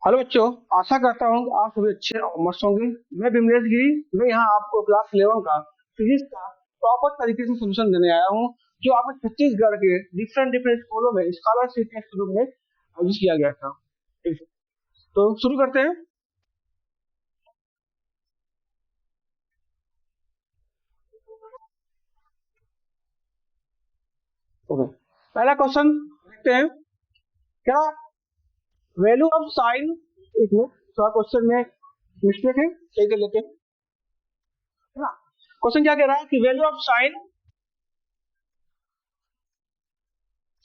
Hello बच्चों, आशा करता हूँ कि आप सभी अच्छे और मस्त होंगे। मैं विमलेश गिरी। मैं यहाँ आपको क्लास 11 का फिजिक्स का प्रॉपर तरीके से सोल्यूशन देने आया हूँ, जो आपके छत्तीसगढ़ के डिफरेंट डिफरेंट स्कूलों में स्कॉलरशिप के रूप में आयोजित किया गया था। ठीक है, तो शुरू करते हैं। ओके, पहला क्वेश्चन देखते हैं। क्या वैल्यू ऑफ साइन, एक मिनट, थोड़ा क्वेश्चन में मिस्टेक है, सही कर लेते हैं। है ना? क्वेश्चन क्या कह रहा है कि value of sine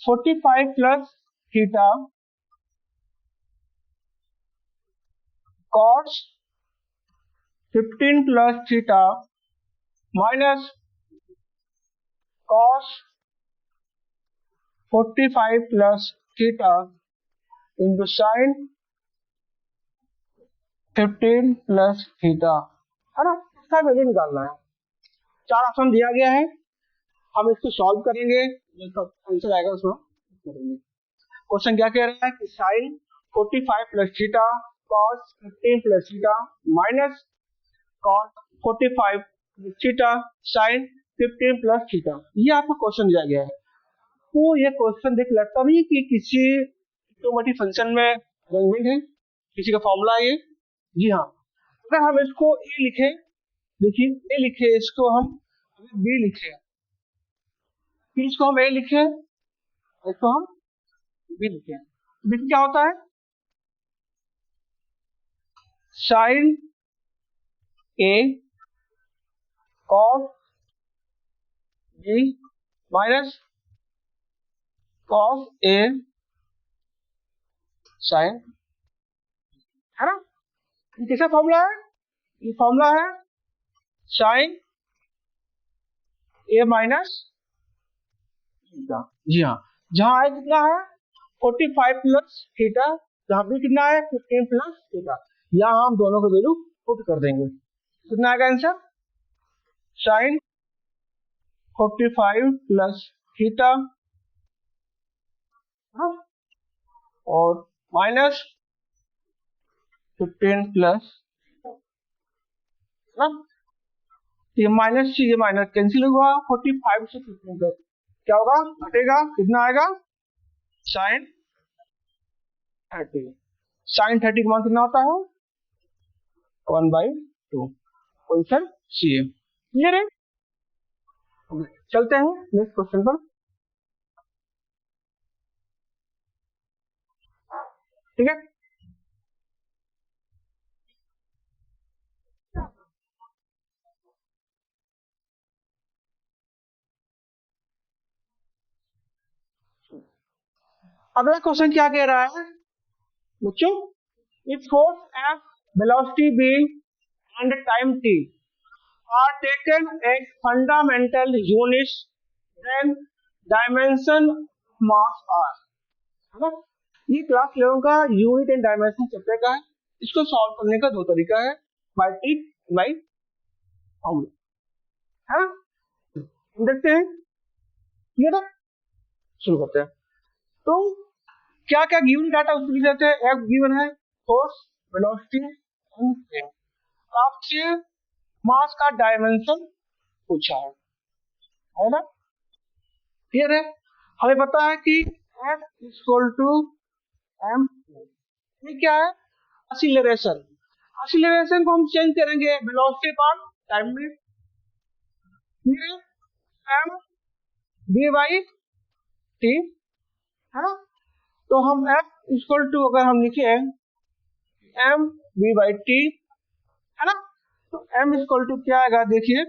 45 plus theta cos 15 plus theta minus cos 45 plus theta into sine 15 plus theta, है ना? इसका वैल्यू निकालना है। चार ऑप्शन दिया गया है, हम इसको सॉल्व करेंगे, तो आंसर आएगा उसमें करेंगे। क्वेश्चन क्या कह रहा है कि sine 45 plus theta cos 15 plus theta minus cos 45 theta sine 15 plus theta, ये आपको क्वेश्चन दिया गया है। तो ये क्वेश्चन देख लगता नहीं कि किसी ट्रिग्नोमेट्रिक फंक्शन में अरेंजमेंट है, किसी का फॉर्मूला है ये। जी हाँ, अगर हम इसको ए लिखे, देखिए ए लिखे, इसको हम बी लिखे, फिर इसको हम ए लिखे, इसको हम बी लिखे, देखिए क्या होता है। Sign A cos B minus cos A sign, है ना? ये कैसा फॉर्मूला है? ये फॉर्मूला है साइन ए माइनस थीटा। जी हाँ, जहाँ आई कितना है 45 प्लस थीटा, जहाँ भी कितना है 15 प्लस थीटा, यहाँ हम दोनों को वैल्यू पुट कर देंगे। कितना आएगा आंसर? साइन 45 प्लस थीटा और माइनस 15 प्लस, ना, ये माइनस से ये माइनस कैंसिल हुआ, 45 से 15 तक क्या होगा, घटेगा, कितना आएगा? साइन 30। साइन 30 का मान कितना होता है? 1/2। आंसर सी है। क्लियर है? चलते हैं नेक्स्ट क्वेश्चन पर। ठीक है, अगला क्वेश्चन क्या कह रहा है बच्चों? If force F, velocity v and time t are taken as fundamental units, then dimension mass r, है ना? ये क्लास 11 का यूनिट एंड डायमेंशन चैप्टर का है। इसको सॉल्व करने का दो तरीका है, बाय ट्रिक, बाय फॉर्मूला, है ना? देखते हैं, ये ना, शुरू करते हैं। तो क्या क्या गिवन डाटा उसमें लिख देते हैं। एफ गिवन है, फोर्स, वेलोसिटी एंड टाइम। आपसे मास का डायमेंशन पूछा है ना? क्लियर है? हमें पता है कि एफ इक्वल टू एम, ये क्या है? एक्सीलरेशन। एक्सीलरेशन को हम चेंज करेंगे वेलोसिटी पर टाइम में, फिर एम वी बाई टी, है ना? तो हम एफ इक्वल टू अगर हम लिखे एम वी बाई टी, है ना, तो एम इक्वल टू क्या आएगा, देखिए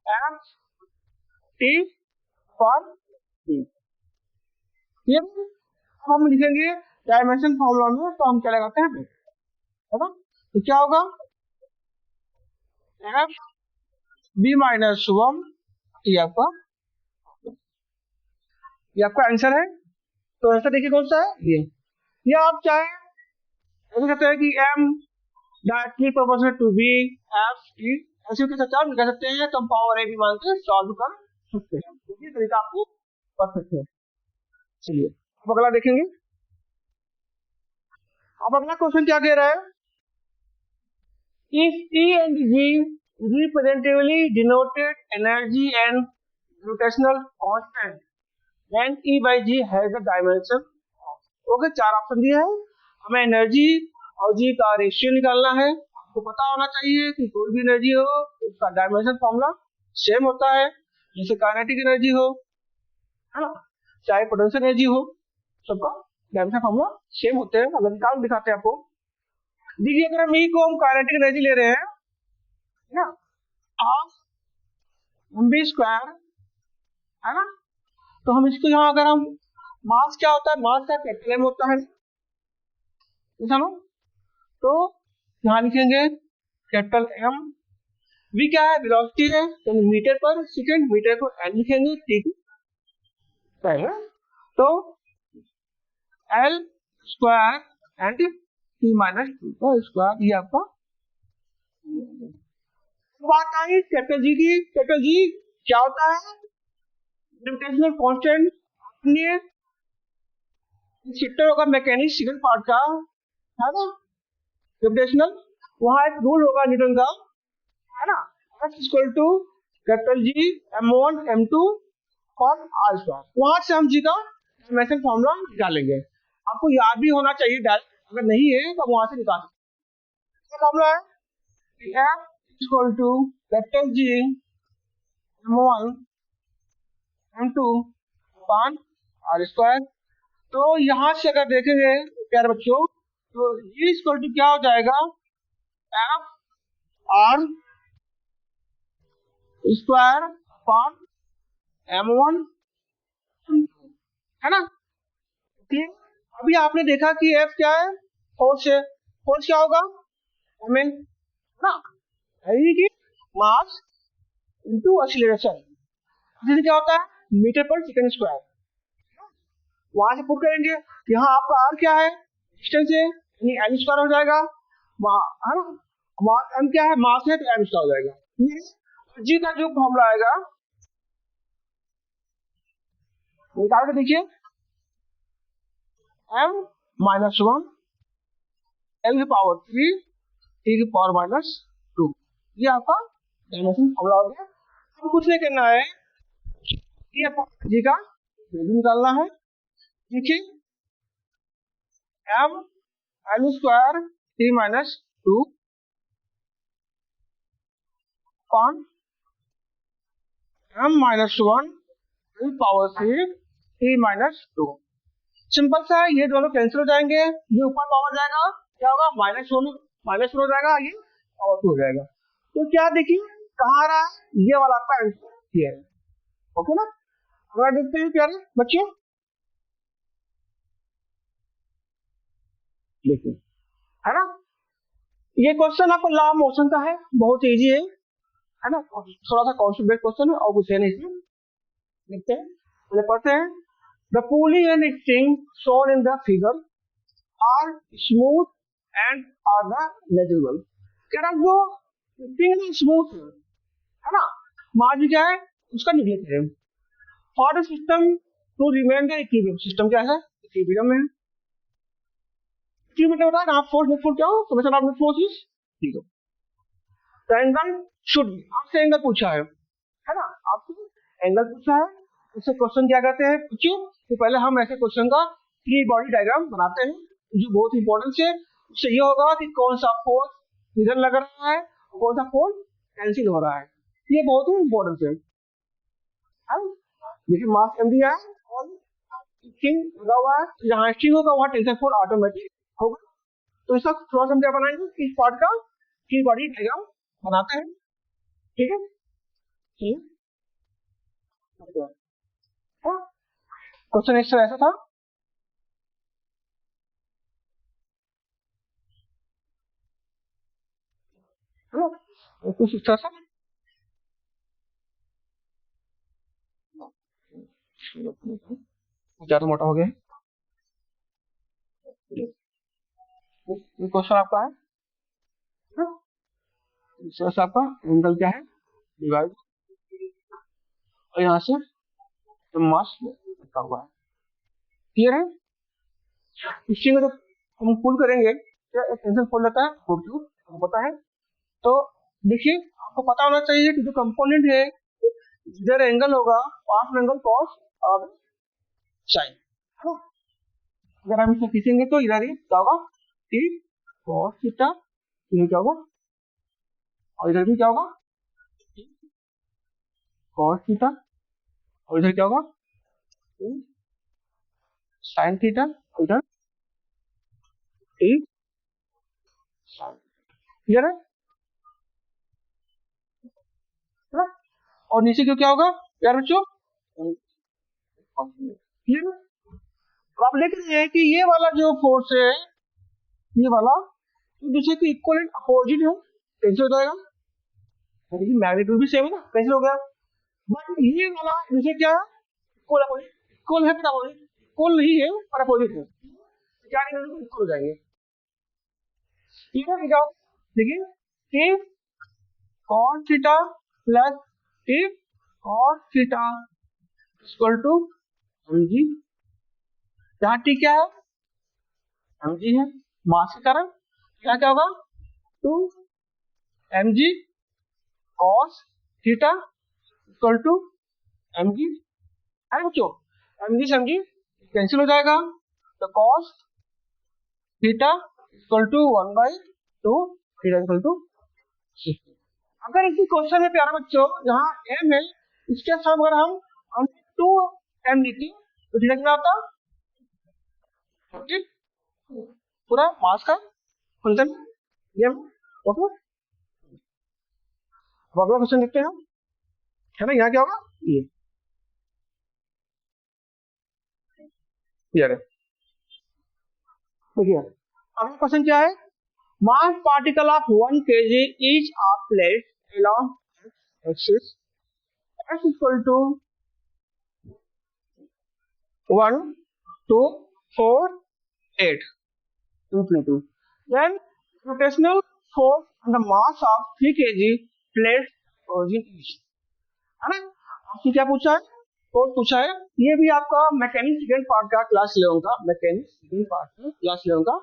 एम टी पर टी। ये हम लिखेंगे डायमेंशन फॉर्मूला में, तो हम क्या लगाते हैं, है ना? तो क्या होगा, एफ बी माइनस वन, ये आपका आंसर है। तो आंसर देखिए कौन सा है, ये आप चाहे ऐसे कहते हैं कि M directly proportional to B F T, ऐसे कह सकते हैं, आप कह सकते हैं, तो हम पावर ए भी मान के सॉल्व कर सकते हैं। तो ये तरीका आपको परफेक्ट है। चलिए अब अगला देखेंगे। अब अगला क्वेश्चन क्या कह रहा है, if E and G representatively denoted energy and gravitational constant then E by G has a dimension। Okay, चार ऑप्शन दिया है, हमें एनर्जी और जी का रेशियो निकालना है। आपको पता होना चाहिए कि कोई भी एनर्जी हो उसका डायमेंशन फॉर्मूला सेम होता है, जैसे काइनेटिक एनर्जी हो, है ना, चाहे पोटेंशियल एनर्जी हो, सबका डायमेंशन फॉर्मूला सेम होते हैं। अगर निकाल दिखाते हैं आपको, देखिए अगर हम ई को हम काइनेटिक एनर्जी ले रहे हैं ना, हाफ एमबी स्क्वायर, है ना, तो हम इसको यहाँ अगर हम मास क्या होता है, मास का कैपिटल एम होता है, जानो, तो यहाँ लिखेंगे कैपिटल एम, वी क्या है, वेलोसिटी है, तो मीटर पर सेकंड, मीटर को एल लिखेंगे, ठीक है, तो L square and T minus two का स्क्वायर, ये आपका बात आई कैपिटल जी की। कैपिटल जी क्या होता है, ग्रेविटेशनल कांस्टेंट, अपने सेक्टर होगा मैकेनिक्स सेकंड पार्ट का, है ना, ग्रेविटेशनल, वहां एक रूल होगा न्यूटन का, है ना, F equal to capital G m1 m2 और r स्क्वायर, वहां से हम जी का डायमेंशन फॉर्मूला निकालेंगे। आपको याद भी होना चाहिए, अगर नहीं है तो वहां से निकाल सकते। फॉर्मूला है F equal to capital G m1 m2 upon r square. तो यहां से अगर देखेंगे प्यारे बच्चों, तो ये इक्वल टू क्या हो जाएगा, F R square upon m1 है ना। ठीक, अभी आपने देखा कि F क्या है, फोर्स है, फोर्स क्या होगा, mn ना, कि मास इनटू एक्सीलरेशन, जिससे क्या होता है, मीटर पर सेकंड स्क्वायर। वहां से पुट करेंगे, यहाँ आपका r क्या है, डिस्टेंस है, यानी m स्क्वायर हो जाएगा, है ना, m क्या है, मास है, तो m स्क्वायर हो जाएगा। जी का जो फॉर्मूला आएगा निकाल के देखिए, m माइनस वन एल की पावर 3 टी की पावर माइनस 2, ये आपका डायमेंशन फॉर्मूला हो गया। अब कुछ नहीं करना है, ये जी का वैल्यू निकालना है। देखिए m L square T minus 2 upon m minus one L power 3 T minus 2। Simple सा है, ये दोनों कैंसिल हो जाएंगे, ये ऊपर पावर जाएगा, क्या होगा, माइनस वन हो जाएगा, ये पावर 2 हो जाएगा। तो क्या देखिए कहाँ आ रहा है, ये वाला आपका आंसर ये है, ओके ना। अगर देखते हैं प्यारे बच्चों, देखिए, है ना, ये क्वेश्चन आपको लॉ मोशन का है, बहुत इजी है ना, थोड़ा सा कॉन्सेप्ट बेस्ड क्वेश्चन है और कुछ है नहीं इसमें। देखते हैं, पहले पढ़ते हैं। The pulley and string shown in the figure are smooth and are the negligible। कह रहा जो स्ट्रिंग स्मूथ है ना, मार्जिन क्या है उसका निगलेक्ट है। For the system to remain the equilibrium, system क्या है, इक्विलिब्रियम में है। मतलब होता है आप फोर्स नेट फोर्स क्या हो, summation of net force is 0। तो एंगल शुड बी, आपसे एंगल पूछा है ना, आपसे एंगल पूछा है, इससे क्वेश्चन क्या कहते हैं पूछो, तो पहले हम ऐसे क्वेश्चन का फ्री बॉडी डायग्राम बनाते हैं, जो बहुत इंपॉर्टेंट है। उससे ये होगा कि कौन सा फोर्स इधर लग रहा है, कौन सा फोर्स कैंसिल हो रहा है, ये बहुत ही इंपॉर्टेंट है। देखिए मास एम दिया है और स्ट्रिंग लगा हुआ है, जहाँ स्ट्रिंग होगा वहाँ टेंशन फोर्स ऑटोमेटिक होगा। तो इसका थोड़ा सा हम क्या बनाएंगे, इस पार्ट का फ्री बॉडी डायग्राम बनाते हैं, ठीक है। क्वेश्चन इस तरह ऐसा था, कुछ इस तरह से ज्यादा मोटा हो गया। क्वेश्चन आपका है, इस तरह से आपका एंगल क्या है, डिवाइड, और यहाँ से मास रखा हुआ है, क्लियर है। स्ट्रिंग का जो हम पुल करेंगे क्या एक टेंशन फोल्ड रहता है 4Q, आपको पता है। तो देखिए आपको पता होना चाहिए कि जो कंपोनेंट है इधर एंगल होगा पास एंगल कॉस और साइन। अगर हम इसे खींचेंगे तो इधर ही क्या होगा टी कॉस थीटा, ये क्या होगा और इधर भी क्या होगा कॉस थीटा और इधर क्या होगा साइन थीटा, इधर टी साइन। क्लियर है ना? और नीचे क्यों क्या होगा यार बच्चों क्लियर है। अब आप देख रहे हैं कि ये वाला जो फोर्स है ये वाला दूसरे के इक्वल एंड अपोजिट है, कैंसिल हो जाएगा, मैग्नीट्यूड भी सेम है ना, कैंसिल हो गया। बट ये वाला दूसरे क्या है इक्वल अपोजिट, इक्वल है पर अपोजिट, इक्वल नहीं है पर अपोजिट है, क्या नहीं इक्वल हो जाएंगे। ठीक है क्या देखिए T cos theta plus T cos theta equal to mg, जहाँ टी क्या है mg है, मास के कारण क्या क्या होगा 2 mg cos theta equal to mg है बच्चों, mg से mg कैंसिल हो जाएगा तो cos theta equal to 1/2 theta equal to 60। अगर इसी क्वेश्चन में प्यारे बच्चों जहाँ m है इसके साथ अगर हम 2m लिखते तो थीटा कितना होता है पूरा मास का फंक्शन ये ओके। अब अगला क्वेश्चन देखते हैं है ना, यहाँ क्या होगा ये क्लियर है। देखिए अगला क्वेश्चन क्या है, mass particle of 1 kg each are placed along axis s equal to 1 2 4 8 infinity, then rotational force on the mass of 3 kg placed origin each, है ना। आपसे क्या पूछा है फोर्स पूछा है, ये भी आपका मैकेनिक्स सेकंड पार्ट का क्लास 11 का मैकेनिक्स सेकंड पार्ट का क्लास 11 का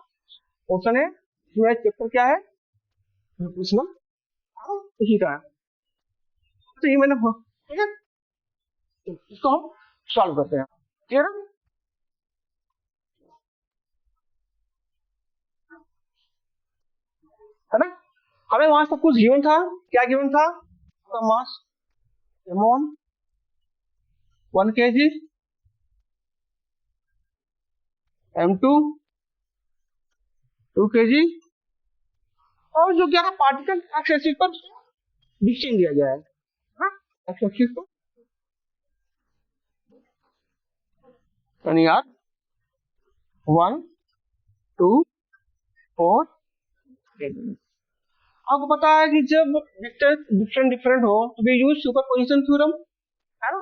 क्वेश्चन है, इसमें चैप्टर क्या है पूछना इसी का है। तो ये मैंने ठीक है इसको हम सॉल्व करते हैं क्लियर है ना। हमें वहां सब कुछ गिवन था, क्या गिवन था आपका मास m1 1 kg m2 2 kg और जो क्या पार्टिकल एक्स एक्सिस पर डिस्टेंस दिया गया है एक्स एक्सिस पर यार 1 2 4 8। आपको पता है कि जब डिफरेंट डिफरेंट हो तो वी यूज सुपरपोजिशन थ्योरम है ना,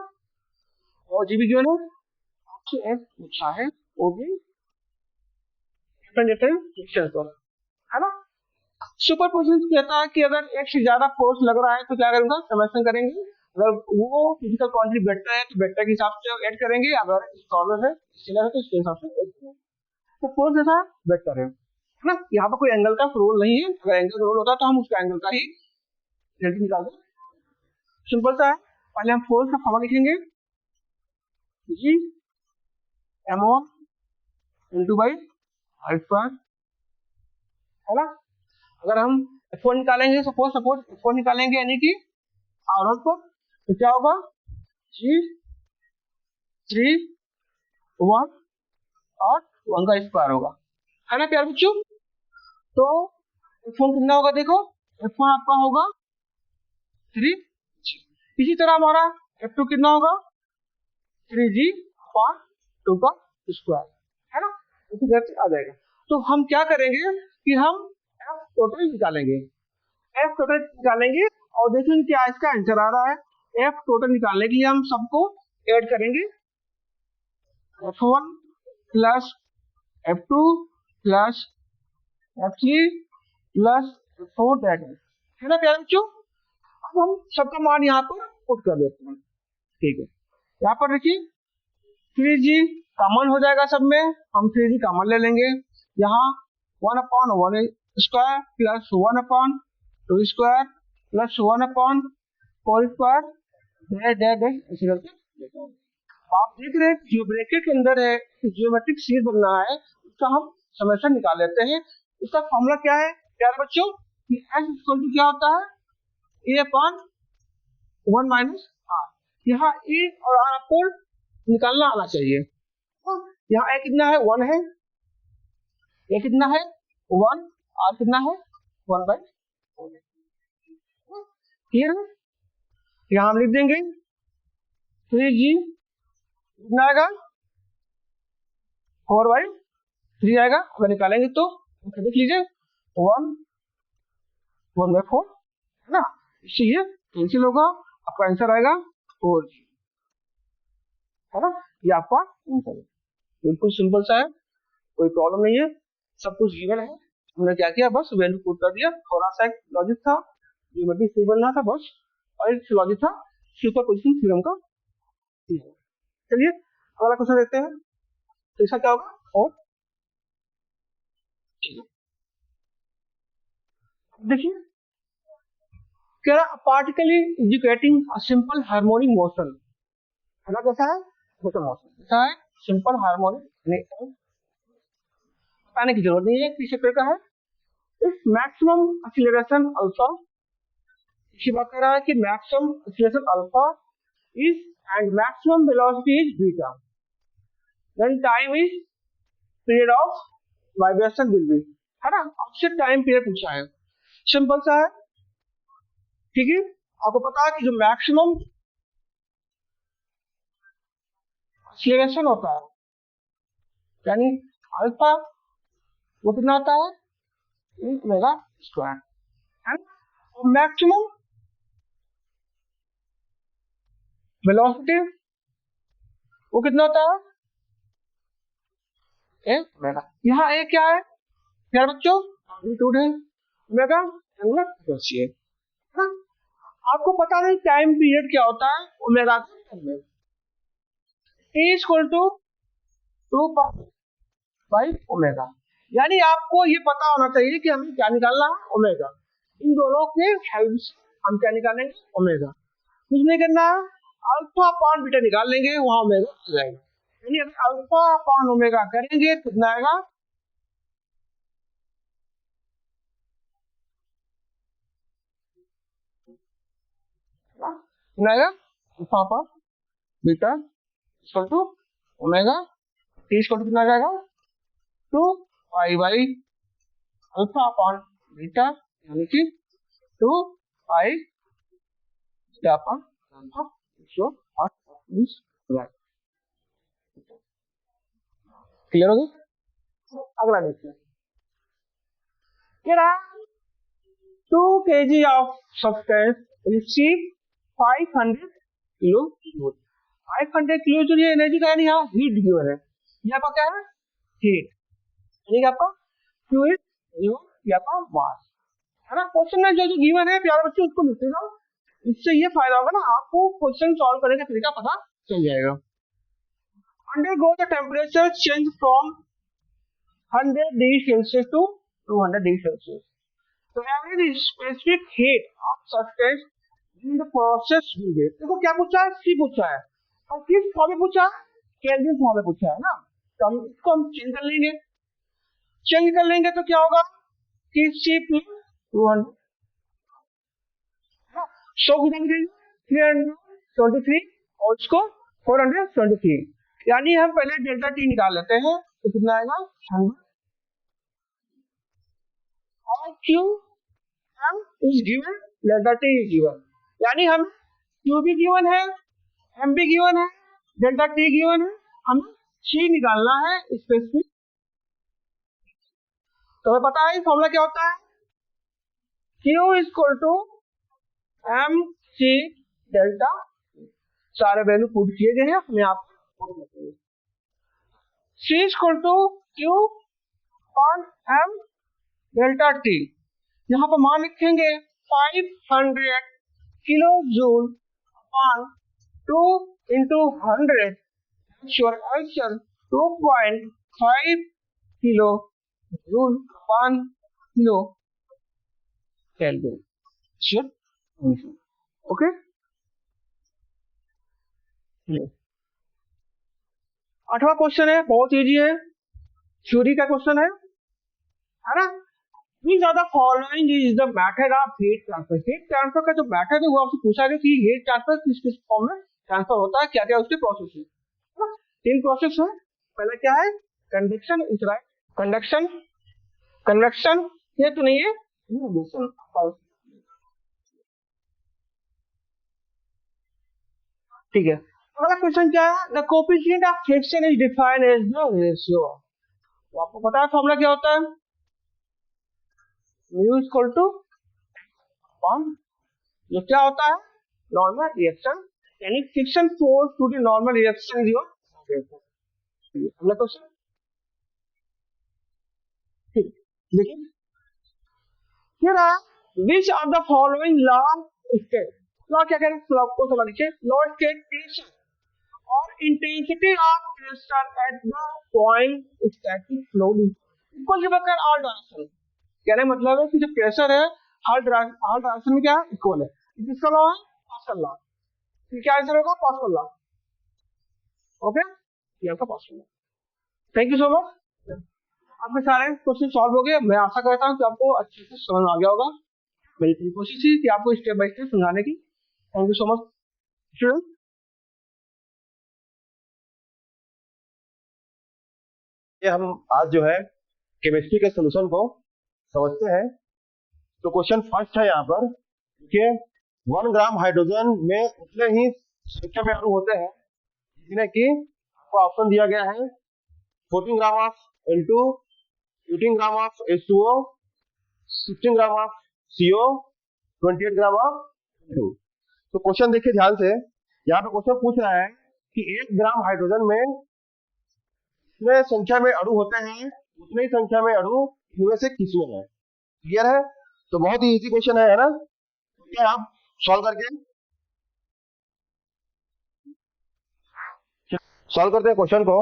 और जी भी गिवन है आपसे एक पूछा है वो भी डिफरेंट डिफरेंट डिस्टेंस पर है ना। सुपरपोजिशन कहता है कि अगर एक से ज्यादा फोर्स लग रहा है तो क्या करेंगे समेशन करेंगे, अगर वो फिजिकल क्वांटिटी वेक्टर है तो वेक्टर के हिसाब से ऐड करेंगे, अगर स्कॉलर है स्केलर है तो इसके हिसाब से ऐड करेंगे। तो फोर्स जैसा वेक्टर है ना, यहाँ पर कोई एंगल का रोल नहीं है, अगर एंगल रोल होता तो हम उसका एंगल का ही रिजल्ट निकालते। सिंपल सा है, पहले हम फोर्स का फॉर्मूला लिखेंगे जी m1 into by r square है ना। अगर हम F1 निकालेंगे सपोज F1 निकालेंगे यानी कि R1 को तो क्या होगा जी 3 1 और 1 का स्क्वायर होगा है ना प्यार बच्चों। तो F1 कितना होगा देखो F1 आपका होगा 3, इसी तरह हमारा F2 कितना होगा 3g अपॉन 2 का स्क्वायर है ना, इसी तरह से आ जाएगा। तो हम क्या करेंगे कि हम F टोटल निकालेंगे, F टोटल निकालेंगे और देखेंगे क्या इसका आंसर आ रहा है। F टोटल निकालने के लिए हम सबको ऐड करेंगे F1 plus F2 plus F3 plus F4 that है ना प्यारे बच्चों। अब हम सबका मान यहाँ पर पुट कर देते हैं, ठीक है। यहाँ पर देखिए 3g कॉमन हो जाएगा सब में, हम 3g कॉमन ले लेंगे, यहाँ 1/1 प्लस 1/2 प्लस 1/4 ऐसे करके आप देख रहे हैं जो ब्रैकेट के अंदर है जियोमेट्रिक सीरीज बनना है उसका हम समेशन निकाल लेते हैं। इसका फॉर्मूला क्या है प्यारे बच्चों कि s इक्वल टू क्या होता है a/1 माइनस r। यहाँ a और r आपको निकालना आना चाहिए। यहाँ a कितना है 1 है, a कितना है 1, r कितना है 1/4। क्लियर है? यहाँ हम लिख देंगे 3g कितना आएगा 4/3 आएगा। अगर निकालेंगे तो देख लीजिए 1/4 है ना, इससे ये कैंसिल होगा, आपका आंसर आएगा 4g है ना। ये आपका आंसर है, बिल्कुल सिंपल सा है, कोई प्रॉब्लम नहीं है, सब कुछ गिवन है। हमने क्या किया बस वैल्यू पुट कर दिया, थोड़ा सा एक लॉजिक था जियोमेट्रिक सीरीज बनना था बस, और एक लॉजिक था सुपरपोजिशन थ्योरम का। चलिए अगला क्वेश्चन देखते हैं, तो इसका क्या होगा। और देखिए कह रहा particle indicating a simple harmonic motion है ना, कैसा है मोशन कैसा है सिंपल हार्मोनिक, बताने की जरूरत नहीं है किस चक्कर का है। इस मैक्सिमम एक्सीलरेशन अल्फा, इसी बात कर रहा है कि maximum acceleration alpha is and maximum velocity is beta, then time is period of vibration will be, है ना। आपसे टाइम पीरियड पूछा है, सिंपल सा है, ठीक है। आपको पता है कि जो मैक्सिमम एक्सीलरेशन होता है यानी अल्फा वो कितना होता है ओमेगा स्क्वायर है, और मैक्सिमम वेलोसिटी वो कितना होता है ओमेगा। यहाँ ए क्या है यार बच्चों, एम्पलीट्यूड है, ओमेगा एंगुलर फ्रीक्वेंसी है ना। आपको पता नहीं टाइम पीरियड क्या होता है ओमेगा का, टी इक्वल टू 2π/ओमेगा, यानी आपको ये पता होना चाहिए कि हमें क्या निकालना है ओमेगा, इन दोनों के हेल्प से हम क्या निकालेंगे ओमेगा, कुछ नहीं करना है, अल्फा अपॉन बीटा निकाल लेंगे, वहां ओमेगा आ जाएगा। यानी अगर अल्फा अपॉन ओमेगा करेंगे तो कितना आएगा alpha upon beta equal to omega, T equal to कितना आ जाएगा 2π/ अल्फा अपॉन बीटा यानी कि 2π बीटा अपॉन अल्फा 120। क्लियर हो गया। अगला देखते हैं, क्या 2 kg of substance receive 500 kilo joule. 500 kilo joule ये एनर्जी का, यानी यहाँ हीट गिवन है, यहाँ पर क्या है हीट, यानी कि आपका फ्लूइड या आपका मास है ना। क्वेश्चन में जो गिवन है प्यारे बच्चों उसको लिखते जाओ, इससे ये फायदा होगा ना आपको क्वेश्चन सॉल्व करने का तरीका पता चल जाएगा। Undergo the temperature change from 100 degree Celsius to 200 degree Celsius, तो average specific heat of substance in the process will be. देखो क्या पूछा है, सी पूछा है, और किस फॉर्म में पूछा है, केल्विन फॉर्म में पूछा है ना। तो हम इसको हम चेंज कर लेंगे, चेंज कर लेंगे तो क्या होगा कि सी प्लस 200 100 गुना 323 और इसको 423, यानी हम पहले डेल्टा टी निकाल लेते हैं तो कितना आएगा 100 और Q M is given, delta T is given, यानी हम क्यू भी गिवन है, एम भी गिवन है, डेल्टा टी गिवन है, हमें सी निकालना है स्पेसिफिक। तो हमें पता है फॉर्मूला क्या होता है, Q equal to M C delta, सारे वैल्यू पुट किए गए हैं, हमें आप C equal to Q on M delta T, यहाँ पर मान लिखेंगे 500 kilo joule upon 2 into 100, your answer 2.5 kilo joule upon kilo kelvin. Okay, आठवां क्वेश्चन है, बहुत इजी है, थ्योरी का क्वेश्चन है ना। Which of the following is the method of heat transfer? Heat transfer का जो मेथड है वो आपसे पूछा गया कि हीट ट्रांसफर किस किस फॉर्म में ट्रांसफर होता है, क्या क्या उसके प्रोसेस है। तीन प्रोसेस है, पहला क्या है, कंडक्शन, दूसरा है कंडक्शन, कन्वेक्शन, ये तो नहीं है, ठीक है। अगला क्वेश्चन क्या है, the coefficient of friction is defined as the ratio. आपको पता है फॉर्मूला क्या होता है, म्यू इक्वल टू ये क्या होता है, नॉर्मल रिएक्शन, यानी friction force to the normal reaction your. अगला क्वेश्चन, ठीक, देखिए here are which of the following law state, law क्या कह रहे हैं, लॉ को समझ लीजिए, लॉ स्टेट प्रेशर और intensity of pressure at the point static flow equal to all direction. कहने का मतलब है कि जो प्रेशर है हर डायरेक्शन में क्या इक्वल है, किसका लॉ है, पास्कल लॉ। क्या आंसर होगा, पास्कल लॉ। ओके, ये आपका pascal law. Thank you so much, आपके सारे क्वेश्चन सॉल्व हो गए। मैं आशा करता हूँ कि आपको अच्छे से समझ में आ गया होगा। मेरी पूरी कोशिश थी कि आपको स्टेप बाय स्टेप समझाने की। Thank you so much student. ये हम आज जो है केमिस्ट्री के सोल्यूशन को समझते हैं। तो क्वेश्चन फर्स्ट है यहाँ पर कि 1 ग्राम हाइड्रोजन में उतने ही संख्या में अणु होते हैं जिन्हें कि आपको ऑप्शन दिया गया है 14 gram of N2, 18 gram of H2O, 16 gram of CO, 28 gram of N2। तो क्वेश्चन देखिए ध्यान से, यहाँ पे क्वेश्चन पूछ रहा है कि 1 ग्राम हाइड्रोजन में जितने संख्या में अणु होते हैं उतनी ही संख्या में अणु इनमें से किसमें है। क्लियर है, तो बहुत ही इजी क्वेश्चन है ना। क्या आप सॉल्व करते हैं क्वेश्चन को।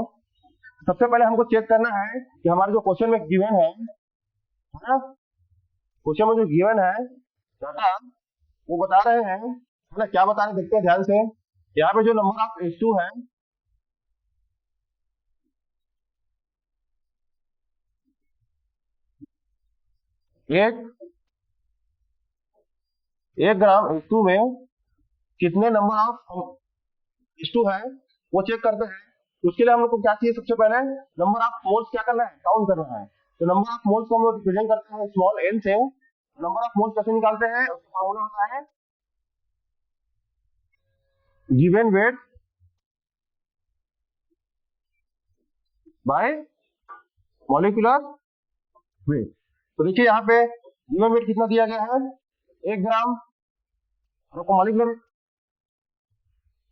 सबसे पहले हमको चेक करना है कि हमारे जो क्वेश्चन में गिवन है ना, क्वेश्चन में जो गिवन है डाटा वो बता रहे हैं ना, क्या बता रहे हैं देखते हैं ध्यान से। यहाँ पे जो नंबर ऑफ H2 है, एक ग्राम H2 में कितने नंबर ऑफ H2 है वो चेक करते हैं। उसके लिए हम लोग को क्या चाहिए, सबसे पहले नंबर ऑफ मोल्स क्या करना है, काउंट करना है। तो नंबर ऑफ मोल्स को हम लोग रिप्रेजेंट करते हैं स्मॉल n से। नंबर ऑफ मोल्स कैसे निकालते हैं, उसका फॉर्मूला होता है given weight by molecular weight. तो देखिए यहाँ पे गिवन वेट कितना दिया गया है, 1 ग्राम।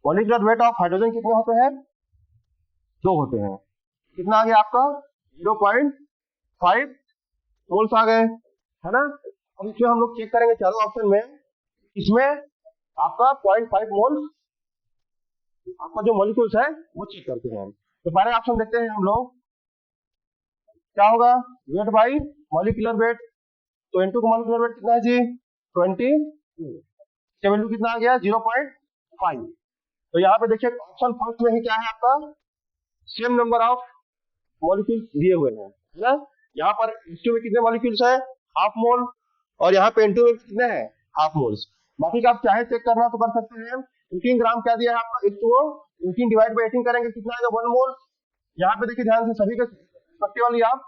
मॉलिक्यूलर वेट ऑफ हाइड्रोजन कितने होते हैं, 2 होते हैं। कितना आ गया आपका 0.5 मोल्स आ गए, है ना। अब इसमें हम लोग चेक करेंगे चारों ऑप्शन में, इसमें आपका 0.5 मोल्स आपका जो मॉलिक्यूल्स है वो चेक करते हैं। तो पहले ऑप्शन देखते हैं हम लोग, क्या होगा, वेट बाई मॉलिक्यूलर वेट। तो N2 का मॉलिक्यूलर वेट कितना है जी, 22। वैल्यू कितना आ गया 0.5। तो यहाँ पे देखिए ऑप्शन फर्स्ट में ही क्या है आपका, सेम नंबर ऑफ मॉलिक्यूल्स दिए हुए हैं, है ना। यहाँ पर H2 में कितने मॉलिक्यूल्स है, हाफ मोल, और यहाँ पे N2 में कितने हैं, हाफ मोल्स। बाकी का आप चाहे चेक करना तो कर सकते हैं। 18 ग्राम क्या दिया है आपका H2O, 18 डिवाइड बाई 18 करेंगे कितना आएगा, 1 मोल। यहाँ पे देखिए ध्यान से, सभी के रिस्पेक्टिवली आप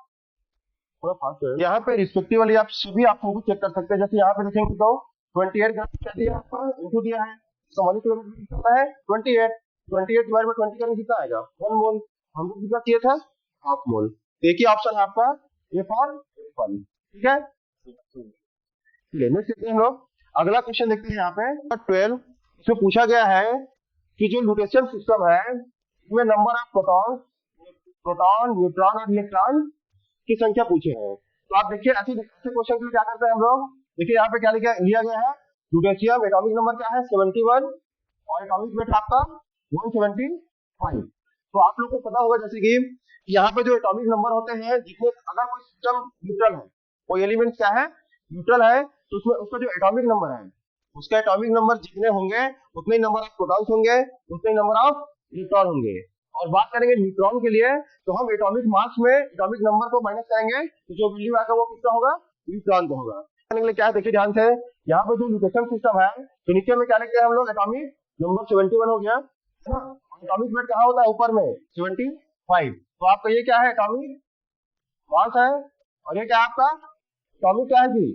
थोड़ा फास्ट है, यहाँ पे रिस्पेक्टिवली आप सभी ऑप्शन को चेक कर सकते हैं। जैसे यहाँ पे देखेंगे तो 28 ग्राम क्या दिया आपका, N2 दिया है, तो मॉलिक्यूलर वेट कितना है 28 डिवाइड बाई 20 करेंगे कितना आएगा, 1 मोल। हमको कितना चाहिए था, हाफ मोल। एक ही ऑप्शन है आपका ए फॉर एप्पल, ठीक है। नेक्स्ट देखते हैं हम लोग, अगला क्वेश्चन देखते हैं यहाँ पे 12। इसमें पूछा गया है कि जो ल्यूटेशियम सिस्टम है इसमें नंबर ऑफ प्रोटॉन, न्यूट्रॉन और इलेक्ट्रॉन की संख्या पूछे हैं। तो आप देखिए ऐसे क्वेश्चन के लिए क्या करते हैं हम लोग, देखिए यहाँ पे क्या लिया गया है, ल्यूटेशियम एटॉमिक नंबर क्या है 71 और एटॉमिक वेट आपका 175। तो आप लोग को पता होगा जैसे कि यहाँ पे जो एटॉमिक नंबर होते हैं, जिसमें अगर कोई सिस्टम न्यूट्रल है, कोई एलिमेंट क्या है, न्यूट्रल है, तो उसमें उसका जो एटॉमिक नंबर है, उसका एटॉमिक नंबर जितने होंगे उतने ही नंबर ऑफ प्रोटॉन्स होंगे, उतने ही नंबर ऑफ न्यूट्रॉन होंगे। और बात करेंगे न्यूट्रॉन के लिए, तो हम एटॉमिक मास में एटॉमिक नंबर को माइनस करेंगे, तो जो वैल्यू आएगा वो कितना होगा, न्यूट्रॉन का होगा। करने के लिए क्या है, देखिए ध्यान से, यहाँ पे जो लोकेशन सिस्टम है, तो नीचे में क्या लिखते हैं हम लोग, एटॉमिक नंबर 71 हो गया, है ना। एटॉमिक वेट कहाँ होता है, ऊपर में 75। तो आपका ये क्या है, एटॉमिक मास है, और ये क्या है आपका एटॉमिक क्या है जी,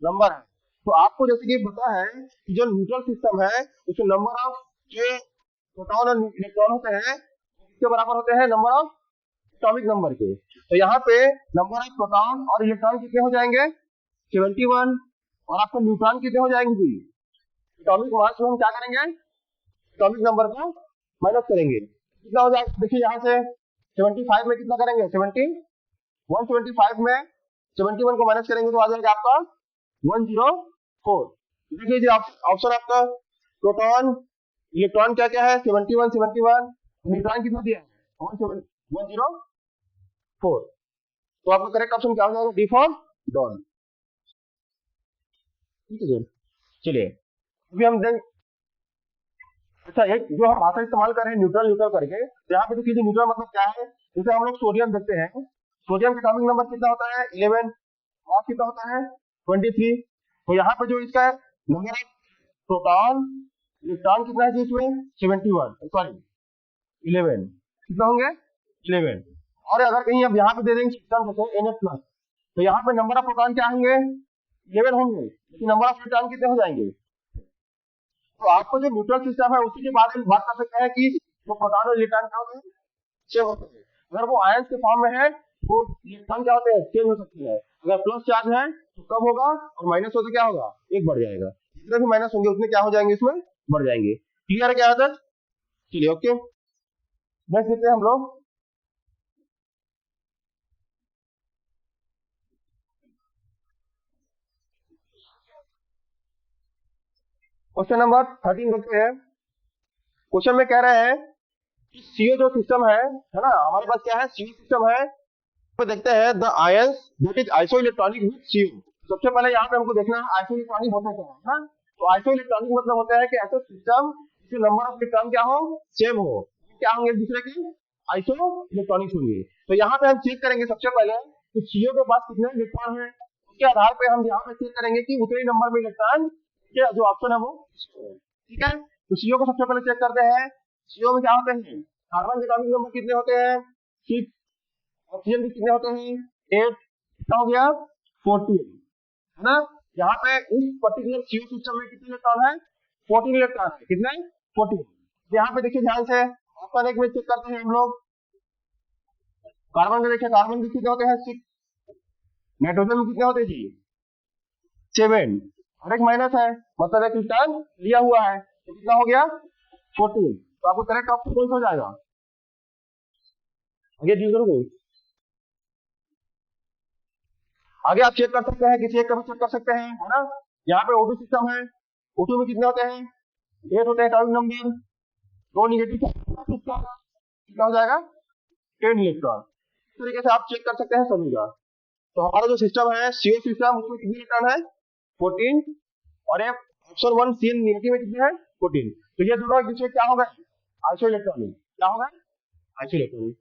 नंबर है। तो आपको जैसे कि पता है कि जो न्यूट्रल सिस्टम है उसमें नंबर ऑफ जो प्रोटॉन और इलेक्ट्रॉन होते हैं किसके बराबर होते हैं, नंबर ऑफ एटॉमिक नंबर के। तो यहाँ पे नंबर ऑफ प्रोटॉन और इलेक्ट्रॉन कितने हो जाएंगे, 71, और आपको न्यूट्रॉन कितने हो जाएंगे जी, एटॉमिक मास में हम क्या करेंगे, एटॉमिक नंबर को माइनस करेंगे, कितना हो जाएगा, देखिए यहाँ से 75 में कितना करेंगे, 175 में 71 को माइनस करेंगे तो आ जाएगा आपका 104। देखिए जी ऑप्शन आपका प्रोटॉन इलेक्ट्रॉन क्या क्या है, 71 न्यूट्रॉन कितना दिया है, 104। तो आपका करेक्ट ऑप्शन क्या हो जाएगा, डी फॉर डॉन। ठीक है सर, चलिए अभी हम देख, अच्छा एक जो हम भाषा इस्तेमाल कर रहे हैं न्यूट्रल न्यूट्रल करके, तो यहाँ पे देखिए न्यूट्रल मतलब क्या है, जैसे हम लोग सोडियम देखते हैं, सोडियम का एटॉमिक नंबर कितना होता है, 11, मास कितना होता है, 23। तो यहाँ पे जो इसका नंबर ऑफ प्रोटॉन इलेक्ट्रॉन कितना है जी इसमें, 71, सॉरी 11, कितना होंगे 11। और अगर कहीं अब यहाँ पे दे देंगे सिस्टम जैसे NH+, तो यहाँ पे नंबर ऑफ प्रोटॉन क्या होंगे, 11 होंगे, लेकिन नंबर ऑफ इलेक्ट्रॉन कितने हो जाएंगे। तो आपको जो न्यूट्रल सिस्टम है उसी के बारे में बात कर सकते हैं कि जो प्रोटॉन और इलेक्ट्रॉन क्या होते हैं, चेंज होते हैं। अगर वो आयंस के फॉर्म में है तो इलेक्ट्रॉन क्या होते हैं, चेंज हो सकती है। अगर प्लस चार्ज है तो कम होगा, और माइनस हो तो क्या होगा, एक बढ़ जाएगा। जितने भी माइनस होंगे उतने क्या हो जाएंगे, इसमें बढ़ जाएंगे। क्लियर है क्या यहाँ तक, चलिए ओके नेक्स्ट देखते हैं हम लोग। क्वेश्चन नंबर 13 देखते हैं। क्वेश्चन में कह रहे हैं कि सीओ जो सिस्टम है ना, हमारे पास क्या है, सीओ सिस्टम है। तो देखते हैं the ions that is iso electronic with CO. सबसे पहले यहाँ पे हमको देखना है आइसो इलेक्ट्रॉनिक होता क्या है ना। तो आइसो इलेक्ट्रॉनिक मतलब होता है कि ऐसा सिस्टम जिसके नंबर ऑफ इलेक्ट्रॉन क्या हो, सेम हो, क्या होंगे एक दूसरे के, आइसो इलेक्ट्रॉनिक होंगे। तो यहाँ पे हम चेक करेंगे सबसे पहले कि सीओ के पास कितने इलेक्ट्रॉन है, उसके आधार पे हम यहाँ पे चेक करेंगे कि उतने ही नंबर में इलेक्ट्रॉन के जो ऑप्शन है वो, ठीक है। तो सीओ को सबसे पहले चेक करते हैं। सीओ में क्या होते हैं, कार्बन के एटॉमिक नंबर कितने होते हैं, 6, ऑक्सीजन के कितने होते हैं, 8, कितना हो गया 14, है ना। यहाँ पे इस पर्टिकुलर सीओ सिस्टम में कितने इलेक्ट्रॉन है, 14 इलेक्ट्रॉन है, कितने 14। यहाँ पे देखिए ध्यान से, ऑप्शन एक में चेक करते हैं हम लोग, कार्बन में देखिए, कार्बन के कितने होते हैं 6, नाइट्रोजन में कितने होते हैं जी 7, और एक माइनस है, मतलब एक इलेक्ट्रॉन लिया हुआ है, तो कितना हो गया 14। तो आपको करेक्ट ऑप्शन कौन सा हो जाएगा, आगे दी करोगे, आगे आप चेक कर सकते हैं, किसी एक का भी चेक कर सकते हैं, है ना। यहाँ पे O2 सिस्टम है, O2 में कितने होते हैं, 8 होते हैं एटॉमिक नंबर, 2 निगेटिव, कितना हो जाएगा 10 इलेक्ट्रॉन। इस तरीके से आप चेक कर सकते हैं सभी का। तो हमारा जो सिस्टम है सीओ सिस्टम, उसमें कितने इलेक्ट्रॉन है 14, और ये ऑप्शन 1 CN नेगेटिव में कितने हैं 14। तो ये दोनों एक दूसरे क्या होगा, आइसो इलेक्ट्रॉनिक, क्या होगा आइसो इलेक्ट्रॉनिक।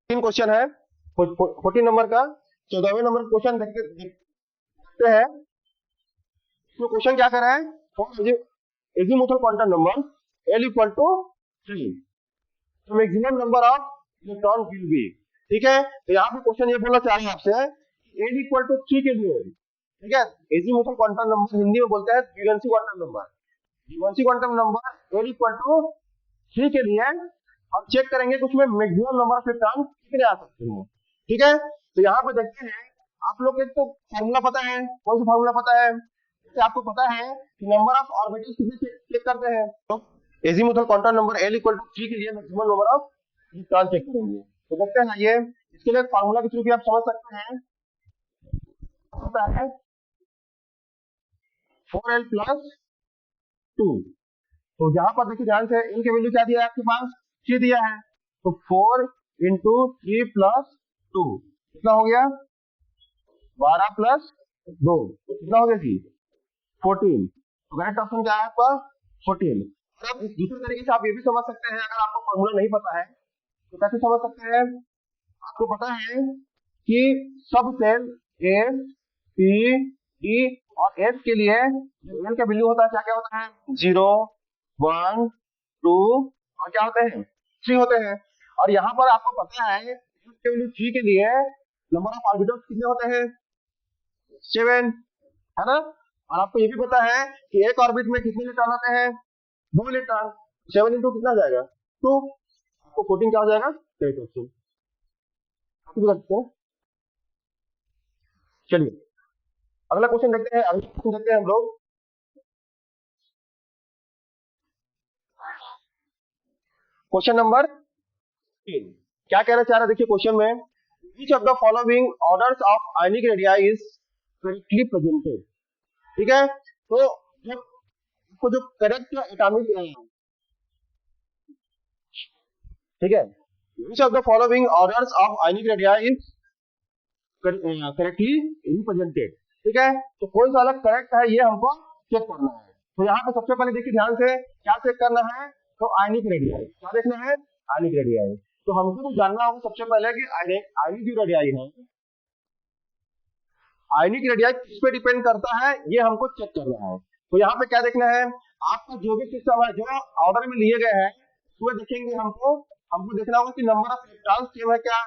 3 क्वेश्चन है 14 नंबर का। 14वें नंबर क्वेश्चन देखते हैं। तो क्वेश्चन क्या कर रहा है, एजीमुथल क्वांटम नंबर L = 3, तो maximum number of electron will be, ठीक है। तो यहाँ पे क्वेश्चन ये बोलना चाह रहे हैं आपसे, L = 3 के लिए, ठीक है, एजीमुथल क्वांटम नंबर हिंदी में बोलते हैं द्विवंशी क्वांटम नंबर। द्विवंशी क्वांटम नंबर L = 3 के लिए हम चेक करेंगे कि उसमें मैक्सिमम नंबर ऑफ इलेक्ट्रॉन कितने आ सकते हैं, ठीक है। तो यहाँ पे देखते हैं, आप लोग को तो फार्मूला पता है, कौन सा फार्मूला पता है, जैसे आपको पता है कि नंबर ऑफ ऑर्बिटल्स कितने चेक करते हैं, तो एजीमुथल क्वांटम नंबर L = 3 के लिए maximum number of electron check करेंगे। तो देखते हैं ये, इसके लिए फार्मूला के थ्रू भी आप समझ सकते हैं, होता है 4L + 2। तो यहाँ पर देखिए ध्यान से, L की वैल्यू क्या दिया है आपके पास 3 दिया है, तो 4 इंटू 3 प्लस 2 कितना हो गया? 12 प्लस 2 कितना हो गया जी? 14। तो करेक्ट ऑप्शन क्या है आपका? 14। और अब दूसरे तरीके से आप ये भी समझ सकते हैं, अगर आपको फॉर्मूला नहीं पता है तो कैसे समझ सकते हैं? आपको पता है कि सब सेल ए, पी, डी और एफ के लिए जो एल का वैल्यू होता है क्या क्या होता है? 0, 1, 2 और क्या होते हैं? 3 होते हैं। और यहाँ पर आपको पता है एफ के वैल्यू 3 के लिए नंबर ऑफ ऑर्बिटल्स कितने होते हैं? 7, है ना? और आपको ये भी पता है कि एक ऑर्बिट में कितने इलेक्ट्रॉन आते हैं? 2 इलेक्ट्रॉन। 7 इंटू कितना जाएगा? 2। आपको 14 क्या हो जाएगा? Correct option. चलिए अगला क्वेश्चन देखते हैं। अगला क्वेश्चन देखते हैं हम लोग। क्वेश्चन नंबर 3 क्या कहना चाह रहा है? देखिए क्वेश्चन में Each of the following orders of ionic radii is correctly presented। ठीक है, तो जो करेक्ट एटॉमिक, ठीक है, Each of the following orders of ionic radii is correctly represented. ठीक है, तो कौन सा अलग करेक्ट है ये हमको चेक करना है। तो यहाँ पे सबसे पहले देखिए ध्यान से क्या चेक करना है? तो आयनिक रेडियाई क्या देखना है? Ionic radii. तो हमको तो जानना होगा सबसे पहले कि आयनिक जो रेडियाई है, आयनिक रेडियाई किस पे डिपेंड करता है ये हमको चेक करना है। तो यहाँ पे क्या देखना है? आपका जो भी सिस्टम है जो ऑर्डर में लिए गए हैं उसमें देखेंगे हमको देखना होगा कि नंबर ऑफ इलेक्ट्रॉन सेम है क्या।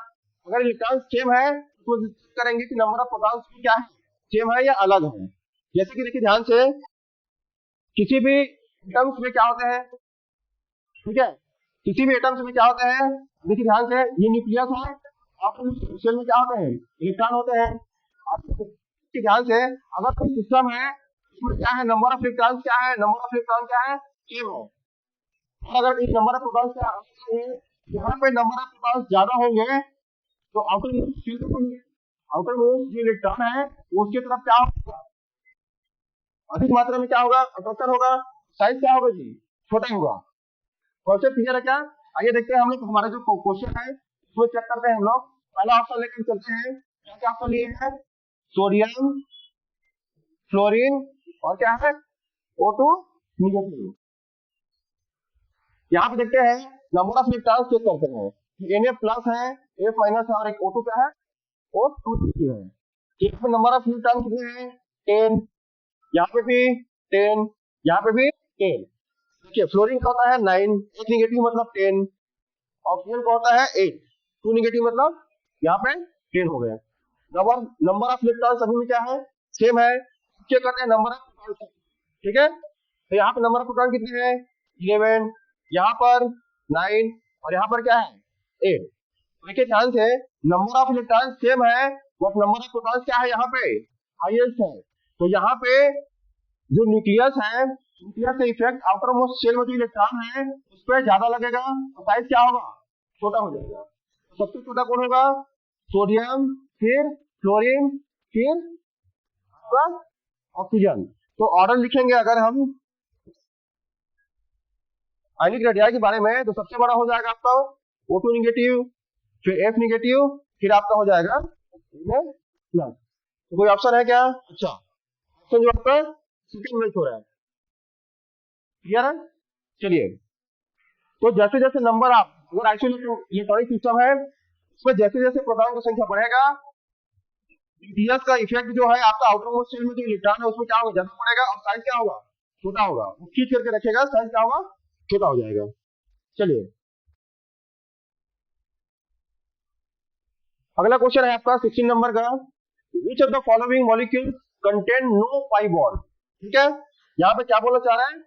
अगर इलेक्ट्रॉन सेम है तो करेंगे कि नंबर ऑफ प्रोटॉन्स क्या है, सेम है या अलग है। जैसे कि देखिए ध्यान से किसी भी एटम्स में क्या होते हैं, ठीक है, किसी भी एटम्स में क्या होते हैं, देखिए ध्यान से ये न्यूक्लियस है और सेल में क्या होते हैं? इलेक्ट्रॉन होते हैं। ध्यान से अगर कोई सिस्टम है उसमें क्या है? नंबर ऑफ इलेक्ट्रॉन क्या है? नंबर ऑफ इलेक्ट्रॉन क्या है? सेम है। अगर इस नंबर ऑफ प्रोटॉन्स क्या है, यहाँ पे नंबर ऑफ प्रोटॉन्स ज्यादा होंगे तो आउटर मोस्ट जो इलेक्ट्रॉन है वो उसके तरफ क्या होगा? अधिक मात्रा में क्या होगा? आकर्षण होगा। साइज क्या होगा जी? छोटा होगा। कॉन्सेप्ट क्लियर है क्या? आइए देखते हैं हम लोग हमारा जो क्वेश्चन है उसमें चेक करते हैं हम लोग। पहला ऑप्शन लेकर चलते हैं। क्या क्या ऑप्शन लिए हैं? सोडियम, फ्लोरीन और क्या है? O2 negative. यहाँ पे देखते हैं नंबर ऑफ इलेक्ट्रॉन चेक करते हैं। Na प्लस है, F माइनस है और एक O2 क्या है? O2 है। एक पे नंबर ऑफ इलेक्ट्रॉन कितने हैं? 10। यहाँ पे भी 10, यहाँ पे भी 10। देखिए फ्लोरीन का होता है 9, एक निगेटिव मतलब 10। ऑक्सीजन का होता है 8, 2 निगेटिव मतलब यहाँ पे 10 हो गया। नंबर ऑफ इलेक्ट्रॉन सभी में क्या है? सेम है। चेक करते हैं नंबर ऑफ प्रोटॉन। ठीक है, तो यहाँ पे नंबर ऑफ प्रोटॉन कितने हैं? 11, यहाँ पर 9 और यहाँ पर क्या है? 8। देखिए ध्यान से नंबर ऑफ इलेक्ट्रॉन सेम है बट नंबर ऑफ प्रोटॉन क्या है? यहाँ पे हाईएस्ट है। तो यहाँ पे जो न्यूक्लियस है, न्यूक्लियस का इफेक्ट आउटर मोस्ट शेल में जो इलेक्ट्रॉन है उस पर ज्यादा लगेगा तो साइज क्या होगा? छोटा हो जाएगा। सबसे छोटा कौन होगा? सोडियम, फिर फ्लोरीन, फिर ऑक्सीजन। तो ऑर्डर लिखेंगे अगर हम आयनिक रेडियाई के बारे में तो सबसे बड़ा हो जाएगा आपका O2 निगेटिव, फिर F निगेटिव, फिर आपका हो जाएगा प्लस। तो कोई ऑप्शन है क्या? अच्छा, ऑप्शन जो आपका सेकंड में हो रहा है। क्लियर है? चलिए, तो जैसे जैसे नंबर आप अगर इलेक्ट्रॉनिक सिस्टम है उसमें जैसे जैसे प्रोटॉन की संख्या बढ़ेगा न्यूक्लियस का इफेक्ट जो है आपका आउटर मोस्ट शेल में जो इलेक्ट्रॉन है उसमें क्या होगा? ज्यादा बढ़ेगा और साइज क्या होगा? छोटा होगा। वो खींच करके रखेगा, साइज क्या होगा? छोटा हो जाएगा। चलिए अगला क्वेश्चन है आपका 16 नंबर का। Which of the following molecules contain no pi bond? ठीक है, यहाँ पे क्या बोलना चाह रहे हैं?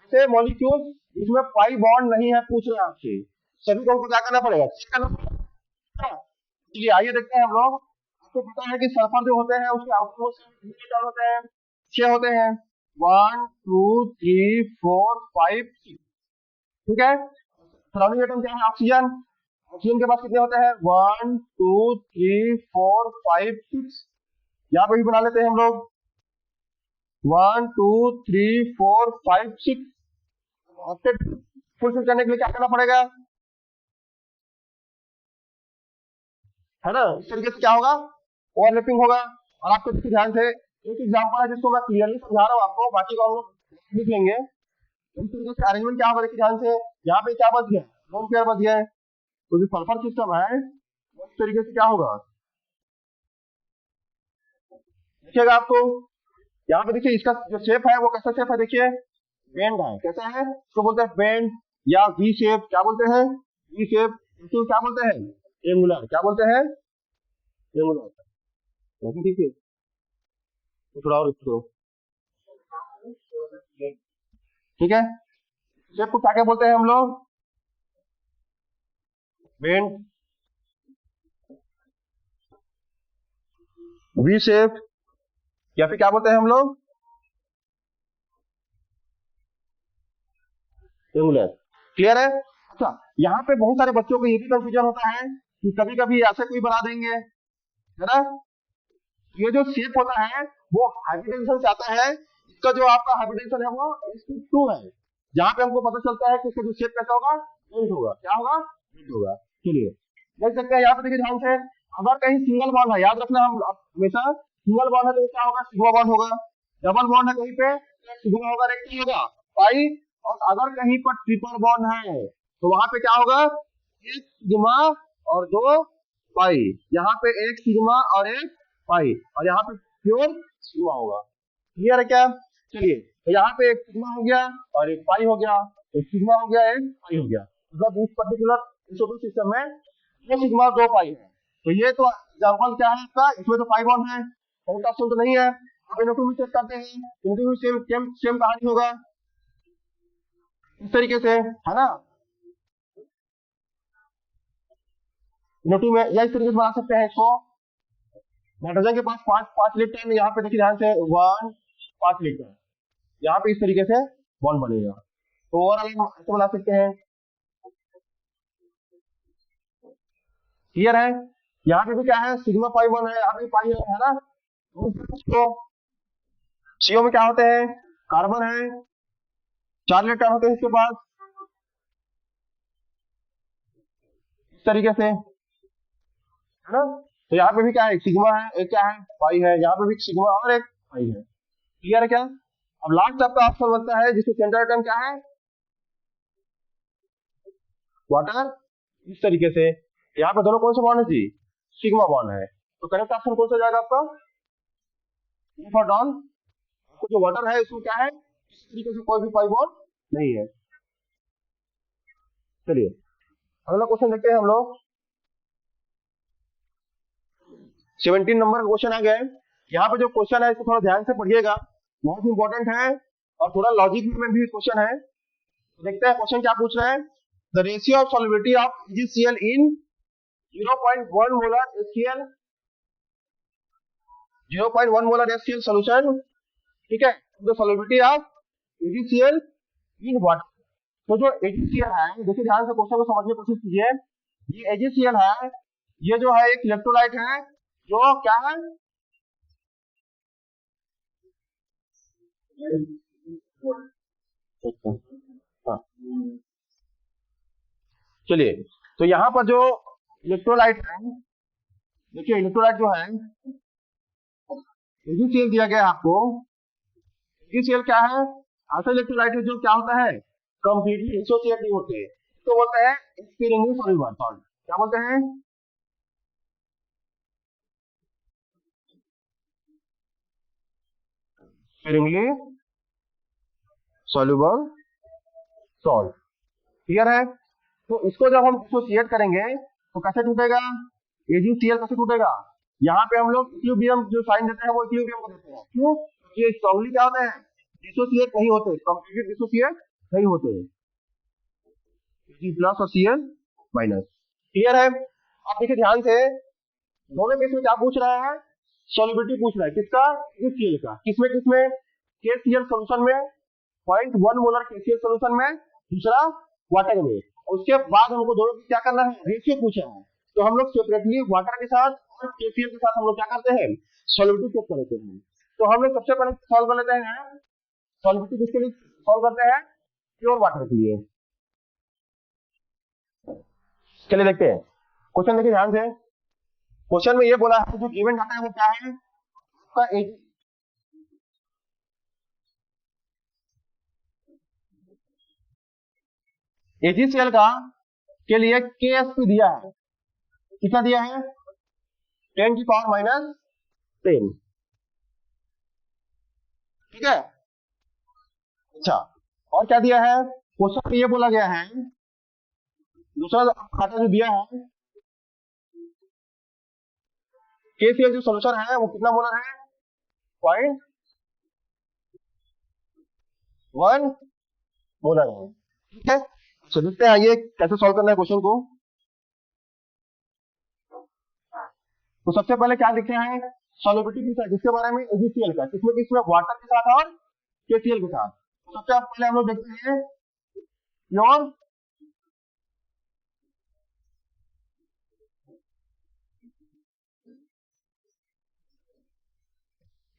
ऐसे मॉलिक्यूल इसमें पाई बॉन्ड नहीं है पूछ रहे हैं आपसे। सभी को क्या करना पड़ेगा? चेक करना पड़ेगा। चलिए आइए देखते हैं हम लोग। आपको पता है कि सल्फर जो होते हैं उसके आउटमोस्ट कितने होते हैं? 6 होते हैं। 1 2 3 4 5 6। ठीक है, सराउंडिंग एटम क्या है? ऑक्सीजन। ऑक्सीजन के पास कितने होते हैं? 1 2 3 4 5 6। यहाँ पे भी बना लेते हैं हम लोग 1 2 3 4 5 6। ऑक्टेट फुलफिल करने के लिए क्या करना पड़ेगा? है ना। इस तरीके से क्या होगा, ओवरलैपिंग होगा। और आपको देखिए ध्यान से एक एग्जांपल है जिसको मैं क्लियरली समझा रहा हूँ आपको, बाकी को हम लोग लिख लेंगे। इस तरीके से अरेंजमेंट क्या होगा देखिए ध्यान से, यहाँ पे क्या बच गया, लोन पेयर बच गया है। तो जो सल्फर सिस्टम है इस तरीके से क्या होगा, देखिएगा आपको यहाँ पे देखिए इसका जो शेप है वो कैसा शेप है, देखिए बेंड है। कैसा है, इसको बोलते हैं बेंड या वी शेप, क्या बोलते हैं वी शेप। इसको क्या बोलते हैं एंगुलर, क्या बोलते हैं एंगुलर। ठीक है, तो थोड़ा और इसको, ठीक है। शेप को क्या क्या बोलते हैं हम लोग, बेंड, वी शेप, या फिर क्या बोलते हैं हम लोग एंगुलर। क्लियर है। अच्छा, यहाँ पे बहुत सारे बच्चों को ये भी कंफ्यूजन होता है कि कभी कभी ऐसे कोई बना देंगे, है ना। ये जो शेप होता है वो हाइब्रिडेशन से आता है। इसका जो आपका हाइब्रिडेशन है वो 2 है, जहाँ पे हमको पता चलता है कि इसका जो शेप कैसा होगा, बेंट होगा। क्या होगा, बेंट होगा। चलिए देख सकते हैं यहाँ पे, देखिए ध्यान से, अगर कहीं सिंगल बॉन्ड है, याद रखना हम हमेशा, सिंगल बॉन्ड है तो क्या होगा, सिग्मा बॉन्ड होगा। डबल बॉन्ड है कहीं पे, सिग्मा होगा, रेक्टी होगा, पाई। और अगर कहीं पर ट्रिपल बॉन्ड है तो वहां पे क्या होगा, एक सिग्मा और 2 पाई। यहाँ पे एक सिग्मा और एक पाई, और यहाँ पे प्योर सिग्मा होगा। क्लियर है क्या। चलिए, तो यहाँ पे एक सिग्मा हो गया और एक पाई हो गया, एक सिग्मा हो गया, एक पाई हो गया। मतलब इस पर्टिकुलर सिस्टम में 2 सिग्मा 2 पाई है। तो ये तो एग्जाम्पल क्या है इसका, इसमें तो पाई बॉन्ड है, करेक्ट ऑप्शन तो नहीं है। अब इनको भी चेक करते हैं, इनको भी सेम कहानी होगा इस तरीके से, है ना। नोटू में या इस तरीके से बना सकते हैं इसको। नाइट्रोजन के पास 5 इलेक्ट्रॉन, यहाँ पे देखिए ध्यान से 1 5 इलेक्ट्रॉन, यहाँ पे इस तरीके से बॉन्ड बनेगा। तो ओवरऑल हम ऐसे बना सकते हैं। क्लियर है। यहाँ पे भी क्या है, सिग्मा पाई 1 है, यहाँ पे पाई है ना। तो सीओ में क्या होते हैं, कार्बन है, 4 इलेक्ट्रॉन होते हैं इसके पास, इस तरीके से, है ना। तो यहाँ पे भी क्या है, एक सिग्मा है, एक क्या है, पाई है। यहाँ पे भी एक सिग्मा और एक पाई है। क्लियर है क्या। अब लास्ट आपका ऑप्शन बनता है जिसके सेंटर आइटम क्या है, वाटर। इस तरीके से यहाँ पे दोनों कौन सा बॉन्ड है जी, सिग्मा बॉन्ड है। तो करेक्ट ऑप्शन कौन सा जाएगा आपका, फॉर डॉन। आपको जो वाटर है इसमें क्या है, इस तरीके से कोई भी पाई बॉन्ड नहीं है। चलिए अगला क्वेश्चन देखते हैं हम लोग। 17 नंबर का क्वेश्चन आ गया है। यहाँ पे जो क्वेश्चन है इसको थोड़ा ध्यान से पढ़िएगा, बहुत इंपॉर्टेंट है और थोड़ा लॉजिक में भी क्वेश्चन है। देखते हैं क्वेश्चन क्या पूछ रहा है। The ratio of solubility of EgCl in 0.1 molar HCl, 0.1 molar HCl solution, ठीक है। The solubility of EgCl in water. तो जो AgCl है, देखिए ध्यान से क्वेश्चन को समझने की कोशिश कीजिए। ये AgCl है, ये जो है एक इलेक्ट्रोलाइट है जो क्या है, हाँ। चलिए, तो यहाँ पर जो इलेक्ट्रोलाइट है, देखिए इलेक्ट्रोलाइट जो है AgCl दिया गया है आपको। AgCl क्या है, ऐसा इलेक्ट्रोलाइट है जो क्या होता है, कंप्लीटली डिसोसिएट नहीं होते, तो बोलते हैं स्पीरिंगली सॉल्युबल सॉल्ट। क्या बोलते हैं, स्पीरिंगली सॉल्युबल सॉल्ट। क्लियर है। तो इसको जब हम डिसोसिएट करेंगे तो कैसे टूटेगा, AgCl कैसे टूटेगा, यहाँ पे हम लोग इक्विलिब्रियम जो साइन देते हैं वो इक्विलिब्रियम को देते हैं। क्यों, ये स्ट्रांगली क्या होते हैं, डिसोसिएट नहीं होते, कंप्लीटली डिसोसिएट नहीं होते, Ag+ और Cl-। क्लियर है। आप देखिए ध्यान से, दोनों केस में क्या पूछ रहा है, सॉल्युबिलिटी पूछ रहा है, किसका, KCl का। किसमें किसमें, KCl सोल्यूशन में, 0.1 मोलर KCl सोल्यूशन में, दूसरा वाटर में। उसके बाद हमको दोनों की क्या करना है, रेशियो पूछा है। तो हम लोग सेपरेटली वाटर के साथ और KCl के साथ हम लोग क्या करते हैं, सॉल्युबिलिटी चेक करते हैं। तो हम लोग सबसे पहले सॉल्व कर लेते हैं, सॉल्युबिलिटी किसके लिए सॉल्व करते हैं, प्योर वाटर के लिए। चलिए देखते हैं क्वेश्चन, देखिए ध्यान से। क्वेश्चन में ये बोला है जो गिवन डाटा है वो क्या है आपका AgCl का के लिए KsP दिया है, कितना दिया है 10 की पावर माइनस 10, ठीक है। अच्छा और क्या दिया है क्वेश्चन में ये बोला गया है दूसरा डाटा जो दिया है KCl जो सोल्यूशन है वो कितना मोलर है 0.1 मोलर है, ठीक है। तो देखते हैं आइए कैसे सॉल्व करना है क्वेश्चन को। तो सबसे पहले क्या लिखते हैं सॉल्युबिलिटी पूछा है किसके बारे में AgCl का, किसमें किसमें वाटर के साथ और KCl के साथ। तो सबसे पहले हम लोग देखते हैं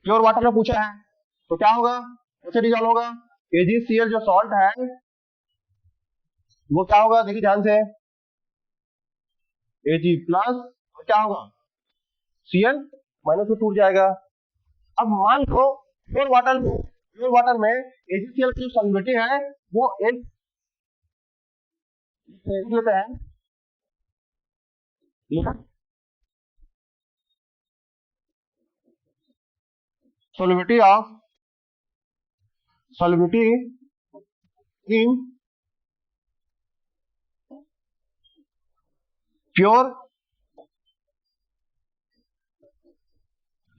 प्योर वाटर में पूछा है तो क्या होगा कैसे रिजॉल्व होगा AgCl जो सॉल्ट है वो क्या होगा देखिए ध्यान से Ag प्लस और क्या होगा Cl माइनस में टूट जाएगा। अब मान लो प्योर वाटर में AgCl की जो सॉल्युबिलिटी है वो एक लेते हैं solubility in pure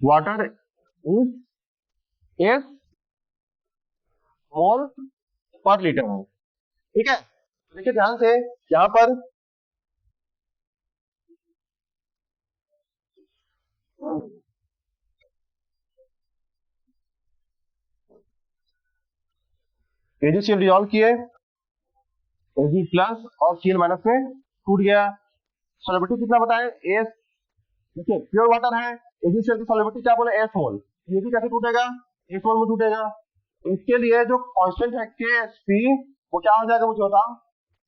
water is S मोल पर लीटर है, ठीक है। देखिए ध्यान से यहां पर AgCl डिजॉल्व किए Ag प्लस और Cl माइनस में टूट गया। सॉल्युबिलिटी कितना बताए S, देखिए प्योर वाटर है AgCl की सॉल्युबिलिटी क्या बोले S मोल, ये भी कैसे टूटेगा S मोल में टूटेगा। इसके लिए जो कांस्टेंट है Ksp वो क्या हो जाएगा मुझे बताओ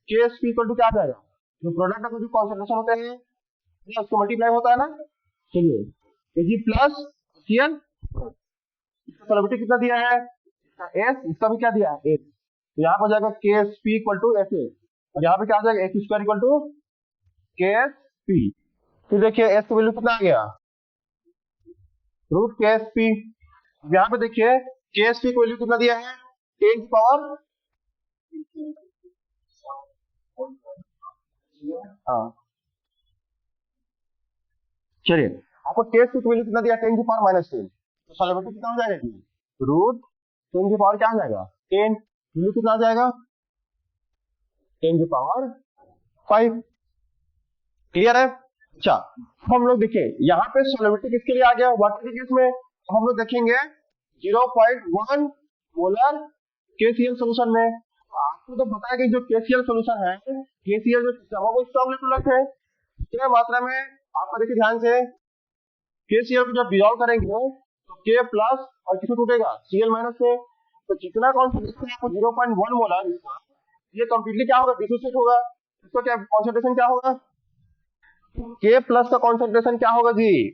Ksp इक्वल टू क्या आ जाएगा जो प्रोडक्ट का जो कॉन्सेंट्रेशन होते हैं उसको मल्टीप्लाई होता है ना। चलिए Ag प्लस Cl सॉल्युबिलिटी कितना दिया है S, इसका भी क्या दिया है S, तो यहाँ पर हो जाएगा Ksp इक्वल टू SA और यहाँ पे क्या आ जाएगा x square equal to Ksp। फिर देखिए S की वैल्यू कितना आ गया रूट Ksp। यहाँ पे देखिए Ksp की वैल्यू कितना दिया है 10 की पावर हाँ चलिए आपको Ksp की वैल्यू कितना दिया 10 की पावर माइनस 10, तो सॉल्युबिलिटी कितना हो जाएगा रूट 10 की पावर क्या आ जाएगा 10, वैल्यू कितना आ जाएगा 10 की पावर 5, क्लियर है। अच्छा हम लोग देखिए यहाँ पे सॉल्युबिलिटी किसके लिए आ गया वाटर के केस में, तो हम लोग देखेंगे 0.1 मोलर KCl सोल्यूशन में। आपको तो पता है कि जो KCl सोल्यूशन है KCl जो वो स्ट्रॉन्ग इलेक्ट्रोलाइट है कितने मात्रा में आपको देखिए ध्यान से KCl को जब डिसॉल्व करेंगे तो K प्लस और किसमें टूटेगा Cl माइनस से, तो जितना कॉन्सेंट्रेशन आपको 0.1 मोलर ये कंप्लीटली क्या होगा डिसोसिएट होगा, इसका क्या कॉन्सेंट्रेशन क्या होगा K प्लस का कॉन्सेंट्रेशन क्या होगा जी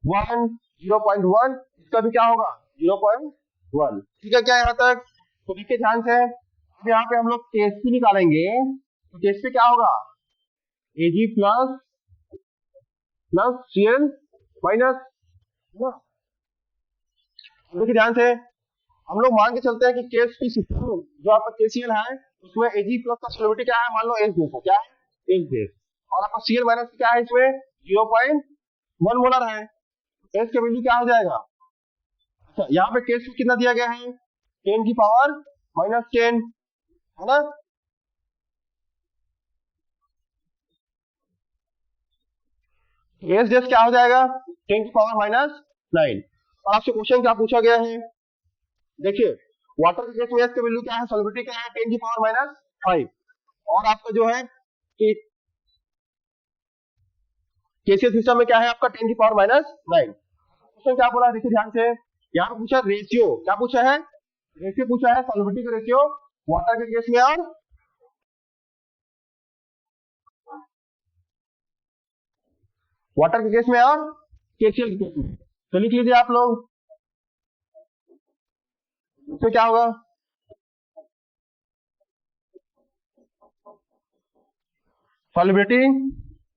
0.1, इसका भी क्या होगा 0.1, ठीक है क्या यहाँ तक। तो देखिए ध्यान से अब यहाँ पे हम लोग Ksp निकालेंगे तो Ksp क्या होगा Ag plus plus Cl minus, देखिए ध्यान से हम लोग मान के चलते हैं कि Ksp सिस्टम जो आपका KCl है उसमें Ag प्लस का सॉल्युबिलिटी क्या है मान लो S बेस है, क्या है S बेस, और आपका Cl माइनस क्या है इसमें 0.1 मोलर है, S का वैल्यू क्या हो जाएगा। अच्छा यहाँ पे Ksp कितना दिया गया है 10 की पावर माइनस 10 है ना। S डेस क्या हो जाएगा 10 की पावर माइनस 9। और आपसे क्वेश्चन क्या पूछा गया है देखिए वाटर के केस में S का वैल्यू क्या है सॉल्युबिलिटी क्या है 10 की पावर माइनस 5 और आपका जो है कि KCl सिस्टम में क्या है आपका 10 की पावर माइनस 9। क्वेश्चन क्या बोला देखिए ध्यान से यहाँ पे पूछा रेशियो, क्या पूछा है रेशियो पूछा है सॉल्युबिलिटी का रेशियो वाटर के केस में और वाटर के केस में और KCl के केस में। तो लिख लीजिए आप लोग, तो क्या होगा, solubility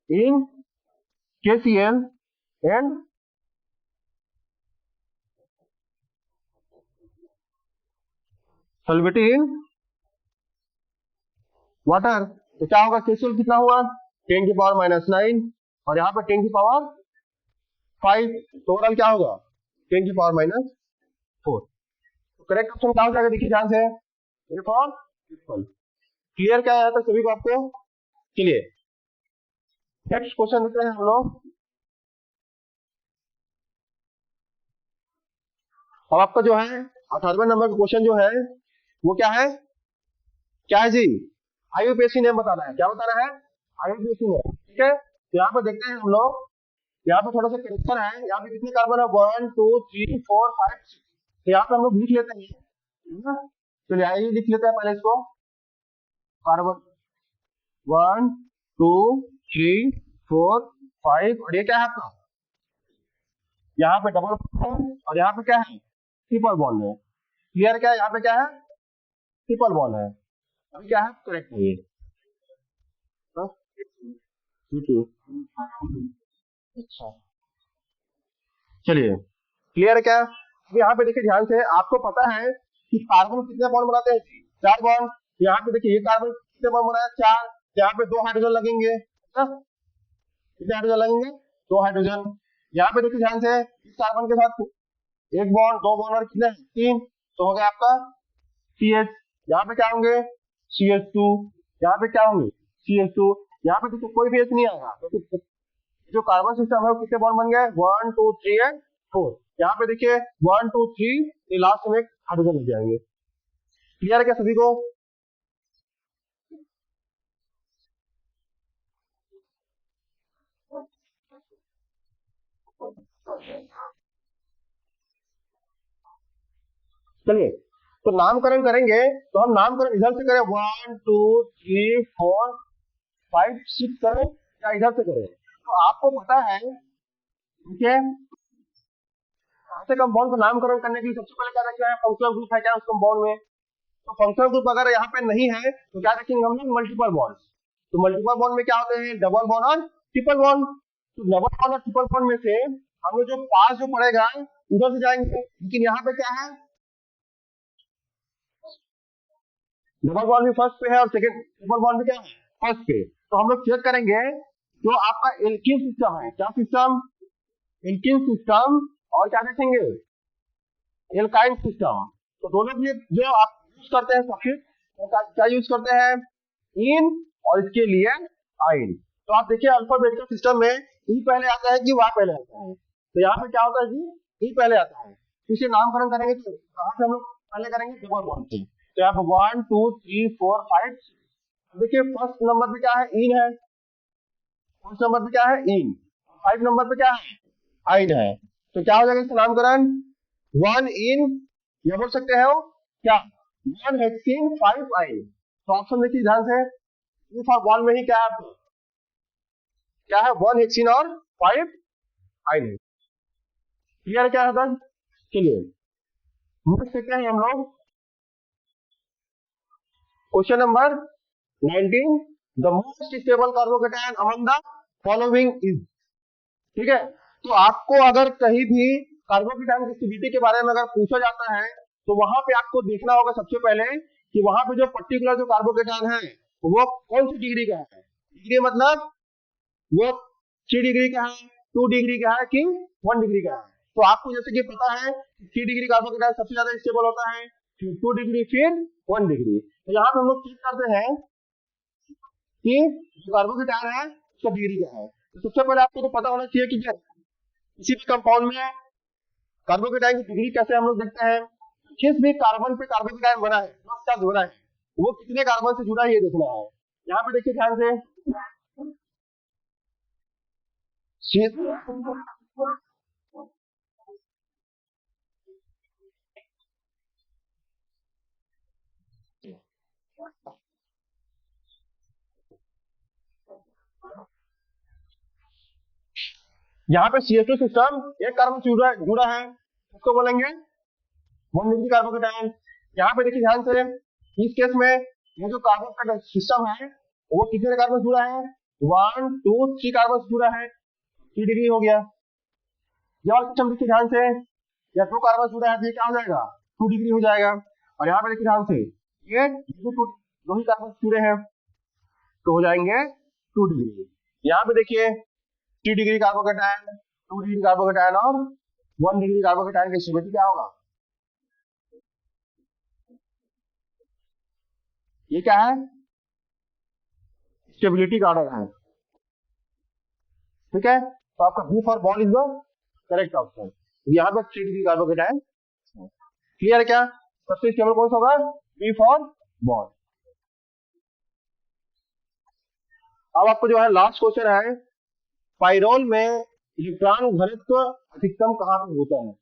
in KCl and solubility in water. तो क्या होगा, KCl कितना हुआ 10⁻⁹ और यहाँ पे 10⁻5, तो ओवरऑल क्या होगा 10⁻⁴। तो करेक्ट ऑप्शन क्या हो जाएगा, देखिए ध्यान से, ये फॉर ट्रिपल। क्लियर क्या है तो सभी को आपको क्लियर। नेक्स्ट क्वेश्चन देखते हैं हम लोग। अब आपका जो है 18वें नंबर का क्वेश्चन जो है वो क्या है, क्या है जी, IUPAC नेम बताना है। क्या बताना है, IUPAC नेम। ठीक है, तो यहाँ पे देखते हैं हम लोग, यहाँ पे थोड़ा सा करेक्शन है। यहाँ पे कितने कार्बन है, 1 2 3 4 5 6। तो यहाँ पे हम लोग लिख लेते हैं, है ना। चलिए आइए लिख लेते हैं पहले इसको, कार्बन 1 2 3 4 5, और ये क्या है आपका, यहाँ पे डबल बॉन्ड और यहाँ पे क्या है ट्रिपल बॉन्ड है। क्लियर क्या है, यहाँ पे क्या है ट्रिपल बॉन्ड है। अभी क्या है करेक्ट है ये, हाँ? अच्छा चलिए, क्लियर क्या। अब यहाँ पे देखिए ध्यान से, आपको पता है कि कार्बन कितने बॉन्ड बनाते हैं, 4 बॉन्ड। यहाँ पे देखिए ये कार्बन कितने बॉन्ड बनाया, 4। यहाँ पे 2 हाइड्रोजन लगेंगे, है? कितने हाइड्रोजन लगेंगे, 2 हाइड्रोजन। यहाँ पे देखिए ध्यान से, इस कार्बन के साथ 1 बॉन्ड 2 बॉन्ड और कितने 3, तो हो गया आपका CH। यहाँ पे क्या होंगे CH2, यहाँ पे क्या होंगे CH2। यहाँ पे देखिए कोई भी H नहीं आएगा, तो जो कार्बन सिस्टम है वो कितने बॉन्ड बन गए, 1 2 3 एंड 4। यहाँ पे देखिए 1 2 3, ये लास्ट में एक हाइड्रोजन लग जाएंगे। क्लियर है क्या सभी को। चलिए, तो नामकरण करेंगे, तो हम नामकरण इधर से करें 1 2 3 4 5 6 करें या इधर से करें, तो आपको पता है ठीक है, ऐसे कंपाउंड को नामकरण करने के लिए सबसे पहले क्या रखना है, फंक्शनल ग्रुप है क्या उस कंपाउंड में। तो फंक्शनल ग्रुप अगर यहाँ पे नहीं है तो क्या रखेंगे हम लोग, मल्टीपल बॉन्ड। तो मल्टीपल बॉन्ड में क्या होते हैं, डबल बॉन्ड और ट्रिपल बॉन्ड। तो डबल बॉन्ड और ट्रिपल बॉन्ड में से हम लोग जो पास जो पड़ेगा उधर से जाएंगे, लेकिन यहाँ पे क्या है, डबल बॉन्ड भी फर्स्ट पे है और सेकंड ट्रिपल बॉन्ड भी क्या है फर्स्ट पे। तो हम लोग चेक करेंगे जो आपका एल्कीन सिस्टम है, क्या सिस्टम, एल्कीन सिस्टम, और क्या देखेंगे एल्काइन सिस्टम। तो दोनों के लिए जो आप यूज करते हैं सफिक्स, तो क्या यूज करते हैं, इन, और इसके लिए आइन। तो आप देखिए अल्फाबेटिकल सिस्टम में ई पहले आता है कि वाई पहले आता है, तो यहाँ पे क्या होता है जी ई पहले आता है। तो इसे नामकरण करेंगे तो कहाँ से हम लोग पहले करेंगे, डबल बॉन्ड से। तो यहाँ पे 1 2 3 4 5। देखिए फर्स्ट नंबर पे क्या है, इन है, फर्स्ट नंबर पे क्या है इन, 5 नंबर पे क्या है आइन है। तो क्या हो जाएगा इसका नामकरण, 1 इन, या बोल सकते हैं वो क्या 1 हेक्सेन 5 आइन। तो ऑप्शन देखिए ध्यान से, फॉर 1 में ही क्या है आपको, क्या है 1 हेक्सेन और 5 आइन है। क्लियर क्या है, चलिए नेक्स्ट देखते हैं हम लोग question number 19, the most stable carbocation among the following is. ठीक है, तो आपको अगर कहीं भी कार्बोकेटायन की स्टेबिलिटी के बारे में अगर पूछा जाता है तो वहां पे आपको देखना होगा सबसे पहले कि वहां पे जो पर्टिकुलर जो कार्बोकेटायन है वो कौन सी डिग्री का है। डिग्री मतलब वो 3 डिग्री का है, 2 डिग्री का है कि 1 डिग्री का है। तो आपको जैसे कि पता है 3 डिग्री कार्बोकेटायन सबसे ज्यादा स्टेबल होता है, फिर 2 डिग्री, फिर 1 डिग्री। तो यहाँ पे हम लोग चेक करते हैं कि जो कार्बोकेटायन है उसका डिग्री क्या है। तो सबसे पहले आपको तो पता होना चाहिए कि किसी भी कंपाउंड में कार्बोकेटायन की डिग्री कैसे हम लोग देखते हैं, किस भी कार्बन पे कार्बोकेटायन बना है, क्या बना है, वो कितने कार्बन से जुड़ा है ये देखना है। यहाँ पे देखिए ध्यान से, यहाँ पे CH2 सिस्टम एक कार्बन जुड़ा है, उसको बोलेंगे 1 डिग्री कार्बोकेटायन। यहाँ पे देखिए ध्यान से, इस केस में ये जो कार्बन का सिस्टम है वो कितने कार्बन जुड़ा है, 1 2 3 कार्बन जुड़ा है, 3 डिग्री हो गया। ये वाला सिस्टम देखिए ध्यान से, या 2 कार्बन जुड़ा है तो ये क्या हो जाएगा, 2 डिग्री हो जाएगा। और यहाँ पे देखिए ध्यान से, ये दो ही कार्बन जुड़े हैं तो हो जाएंगे 2 डिग्री। यहाँ पे देखिए 3 डिग्री कार्बोकेटायन, 2 डिग्री कार्बोकेटायन और 1 डिग्री कार्बोकेटायन की स्टेबिलिटी क्या होगा, ये क्या है, स्टेबिलिटी का ऑर्डर है। ठीक है, तो आपका B for bond is the correct option. यहाँ पे 3 डिग्री कार्बोकेटायन। क्लियर है क्या, सबसे स्टेबल कौन सा होगा, बी फॉर बॉन्ड। अब आपको जो है लास्ट क्वेश्चन है, पाइरोल में इलेक्ट्रॉन घनत्व अधिकतम कहाँ पे होता है।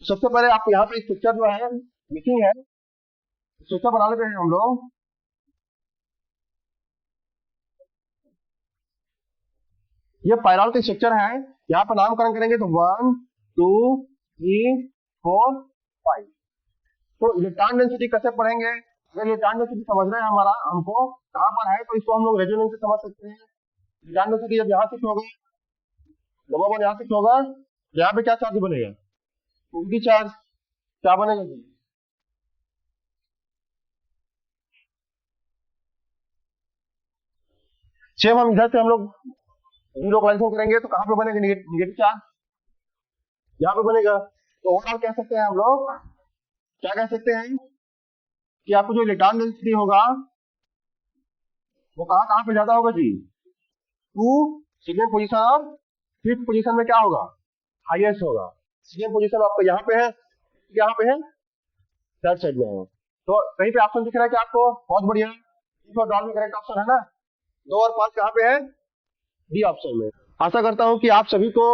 सबसे पहले आप यहाँ पे स्ट्रक्चर जो है लिखी है, स्ट्रक्चर बना लेते हैं हम लोग। ये पाइरोल के स्ट्रक्चर है, यहाँ पर नामकरण करेंगे तो 1 2 3 4 5। तो इलेक्ट्रॉन डेंसिटी कैसे पढ़ेंगे, अगर इलेक्ट्रॉन डेंसिटी समझना है हमारा हमको कहाँ पर है, तो इसको हम लोग रेजोनेंस से समझ सकते हैं। इलेक्ट्रॉन डेंसिटी जब यहाँ शिफ्ट होगा, डबल यहाँ शिफ्ट होगा, यहाँ पे क्या चार्ज बनेगा, उनकी चार्ज क्या बनेगा जी, सेम हम इधर से हम लोग डिलोकलाइजेशन करेंगे तो कहाँ पे बनेगा, निगेटिव चार्ज यहाँ पे बनेगा। तो ओवरऑल कह सकते हैं हम लोग, क्या कह सकते हैं कि आपको जो इलेक्ट्रॉन डेंसिटी होगा वो कहाँ कहाँ पे ज्यादा होगा जी, 2 सेकेंड पोजीशन और 5th पोजीशन में क्या होगा, हाईएस्ट होगा। सेकेंड पोजीशन आपका यहाँ पे है, यहाँ पे है, थर्ड साइड में है। तो कहीं पे ऑप्शन दिख रहा है कि आपको, बहुत बढ़िया, में करेक्ट ऑप्शन है ना, 2 और 5 कहाँ पे है, डी ऑप्शन में। आशा करता हूँ कि आप सभी को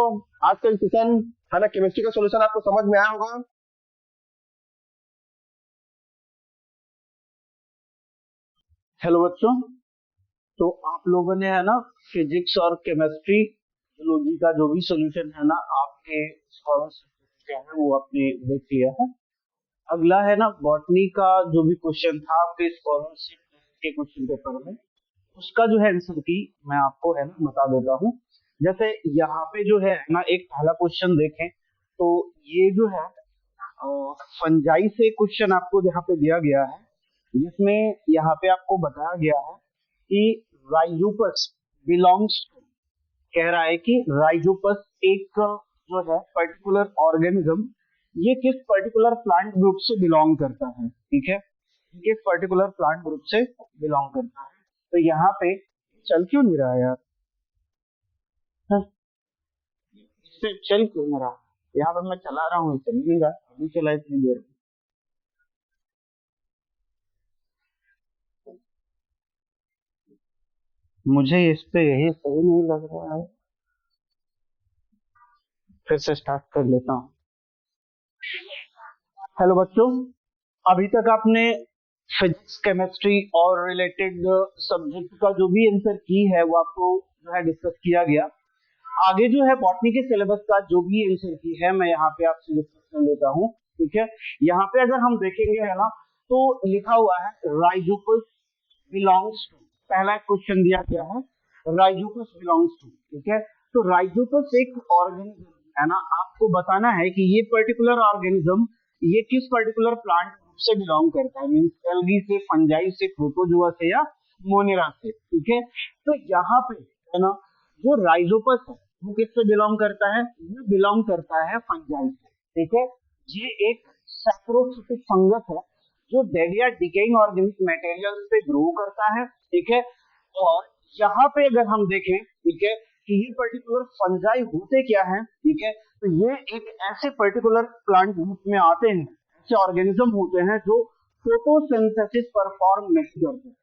आज का सेशन है ना, केमिस्ट्री का सॉल्यूशन आपको समझ में आया होगा। हेलो बच्चों, तो आप लोगों ने है ना फिजिक्स और केमिस्ट्री लॉजी का जो भी सॉल्यूशन है ना आपके स्कॉलरशिप है वो आपने देख लिया है। अगला है ना बॉटनी का जो भी क्वेश्चन था आपके स्कॉलरशिप के क्वेश्चन पेपर में, उसका जो है आंसर की मैं आपको है ना बता देता हूँ। जैसे यहाँ पे जो है ना एक पहला क्वेश्चन देखें तो ये जो है फंजाई से क्वेश्चन आपको यहाँ पे दिया गया है, जिसमें यहाँ पे आपको बताया गया है कि राइजोपस बिलोंग्स, कह रहा है कि राइजोपस एक जो है पर्टिकुलर ऑर्गेनिज्म, ये किस पर्टिकुलर प्लांट ग्रुप से बिलोंग करता है। ठीक है, किस पर्टिकुलर प्लांट ग्रुप से बिलोंग करता है। तो यहाँ पे चल क्यों नहीं रहा यार, इससे चल क्यों नहीं रहा, यहाँ पे मैं चला रहा हूँ चल नहीं रहा, अभी चला इतनी देर में। मुझे इस पे यही सही नहीं लग रहा है, फिर से स्टार्ट कर लेता हूँ। हेलो बच्चों, अभी तक आपने फिजिक्स केमिस्ट्री और रिलेटेड सब्जेक्ट का जो भी आंसर की है वो आपको जो है डिस्कस किया गया। आगे जो है बॉटनी के सिलेबस का जो भी आंसर की है मैं यहाँ पे आपसे डिस्कस कर लेता हूँ। ठीक है, यहाँ पे अगर हम देखेंगे है ना तो लिखा हुआ है राइजोपस बिलोंग्स टू, पहला क्वेश्चन दिया गया है राइजोपस बिलोंग्स टू। ठीक है, तो राइजोपस एक ऑर्गेनिज्म है ना, आपको बताना है कि ये पर्टिकुलर ऑर्गेनिज्म ये किस पर्टिकुलर प्लांट ग्रुप से बिलोंग करता है, मींस एल्गी से, फंजाई से, प्रोटोजुआ से या मोनेरा से। ठीक है, तो यहाँ पे है ना जो राइजोपस है वो किससे बिलोंग करता है, ये बिलोंग करता है फंजाई से। ठीक है, ये एक सैप्रोफिटिक फंगस है जो डेड या डिकेइंग ऑर्गेनिक मटेरियल पे ग्रो करता है। ठीक है, और यहाँ पे अगर हम देखें, ठीक है, कि ये पर्टिकुलर फंजाई होते क्या है। ठीक है, तो ये एक ऐसे पर्टिकुलर प्लांट ग्रुप में आते हैं, ऐसे ऑर्गेनिज्म होते हैं जो फोटोसिंथेसिस परफॉर्म नहीं करते।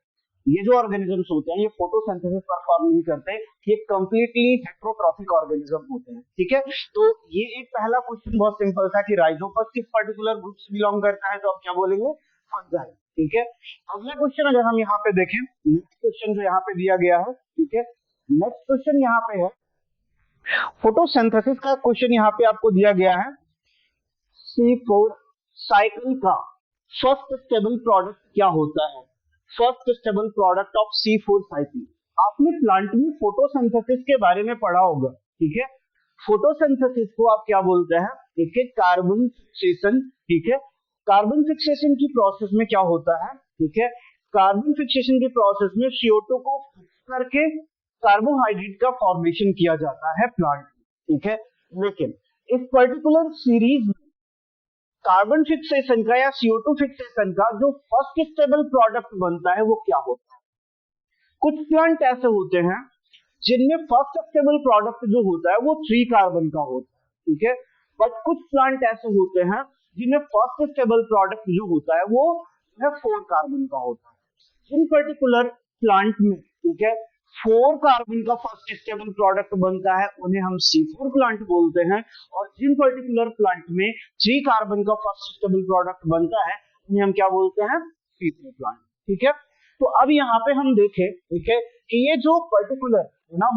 ये जो ऑर्गेनिजम्स होते हैं ये फोटोसिंथेसिस परफॉर्म नहीं करते, ये कंप्लीटली हेट्रोट्रॉफिक ऑर्गेनिज्म होते हैं। ठीक है, तो ये एक पहला क्वेश्चन बहुत सिंपल था कि राइजोपस किस पर्टिकुलर ग्रुप से बिलोंग करता है, तो आप क्या बोलेंगे, फंजाई। ठीक है, अगला क्वेश्चन अगर हम यहाँ पे देखें, नेक्स्ट क्वेश्चन जो यहाँ पे दिया गया है, ठीक है, नेक्स्ट क्वेश्चन यहाँ पे है फोटोसिंथेसिस का क्वेश्चन यहाँ पे आपको दिया गया है। C4 साइकिल का फर्स्ट स्टेबल प्रोडक्ट क्या होता है? First stable product of C4 cycle. आपने प्लांट में फोटोसिंथेसिस के बारे में पढ़ा होगा, ठीक है। फोटोसिंथेसिस को आप क्या बोलते हैं? ठीक है, कार्बन फिक्सेशन। ठीक है, कार्बन फिक्सेशन की प्रोसेस में क्या होता है? ठीक है, कार्बन फिक्सेशन की प्रोसेस में CO2 को फिक्स करके कार्बोहाइड्रेट का फॉर्मेशन किया जाता है प्लांट में। ठीक है, लेकिन इस पर्टिकुलर सीरीज में कार्बन फिक्सेशन का या CO2 फिक्सेशन का जो फर्स्ट स्टेबल प्रोडक्ट बनता है वो क्या होता है? कुछ प्लांट ऐसे होते हैं जिनमें फर्स्ट स्टेबल प्रोडक्ट जो होता है वो 3 कार्बन का होता है। ठीक है, बट कुछ प्लांट ऐसे होते हैं जिनमें फर्स्ट स्टेबल प्रोडक्ट जो होता है वो 4 कार्बन का होता है। जिन पर्टिकुलर प्लांट में, ठीक है, 4 कार्बन का फर्स्ट स्टेबल प्रोडक्ट बनता है उन्हें हम C4 प्लांट बोलते हैं, और जिन पर्टिकुलर प्लांट में 3 कार्बन का फर्स्ट स्टेबल प्रोडक्ट बनता है उन्हें हम क्या बोलते हैं? C3 plant. ठीक है, तो अब यहाँ पे हम देखें, ठीक है, कि ये जो पर्टिकुलर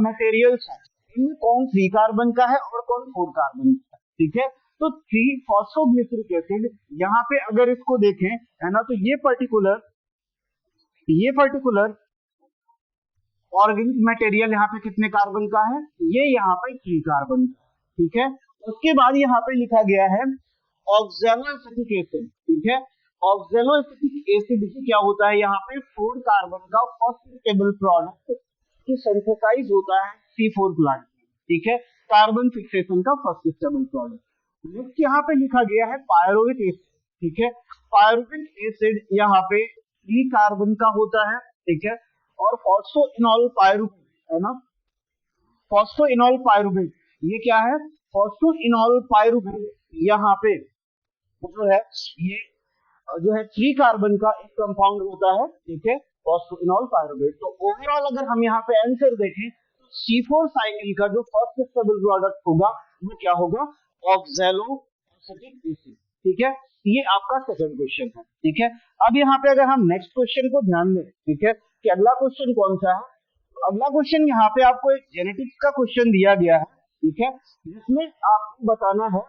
मटेरियल्स है इनमें कौन 3 कार्बन का है और कौन 4 कार्बन का है। ठीक है, तो 3 फॉस्फोग्लिसरिक एसिड, यहाँ पे अगर इसको देखें, है ना, तो ये पर्टिकुलर ऑर्गेनिक मटेरियल यहाँ पे कितने कार्बन का है? ये यहाँ पे 3 कार्बन का। ठीक है, उसके बाद यहाँ पे लिखा गया है ऑक्सैलोएसिटिक एसिड। ठीक है, ऑक्सैलोएसिटिक एसिड ही क्या होता है? यहाँ पे 4 कार्बन का फर्स्ट स्टेबल प्रोडक्ट की सिंथेसाइज होता है C4 प्लांट। ठीक है, कार्बन फिक्सेशन का फर्स्ट स्टेबल प्रोडक्ट। नेक्स्ट यहाँ पे लिखा गया है पायरुविक एसिड। ठीक है, पायरुविक एसिड यहाँ पे 3 कार्बन का होता है। ठीक है, और फॉस्फोइनोल पायरुवेट, है ना, फॉस्फोइनोल पायरुवेट, ये क्या है? फॉस्फोइनोल पायरुवेट यहाँ पे जो है ये जो है 3 कार्बन का एक कंपाउंड होता है। ठीक है, फॉस्फोइनोल पायरुवेट। तो ओवरऑल अगर हम यहाँ पे आंसर देखें तो C4 साइकिल का जो फर्स्ट स्टेबल प्रोडक्ट होगा वो क्या होगा? Oxaloacetic acid. ठीक है, ये आपका सेकंड क्वेश्चन है। ठीक है, अब यहाँ पे अगर हम नेक्स्ट क्वेश्चन को ध्यान दें, ठीक है, कि अगला क्वेश्चन कौन सा है? अगला क्वेश्चन यहाँ पे आपको एक जेनेटिक्स का क्वेश्चन दिया गया है। ठीक है, जिसमें आपको बताना है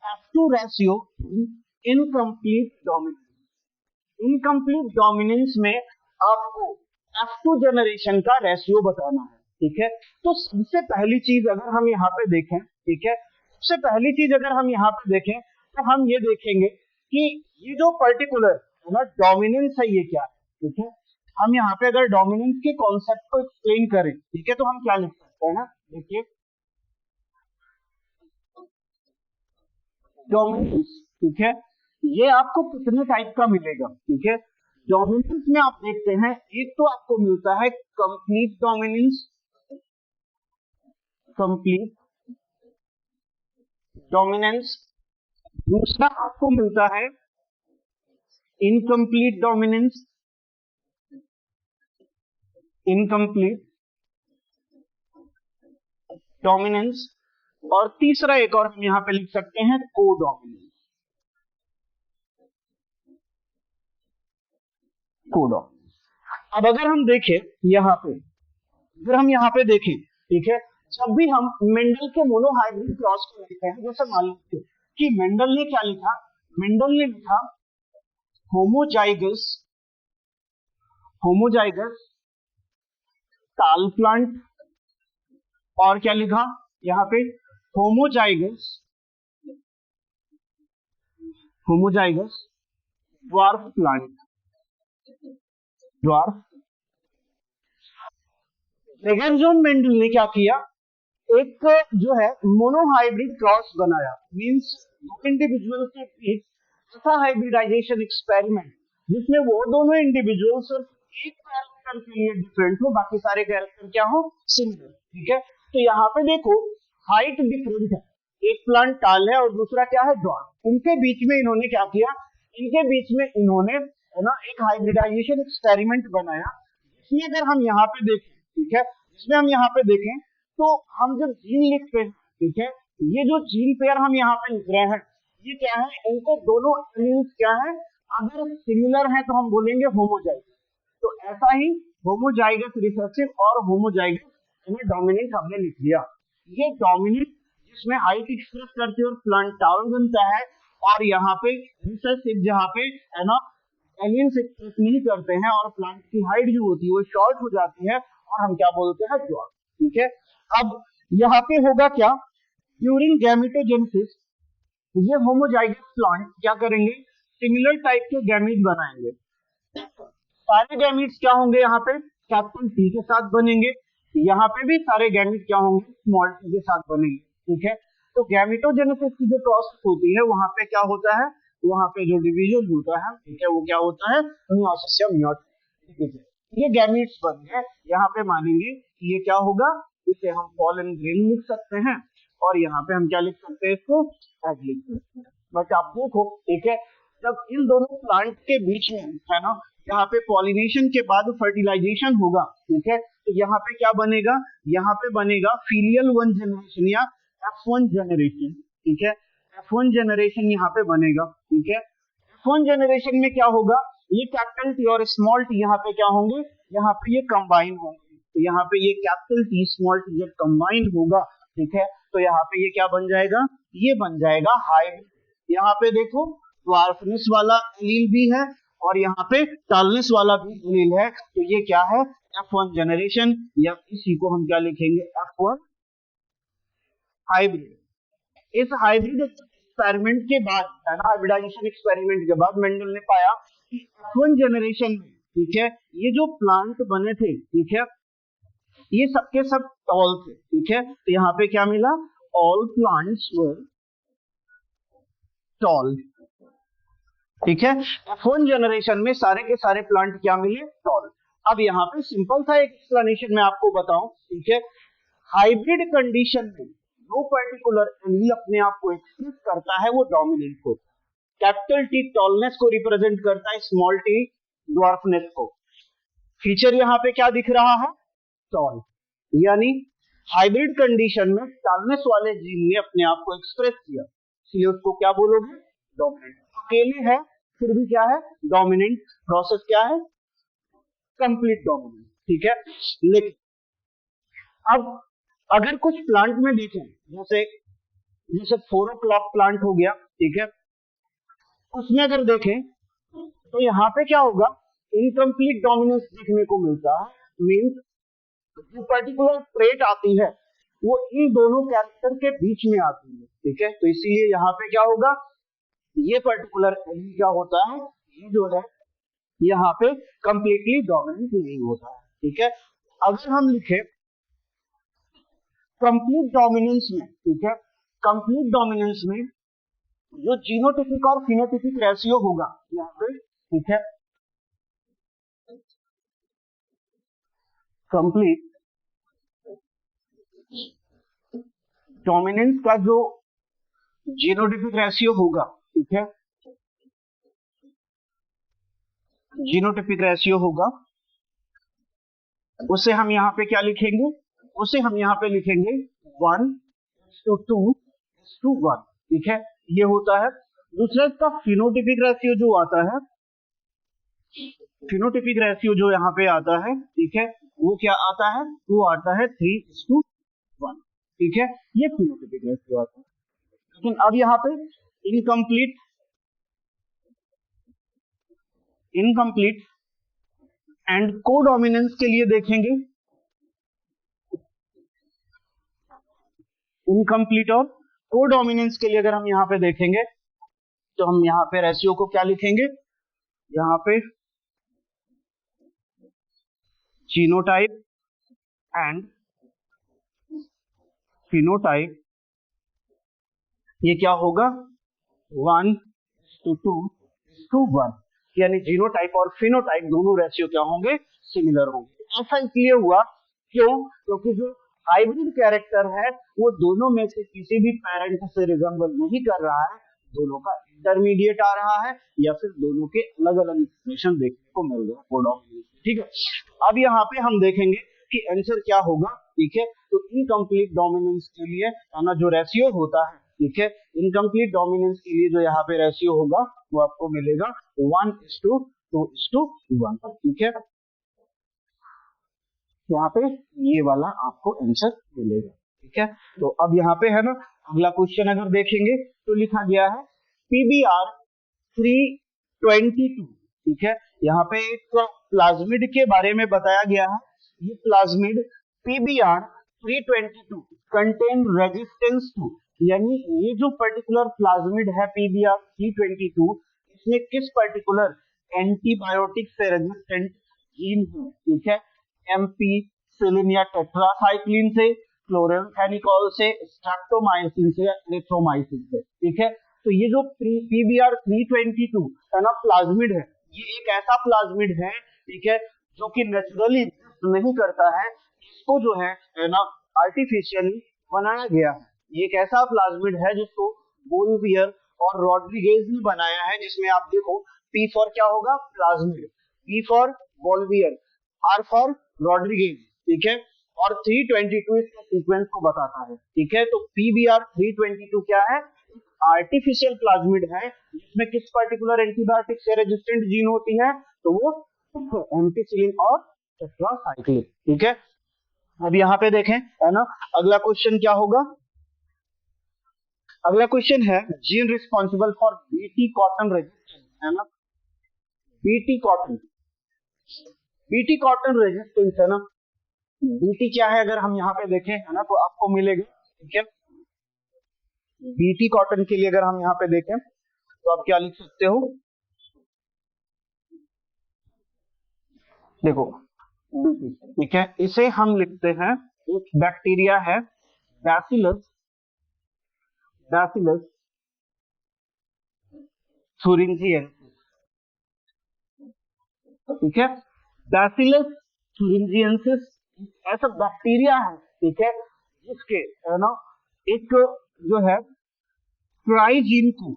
F2 ratio incomplete dominance. Incomplete dominance में आपको F2 जनरेशन का रेशियो बताना है। ठीक है, तो सबसे पहली चीज अगर हम यहाँ पे देखें, ठीक है, सबसे पहली चीज अगर हम यहाँ पे देखें तो हम ये देखेंगे कि ये जो पर्टिकुलर है ना डोमिनेंस है ये क्या है। ठीक है, हम यहाँ पे अगर डोमिनेंस के कॉन्सेप्ट को एक्सप्लेन करें, ठीक है, तो हम क्या लिख सकते हैं ना, देखिए डोमिनेंस, ठीक है, ये आपको कितने टाइप का मिलेगा? ठीक है, डोमिनेंस में आप देखते हैं एक तो आपको मिलता है कंप्लीट डोमिनेंस, कंप्लीट डोमिनेंस, दूसरा आपको मिलता है इनकम्प्लीट डोमिनेंस, इनकम्प्लीट डोमिनेंस, और तीसरा एक और हम यहां पे लिख सकते हैं कोडोमिनेंस। कोडोमिनेंस। अब अगर हम देखें यहाँ पे, अगर हम यहाँ पे देखें, ठीक है, जब भी हम मेंडल के मोनोहाइब्रिड क्रॉस को लिखते हैं, जैसे मान लीजिए कि मेंडल ने क्या लिखा? मेंडल ने लिखा होमोजाइगस, होमोजाइगस ताल प्लांट, और क्या लिखा यहाँ पे? Homozygous, homozygous dwarf plant, dwarf. लेगरजॉन मेंडल ने क्या किया? एक जो है मोनोहाइब्रिड क्रॉस बनाया, मींस इंडिविजुअल के बीच ऐसा हाइब्रिडाइजेशन एक्सपेरिमेंट जिसमें वो दोनों इंडिविजुअल सिर्फ एक कैरेक्टर के लिए डिफरेंट हो, बाकी सारे कैरेक्टर क्या हो? सिमिलर। ठीक है, तो यहाँ पे देखो हाइट डिफरेंट है, एक प्लांट टाल है और दूसरा क्या है? ड्वार्फ। इनके बीच में इन्होंने क्या किया? इनके बीच में इन्होंने, है ना, एक हाइब्रिडाइजेशन एक्सपेरिमेंट बनाया, जिसमें अगर हम यहाँ पे देखें, ठीक है, जिसमें हम यहाँ पे देखें तो हम जब जीन लिखते हैं, ठीक है, ये जो जीन पेयर हम यहाँ पे लिख रहे हैं ये क्या है? इनको दोनों एलील्स क्या है? अगर सिमिलर है तो हम बोलेंगे होमोजाइगस। तो ऐसा ही होमोजाइगस रिसेसिव और होमोजाइगस डोमिनेंट हमने लिख लिया। ये डोमिनेंट जिसमें हाइट एक्सप्रेस करते हैं और प्लांट टावर बनता है, और यहाँ पे रिसेसिव जहाँ पे है ना एलियंस एक्सप्रेस नहीं करते हैं और प्लांट की हाइट जो होती है वो शॉर्ट हो जाती है और हम क्या बोलते हैं ड्वार्फ। ठीक है, अब यहाँ पे होगा क्या, ड्यूरिंग गैमेटोजेनेसिस ये होमोजाइगस प्लांट क्या करेंगे, सिमिलर टाइप के गैमीट बनाएंगे। सारे गैमीट्स क्या होंगे यहाँ पे कैपिटल टी के साथ बनेंगे, यहाँ पे भी सारे गैमीट क्या होंगे स्मॉल टी के साथ बनेंगे। ठीक है, तो गैमेटोजेनेसिस की जो प्रोसेस होती है वहां पे क्या होता है, वहां पे जो डिवीजन होता है, ठीक है, वो क्या होता है मियोसिस या मियोसिस। ये गैमीट्स बन गए, यहाँ पे मानेंगे कि ये क्या होगा, इसे हम पॉलन ग्रेन लिख सकते हैं और यहाँ पे हम क्या लिख सकते हैं, इसको एग लिख सकते हैं। बट आप देखो, ठीक है, जब इन दोनों प्लांट के बीच में है ना यहाँ पे पॉलिनेशन के बाद फर्टिलाइजेशन होगा, ठीक है, तो यहाँ पे क्या बनेगा, यहाँ पे बनेगा फीलियल वन जनरेशन या F1 जनरेशन। ठीक है, F1 जनरेशन यहाँ पे बनेगा। ठीक है, F1 जनरेशन में क्या होगा, ये कैपिटल टी और स्मॉल टी यहाँ पे क्या होंगे, यहाँ पे ये कंबाइन होंगे। तो यहाँ पे ये कैपिटल टी स्मॉल टी जब कंबाइन होगा, ठीक है, तो यहाँ पे ये क्या बन जाएगा, ये बन जाएगा हाइब्रिड। यहाँ पे देखो ड्वार्फनेस वाला एलील भी है और यहाँ पे टॉलनेस वाला भी एलील है, तो ये क्या है F1 जनरेशन, या इसी को हम क्या लिखेंगे F1 हाइब्रिड। इस हाइब्रिड एक्सपेरिमेंट के बाद है ना, हाइब्रिडाइजेशन एक्सपेरिमेंट के बाद मेंडल ने पाया कि F1 जनरेशन में, ठीक है, ये जो प्लांट बने थे, ठीक है, ये सबके सब टॉल थे। ठीक है, तो यहाँ पे क्या मिला, ऑल प्लांट्स वर टॉल। ठीक है, F1 जनरेशन में सारे के सारे प्लांट क्या मिले, टॉल। अब यहाँ पे सिंपल सा एक एक्सप्लेनेशन मैं आपको बताऊं, ठीक है, हाइब्रिड कंडीशन में जो पर्टिकुलर एलील अपने आप को एक्सप्रेस करता है वो डोमिनेंट को, कैपिटल टी टॉलनेस को रिप्रेजेंट करता है, स्मॉल टी ड्वार्फनेस को। फीचर यहाँ पे क्या दिख रहा है, टॉल, यानी हाइब्रिड कंडीशन में टॉलनेस वाले जीन ने अपने आप को एक्सप्रेस किया, इसलिए उसको क्या बोलोगे, डोमिनेंट। अकेले है फिर भी क्या है, डोमिनेंट। प्रोसेस क्या है, कंप्लीट डोमिनेंट। ठीक है, लेकिन अब अगर कुछ प्लांट में देखें, जैसे 4 o'clock प्लांट हो गया, ठीक है, उसमें अगर देखें तो यहाँ पे क्या होगा, इनकम्प्लीट डोमिनेंस देखने को मिलता है। मीन्स जो पर्टिकुलर ट्रेट आती है वो इन दोनों कैरेक्टर के बीच में आती है। ठीक है, तो इसीलिए यहाँ पे क्या होगा, ये पर्टिकुलर एलील क्या होता है, ये जो है यहाँ पे कंप्लीटली डोमिनेंट नहीं होता है। ठीक है, अगर हम लिखे कंप्लीट डोमिनेंस में, ठीक है, कंप्लीट डोमिनेंस में जो जीनोटिपिक और फिनोटिपिक रेशियो होगा यहाँ पे, ठीक है, कंप्लीट डोमिनेंस का जो जीनोटिपिक रेशियो होगा, ठीक है, जीनोटिपिक रेशियो होगा, उसे हम यहाँ पे क्या लिखेंगे, उसे हम यहाँ पे लिखेंगे 1:2:1। ठीक है, ये होता है। दूसरा इसका फिनोटिपिक रेशियो जो आता है, फिनोटिपिक रेशियो जो यहाँ पे आता है, ठीक है, वो क्या आता है, वो आता है 3:1। ठीक है, ये फिनोटिपिक रेशियो आता है। लेकिन अब यहाँ पे इनकम्प्लीट एंड कोडोमिनेंस के लिए देखेंगे, इनकम्प्लीट और कोडोमिनेंस के लिए अगर हम यहाँ पे देखेंगे तो हम यहाँ पे रेशियो को क्या लिखेंगे, यहाँ पे जीनोटाइप एंड फिनोटाइप, ये क्या होगा 1:2:1, यानी जीनोटाइप और फिनोटाइप दोनों रेशियो क्या होंगे, सिमिलर होंगे। ऐसा इसलिए हुआ क्यों, क्योंकि जो हाइब्रिड कैरेक्टर है वो दोनों में से किसी भी पेरेंट से रिजेंबल नहीं कर रहा है, दोनों का इंटरमीडिएट आ रहा है, या फिर दोनों के अलग अलग एक्सप्रेशन देखने को मिल रहा है कोडोमिनेंस। ठीक है, अब यहाँ पे हम देखेंगे कि आंसर क्या होगा। ठीक है, तो इनकम्प्लीट डोमिनेंस के लिए ना जो रेशियो होता है, ठीक है, इनकम्प्लीट डोमिनेंस के लिए जो यहाँ पे रेशियो होगा वो आपको मिलेगा 1:2:1। ठीक है, यहाँ पे ये वाला आपको आंसर मिलेगा। ठीक है, तो अब यहाँ पे है ना अगला क्वेश्चन अगर देखेंगे तो लिखा गया है PBr 322। ठीक है, यहाँ पे एक प्लाज्मिड के बारे में बताया गया है। ये plasmid PBr 322 contain resistance to, यानी ये जो पर्टिकुलर प्लाज्मिड है PBr 322, इसमें किस पर्टिकुलर एंटीबायोटिक से रेजिस्टेंट जीन है। ठीक है, एम्पीसिलिन या टेट्रासाइक्लिन से, क्लोरोफेनिकोल से, स्ट्रेप्टोमाइसिन से या एरिथ्रोमाइसिन से। ठीक है, तो ये जो PBr 322 है ना प्लाज्मिड है, ये एक ऐसा प्लाज्मिड है, ठीक है, जो कि नेचुरली नहीं करता है, इसको जो है ना आर्टिफिशियली बनाया गया है। ये एक ऐसा प्लाज्मिड है जिसको बोलवियर और रॉड्रिगेज ने बनाया है, जिसमें आप देखो P फॉर क्या होगा, plasmid, B for Bolivar, R for Rodriguez. ठीक है, और 322 इसके सीक्वेंस को बताता है। ठीक है, तो PBr 322 क्या है, आर्टिफिशियल प्लाज्मिड है जिसमें किस पर्टिकुलर एंटीबायोटिक से रेजिस्टेंट जीन होती है, तो वो एम्पीसिलिन और टेट्रासाइक्लिन। ठीक है, अब यहाँ पे देखें है ना अगला क्वेश्चन क्या होगा। अगला क्वेश्चन है gene responsible for BT cotton resistance, है ना, बीटी कॉटन रेजिस्टेंस है ना। बीटी क्या है अगर हम यहाँ पे देखें है ना, तो आपको मिलेगा। ठीक है, बीटी कॉटन के लिए अगर हम यहाँ पे देखें तो आप क्या लिख सकते हो, देखो बीटी। ठीक है, इसे हम लिखते हैं, एक बैक्टीरिया है बैसिलस थुरिंजिएंसिस। ठीक है, बैसिलस थुरिंजिएंसिस ऐसा बैक्टीरिया है, ठीक है, जिसके है ना एक जो है ट्राइजीन को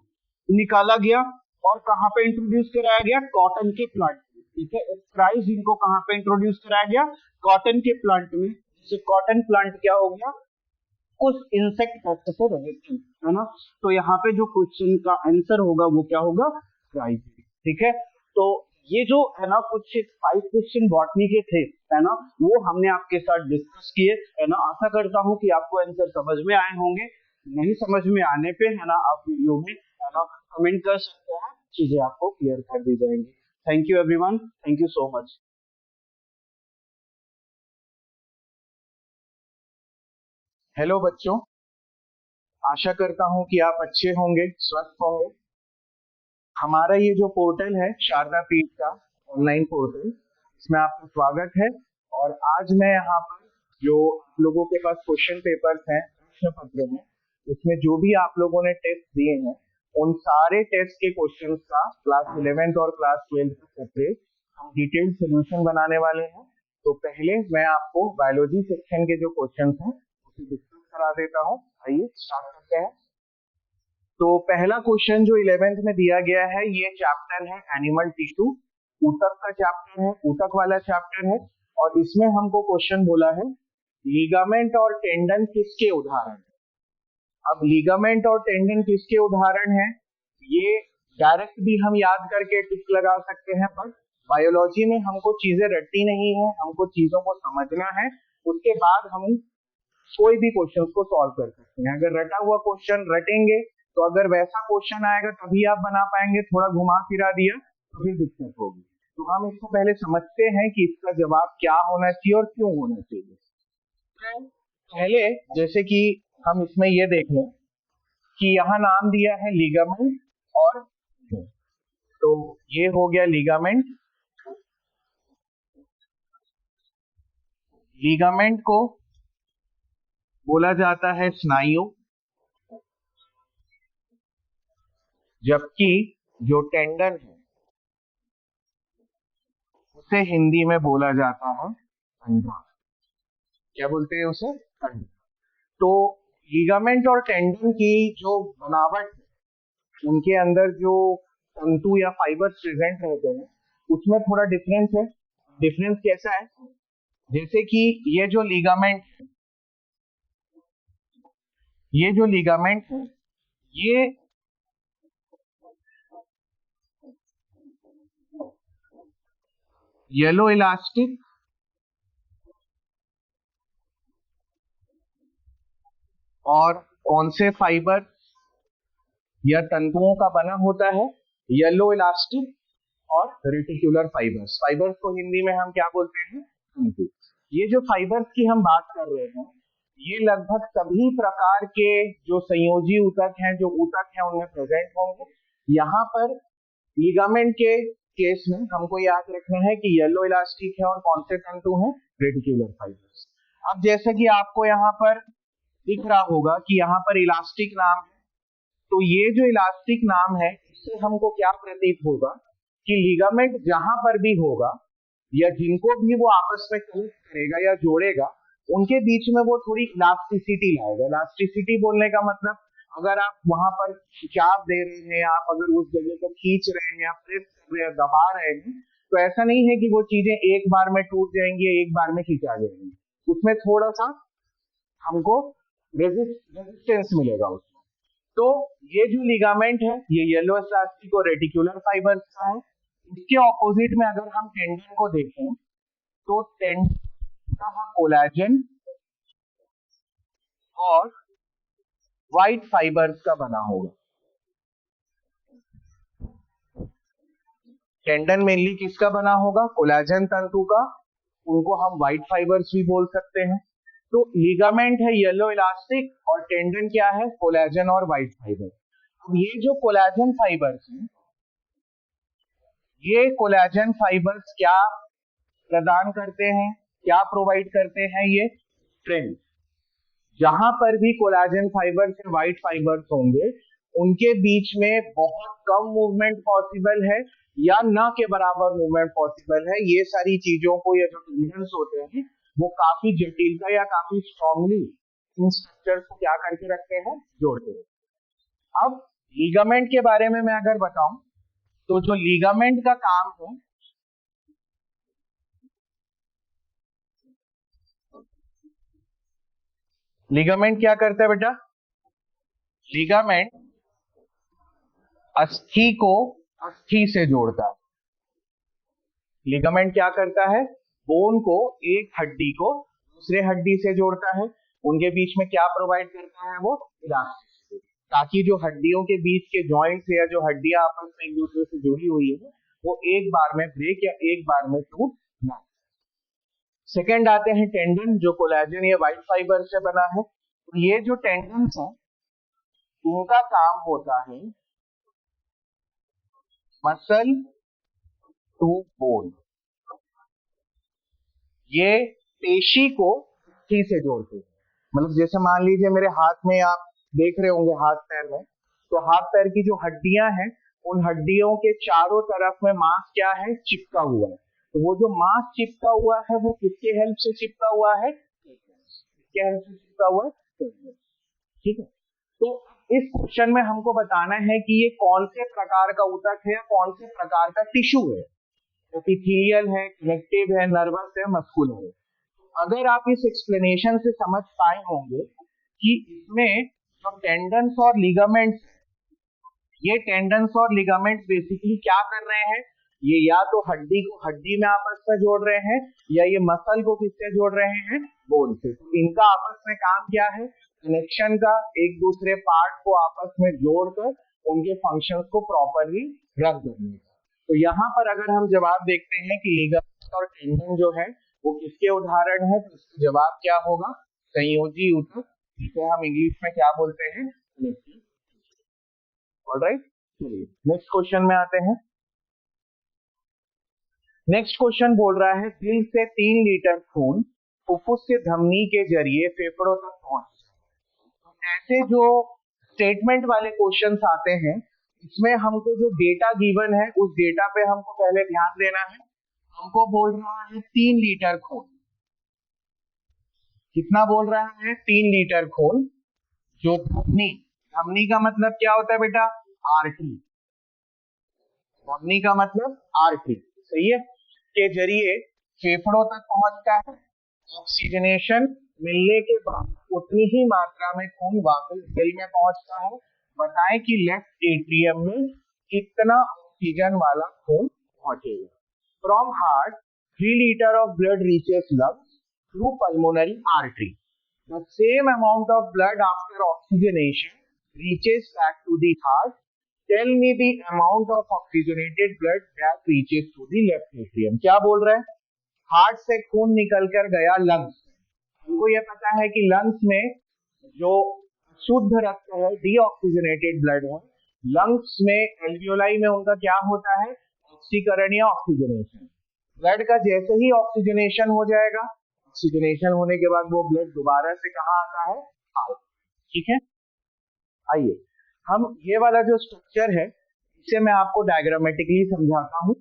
निकाला गया और कहां पे इंट्रोड्यूस कराया गया, कॉटन के प्लांट में। ठीक है, ट्राइजीन को कहां पे इंट्रोड्यूस कराया गया, कॉटन के प्लांट में। जिससे कॉटन प्लांट क्या हो गया, उस इंसेक्ट पेस्ट से रेजिस्टेंट, है ना। तो यहाँ पे जो क्वेश्चन का आंसर होगा वो क्या होगा, ट्राइजीन। ठीक है, तो ये जो है ना कुछ 5 क्वेश्चन बॉटनी के थे, है ना, वो हमने आपके साथ डिस्कस किए, है ना। आशा करता हूँ कि आपको आंसर समझ में आए होंगे। नहीं समझ में आने पे है ना आप वीडियो में है ना कमेंट कर सकते हैं, चीजें आपको क्लियर कर दी जाएंगी। Thank you everyone, thank you so much. Hello बच्चों, आशा करता हूं कि आप अच्छे होंगे, स्वस्थ होंगे। हमारा ये जो पोर्टल है शारदा पीठ का ऑनलाइन पोर्टल, इसमें आपका स्वागत है। और आज मैं यहाँ पर जो लोगों के पास क्वेश्चन पेपर्स हैं प्रश्न पत्र में, उसमें जो भी आप लोगों ने टेस्ट दिए हैं उन सारे टेस्ट के क्वेश्चंस का क्लास 11th और क्लास 12th का सेपरेट हम डिटेल्ड सोल्यूशन बनाने वाले हैं। तो पहले मैं आपको बायोलॉजी सेक्शन के जो क्वेश्चंस हैं उसे डिस्कस करा देता हूँ। आइए स्टार्ट करते हैं। तो पहला क्वेश्चन जो 11th में दिया गया है, ये चैप्टर है एनिमल टिश्यू, ऊतक का चैप्टर है, ऊतक वाला चैप्टर है। और इसमें हमको क्वेश्चन बोला है लिगामेंट और टेंडन किसके उदाहरण है। अब लिगामेंट और टेंडन किसके उदाहरण है, ये डायरेक्ट भी हम याद करके टिक लगा सकते हैं, पर बायोलॉजी में हमको चीजें रटनी नहीं है, हमको चीजों को समझना है, उसके बाद हम कोई भी क्वेश्चन को सॉल्व कर सकते हैं। अगर रटा हुआ क्वेश्चन रटेंगे तो अगर वैसा क्वेश्चन आएगा तभी आप बना पाएंगे, थोड़ा घुमा फिरा दिया तो फिर दिक्कत होगी। तो हम इसको पहले समझते हैं कि इसका जवाब क्या होना चाहिए और क्यों होना चाहिए। तो पहले जैसे कि हम इसमें ये देख लें कि यहाँ नाम दिया है लिगामेंट और तो ये हो गया लिगामेंट। लिगामेंट को बोला जाता है स्नायु, जबकि जो टेंडन है उसे हिंदी में बोला जाता है कंडरा। क्या बोलते हैं उसे, कंडरा। तो लिगामेंट और टेंडन की जो बनावट है, उनके अंदर जो तंतु या फाइबर्स प्रेजेंट रहते हैं उसमें थोड़ा डिफरेंस है। डिफरेंस कैसा है, जैसे कि ये जो लिगामेंट है, ये येलो इलास्टिक और कौन से फाइबर या तंतुओं का बना होता है? येलो इलास्टिक और रेटिकुलर फाइबर्स। फाइबर्स को हिंदी में हम क्या बोलते हैं? तंतु। ये जो फाइबर्स की हम बात कर रहे हैं, ये लगभग सभी प्रकार के जो संयोजी ऊतक हैं, जो ऊतक हैं, उनमें प्रेजेंट होंगे। यहाँ पर लिगामेंट के केस में हमको याद रखना है कि येलो इलास्टिक है और कौन से तंतु हैं? Reticular fibres. अब जैसे कि आपको यहाँ पर दिख रहा होगा कि यहाँ पर इलास्टिक नाम है, तो ये जो इलास्टिक नाम है, इससे हमको क्या प्रतीत होगा कि लिगामेंट जहां पर भी होगा या जिनको भी वो आपस में कनेक्ट करेगा या जोड़ेगा, उनके बीच में वो थोड़ी इलास्टिसिटी लाएगा। इलास्टिसिटी बोलने का मतलब, अगर आप वहां पर खिंचाव दे रहे हैं, आप अगर उस जगह को खींच रहे हैं, आप प्रेस कर रहे हैं, दबा रहे हैं, तो ऐसा नहीं है कि वो चीजें एक बार में टूट जाएंगी, एक बार में खिंचा जाएंगी। उसमें थोड़ा सा हमको रेजिस्टेंस मिलेगा उसमें। तो ये जो लिगामेंट है, ये येलो इलास्टिक और रेटिकुलर फाइबर्स का है। इसके ऑपोजिट में अगर हम टेंडन को देखें, तो टेंडन का कोलेजन और व्हाइट फाइबर्स का बना होगा। टेंडन मेनली किसका बना होगा? कोलेजन तंतु का। उनको हम व्हाइट फाइबर्स भी बोल सकते हैं। तो लिगामेंट है येलो इलास्टिक और टेंडन क्या है? कोलेजन और व्हाइट फाइबर। अब ये जो कोलेजन फाइबर्स हैं, ये कोलेजन फाइबर्स क्या प्रदान करते हैं, क्या प्रोवाइड करते हैं? ये स्ट्रेंथ। जहां पर भी कोलेजन फाइबर्स या व्हाइट फाइबर्स होंगे, उनके बीच में बहुत कम मूवमेंट पॉसिबल है या ना के बराबर मूवमेंट पॉसिबल है। ये सारी चीजों को, ये जो टेंडन्स होते हैं, वो काफी जटिलता या काफी स्ट्रांगली इन स्ट्रक्चर्स को क्या करके रखते हैं? जोड़ते हैं। अब लिगामेंट के बारे में मैं अगर बताऊं, तो जो लिगामेंट का काम है, लिगामेंट क्या करता है बेटा? लिगामेंट अस्थि को अस्थि से जोड़ता है। लिगामेंट क्या करता है? बोन को, एक हड्डी को दूसरे हड्डी से जोड़ता है। उनके बीच में क्या प्रोवाइड करता है? वो इलास्टिसिटी, ताकि जो हड्डियों के बीच के जॉइंट्स या जो हड्डियां आपस में एक दूसरे से जुड़ी हुई है, वो एक बार में ब्रेक या एक बार में टूट ना। सेकेंड आते हैं टेंडन, जो कोलेजन या व्हाइट फाइबर से बना है। तो ये जो टेंडन्स हैं, उनका काम होता है मसल टू बोन। ये पेशी को अस्थि से जोड़ते हैं। मतलब जैसे मान लीजिए मेरे हाथ में, आप देख रहे होंगे हाथ पैर में, तो हाथ पैर की जो हड्डियां हैं, उन हड्डियों के चारों तरफ में मांस क्या है? चिपका हुआ है। तो वो जो मांस चिपका हुआ है, वो किसके हेल्प से चिपका हुआ है? किसके हेल्प से चिपका हुआ है? ठीक है। तो इस क्वेश्चन में हमको बताना है कि ये कौन से प्रकार का ऊतक है, कौन से प्रकार का टिश्यू है। एपिथेलियल है, कनेक्टिव है, नर्वस है, मस्कुलर है। अगर आप इस एक्सप्लेनेशन से समझ पाए होंगे कि इसमें जो टेंडन्स और लिगामेंट्स, ये टेंडन्स और लिगामेंट्स बेसिकली क्या कर रहे हैं? ये या तो हड्डी को हड्डी में आपस में जोड़ रहे हैं, या ये मसल को किससे जोड़ रहे हैं? बोन से। तो इनका आपस में काम क्या है? कनेक्शन का, एक दूसरे पार्ट को आपस में जोड़कर उनके फंक्शंस को प्रॉपरली रख देने का। तो यहाँ पर अगर हम जवाब देखते हैं कि लिगामेंट और टेंडन जो है वो किसके उदाहरण है, तो इसका जवाब क्या होगा? संयोजी ऊतक, जिसे हम इंग्लिश में क्या बोलते हैं? ऑलराइट, चलिए नेक्स्ट क्वेश्चन में आते हैं। नेक्स्ट क्वेश्चन बोल रहा है, दिल से 3 लीटर खून फुफ्फुस से धमनी के जरिए फेफड़ों तक पहुंचता है। तो ऐसे जो स्टेटमेंट वाले क्वेश्चंस आते हैं, इसमें हमको जो डेटा गिवन है, उस डेटा पे हमको पहले ध्यान देना है। हमको बोल रहा है 3 लीटर खून। कितना बोल रहा है? 3 लीटर खून। जो धमनी, धमनी का मतलब क्या होता है बेटा? आर्टरी। धमनी का मतलब आर्टरी, सही है, के जरिए फेफड़ों तक पहुंचता है। ऑक्सीजनेशन मिलने के बाद उतनी ही मात्रा में खून वापस दिल में पहुंचता है। बताएं कि लेफ्ट एट्रियम में कितना ऑक्सीजन वाला खून पहुंचेगा। From heart 3 litre of blood reaches lungs through pulmonary artery. the same amount of blood after oxygenation reaches back to the heart. Tell me the amount of oxygenated blood that reaches to the left atrium. क्या बोल रहा है? Heart से खून निकलकर गया lungs. हमको यह पता है कि लंग्स में जो शुद्ध रक्त है, डीऑक्सीजनेटेड ब्लड है, लंग्स में एल्वियोलाई में उनका क्या होता है? ऑक्सीकरण या ऑक्सीजनेशन। ब्लड का जैसे ही ऑक्सीजनेशन हो जाएगा, ऑक्सीजनेशन होने के बाद वो ब्लड दोबारा से कहाँ आता है? हार्ट। ठीक है, आइए हम ये वाला जो स्ट्रक्चर है इसे मैं आपको डायग्रामेटिकली समझाता हूं।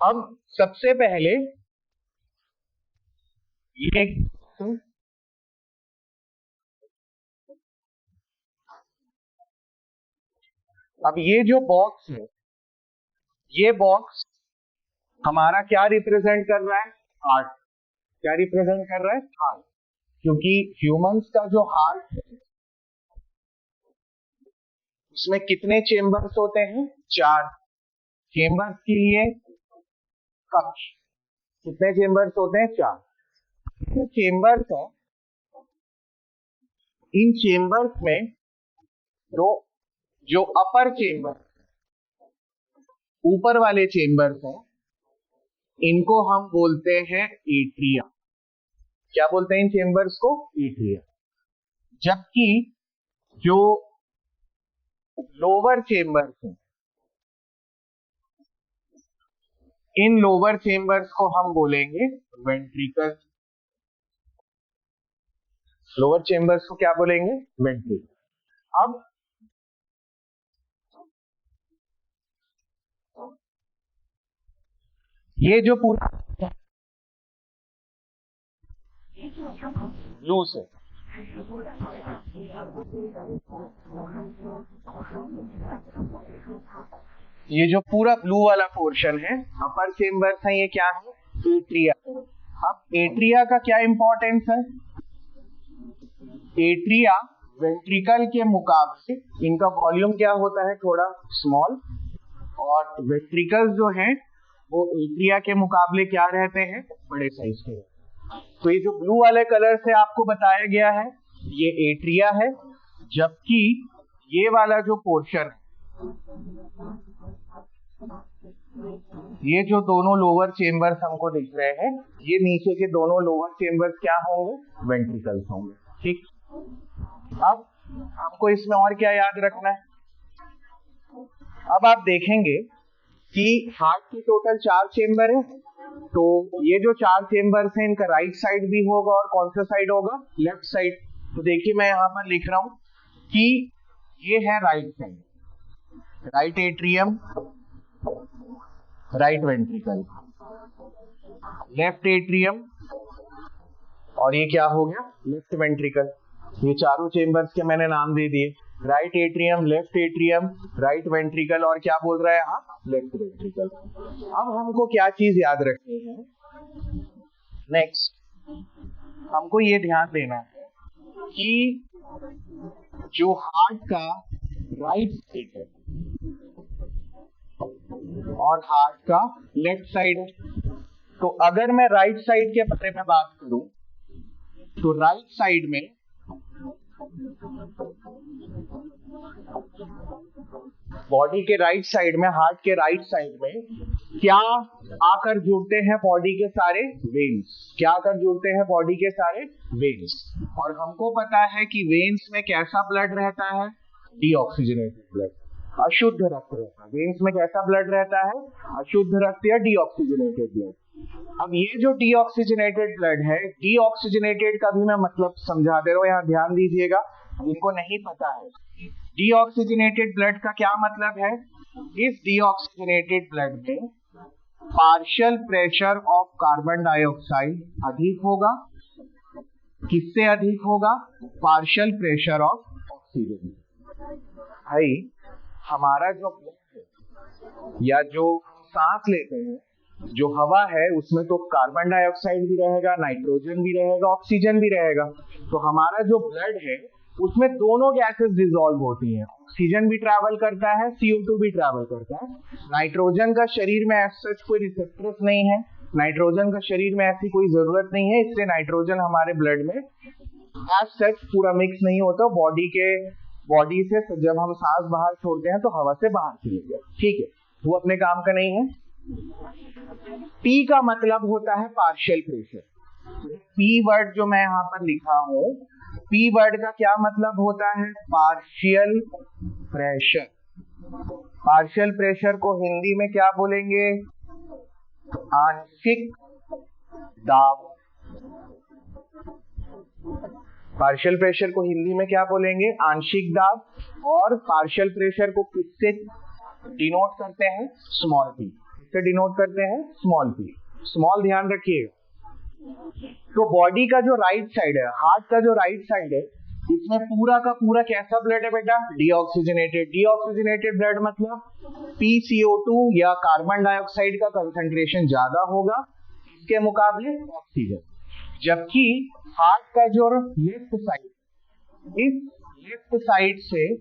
अब सबसे पहले ये अब ये जो बॉक्स है, ये बॉक्स हमारा क्या रिप्रेजेंट कर रहा है? हार्ट। क्या रिप्रेजेंट कर रहा है? हार्ट। क्योंकि ह्यूमंस का जो हार्ट है उसमें कितने चेंबर्स होते हैं? 4 चेंबर्स के लिए कक्ष। कितने चेंबर्स होते हैं? 4। जो चेंबर्स है, इन चेंबर्स में जो अपर चेंबर, ऊपर वाले चेंबर्स हैं, इनको हम बोलते हैं एट्रिया। क्या बोलते हैं इन चेंबर्स को? एट्रिया। जबकि जो लोअर चेंबर्स हैं, इन लोअर चेंबर्स को हम बोलेंगे वेंट्रिकल। लोअर चेंबर्स को क्या बोलेंगे? वेंट्रिकल। अब ये जो पूरा लूज है, ये जो पूरा ब्लू वाला पोर्शन है, अपर चेंबर्स है, ये क्या है? एट्रिया। अब एट्रिया का क्या इंपॉर्टेंस है? एट्रिया वेंट्रिकल के मुकाबले इनका वॉल्यूम क्या होता है? थोड़ा स्मॉल। और वेंट्रिकल्स जो हैं वो एट्रिया के मुकाबले क्या रहते हैं? बड़े साइज के। तो ये जो ब्लू वाले कलर से आपको बताया गया है ये एट्रिया है, जबकि ये वाला जो पोर्शन है, ये जो दोनों लोअर चेंबर्स हमको दिख रहे हैं, ये नीचे के दोनों लोअर चेंबर्स क्या होंगे? वेंट्रिकल्स होंगे। ठीक, अब हमको इसमें और क्या याद रखना है? अब आप देखेंगे कि हार्ट की टोटल 4 चेंबर है, तो ये जो 4 चेंबर्स हैं इनका राइट साइड भी होगा और कौन सा साइड होगा? Left side. तो देखिए मैं यहां पर लिख रहा हूं कि ये है right side, right atrium, right ventricle, left atrium, और ये क्या हो गया? Left ventricle. ये चारों चेंबर्स के मैंने नाम दे दिए, right atrium, left atrium, right ventricle, और क्या बोल रहा है यहाँ? Left ventricle. अब हमको क्या चीज याद रखनी है? नेक्स्ट हमको ये ध्यान देना है कि जो हार्ट का राइट साइड है और हार्ट का लेफ्ट साइड है, तो अगर मैं राइट साइड के बारे में बात करूं तो राइट साइड में बॉडी के राइट साइड में, हार्ट के राइट साइड में क्या आकर जुड़ते हैं? बॉडी के सारे वेन्स। क्या आकर जुड़ते हैं? बॉडी के सारे वेन्स। और हमको पता है कि वेन्स में कैसा ब्लड रहता है? डीऑक्सीजनेटेड ब्लड, अशुद्ध रक्त रहता है। वेन्स में कैसा ब्लड रहता है? अशुद्ध रक्त या डीऑक्सीजनेटेड ब्लड। अब ये जो डीऑक्सीजनेटेड ब्लड है, डीऑक्सीजनेटेड का भी मैं मतलब समझा दे रहा हूं, यहाँ ध्यान दीजिएगा, जिनको नहीं पता है। डीऑक्सीजनेटेड ब्लड का क्या मतलब है? इस डीऑक्सीजनेटेड ब्लड में partial pressure of carbon dioxide अधिक होगा। किससे अधिक होगा? Partial pressure of oxygen. भाई हमारा जो ब्लड है या जो सांस लेते हैं, जो हवा है, उसमें तो कार्बन डाइऑक्साइड भी रहेगा, नाइट्रोजन भी रहेगा, ऑक्सीजन भी रहेगा। तो हमारा जो ब्लड है उसमें दोनों गैसेस डिसॉल्व होती हैं, ऑक्सीजन भी ट्रैवल करता है, CO2 भी ट्रैवल करता है। नाइट्रोजन का शरीर में एज सच कोई रिसेप्टर्स नहीं है, नाइट्रोजन का शरीर में ऐसी कोई जरूरत नहीं है, इसलिए नाइट्रोजन हमारे ब्लड में एज सच पूरा मिक्स नहीं होता। बॉडी से जब हम सांस बाहर छोड़ते हैं तो हवा से बाहर चली जाए, ठीक है, वो अपने काम का नहीं है। P का मतलब होता है पार्शियल प्रेशर। P वर्ड जो मैं यहाँ पर लिखा हूं, P वर्ड का क्या मतलब होता है? Partial pressure. पार्शियल प्रेशर को हिंदी में क्या बोलेंगे? आंशिक दाब। पार्शियल प्रेशर को हिंदी में क्या बोलेंगे? आंशिक दाब। और पार्शियल प्रेशर को किससे डिनोट करते हैं? Small p। किससे डिनोट करते हैं? Small p। स्मॉल ध्यान रखिएगा। तो बॉडी का जो राइट साइड है, हार्ट का जो राइट साइड है, इसमें पूरा का पूरा कैसा ब्लड है बेटा? डीऑक्सीजनेटेड। डीऑक्सीजनेटेड ब्लड मतलब PCO2 या कार्बन डाइऑक्साइड का कंसंट्रेशन ज्यादा होगा इसके मुकाबले ऑक्सीजन। जबकि हार्ट का जो लेफ्ट साइड, इस लेफ्ट साइड से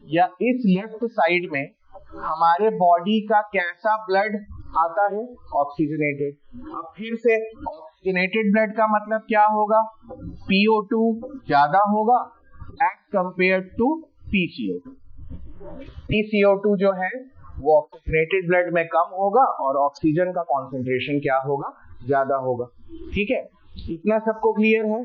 या इस लेफ्ट साइड में हमारे बॉडी का कैसा ब्लड आता है? ऑक्सीजनेटेड। अब फिर से ऑक्सीजनेटेड ब्लड का मतलब क्या होगा? PO2 ज्यादा होगा as compare to PCO2। PCO2 जो है वो ऑक्सीजनेटेड ब्लड में कम होगा और ऑक्सीजन का कॉन्सेंट्रेशन क्या होगा? ज्यादा होगा। ठीक है, इतना सबको क्लियर है?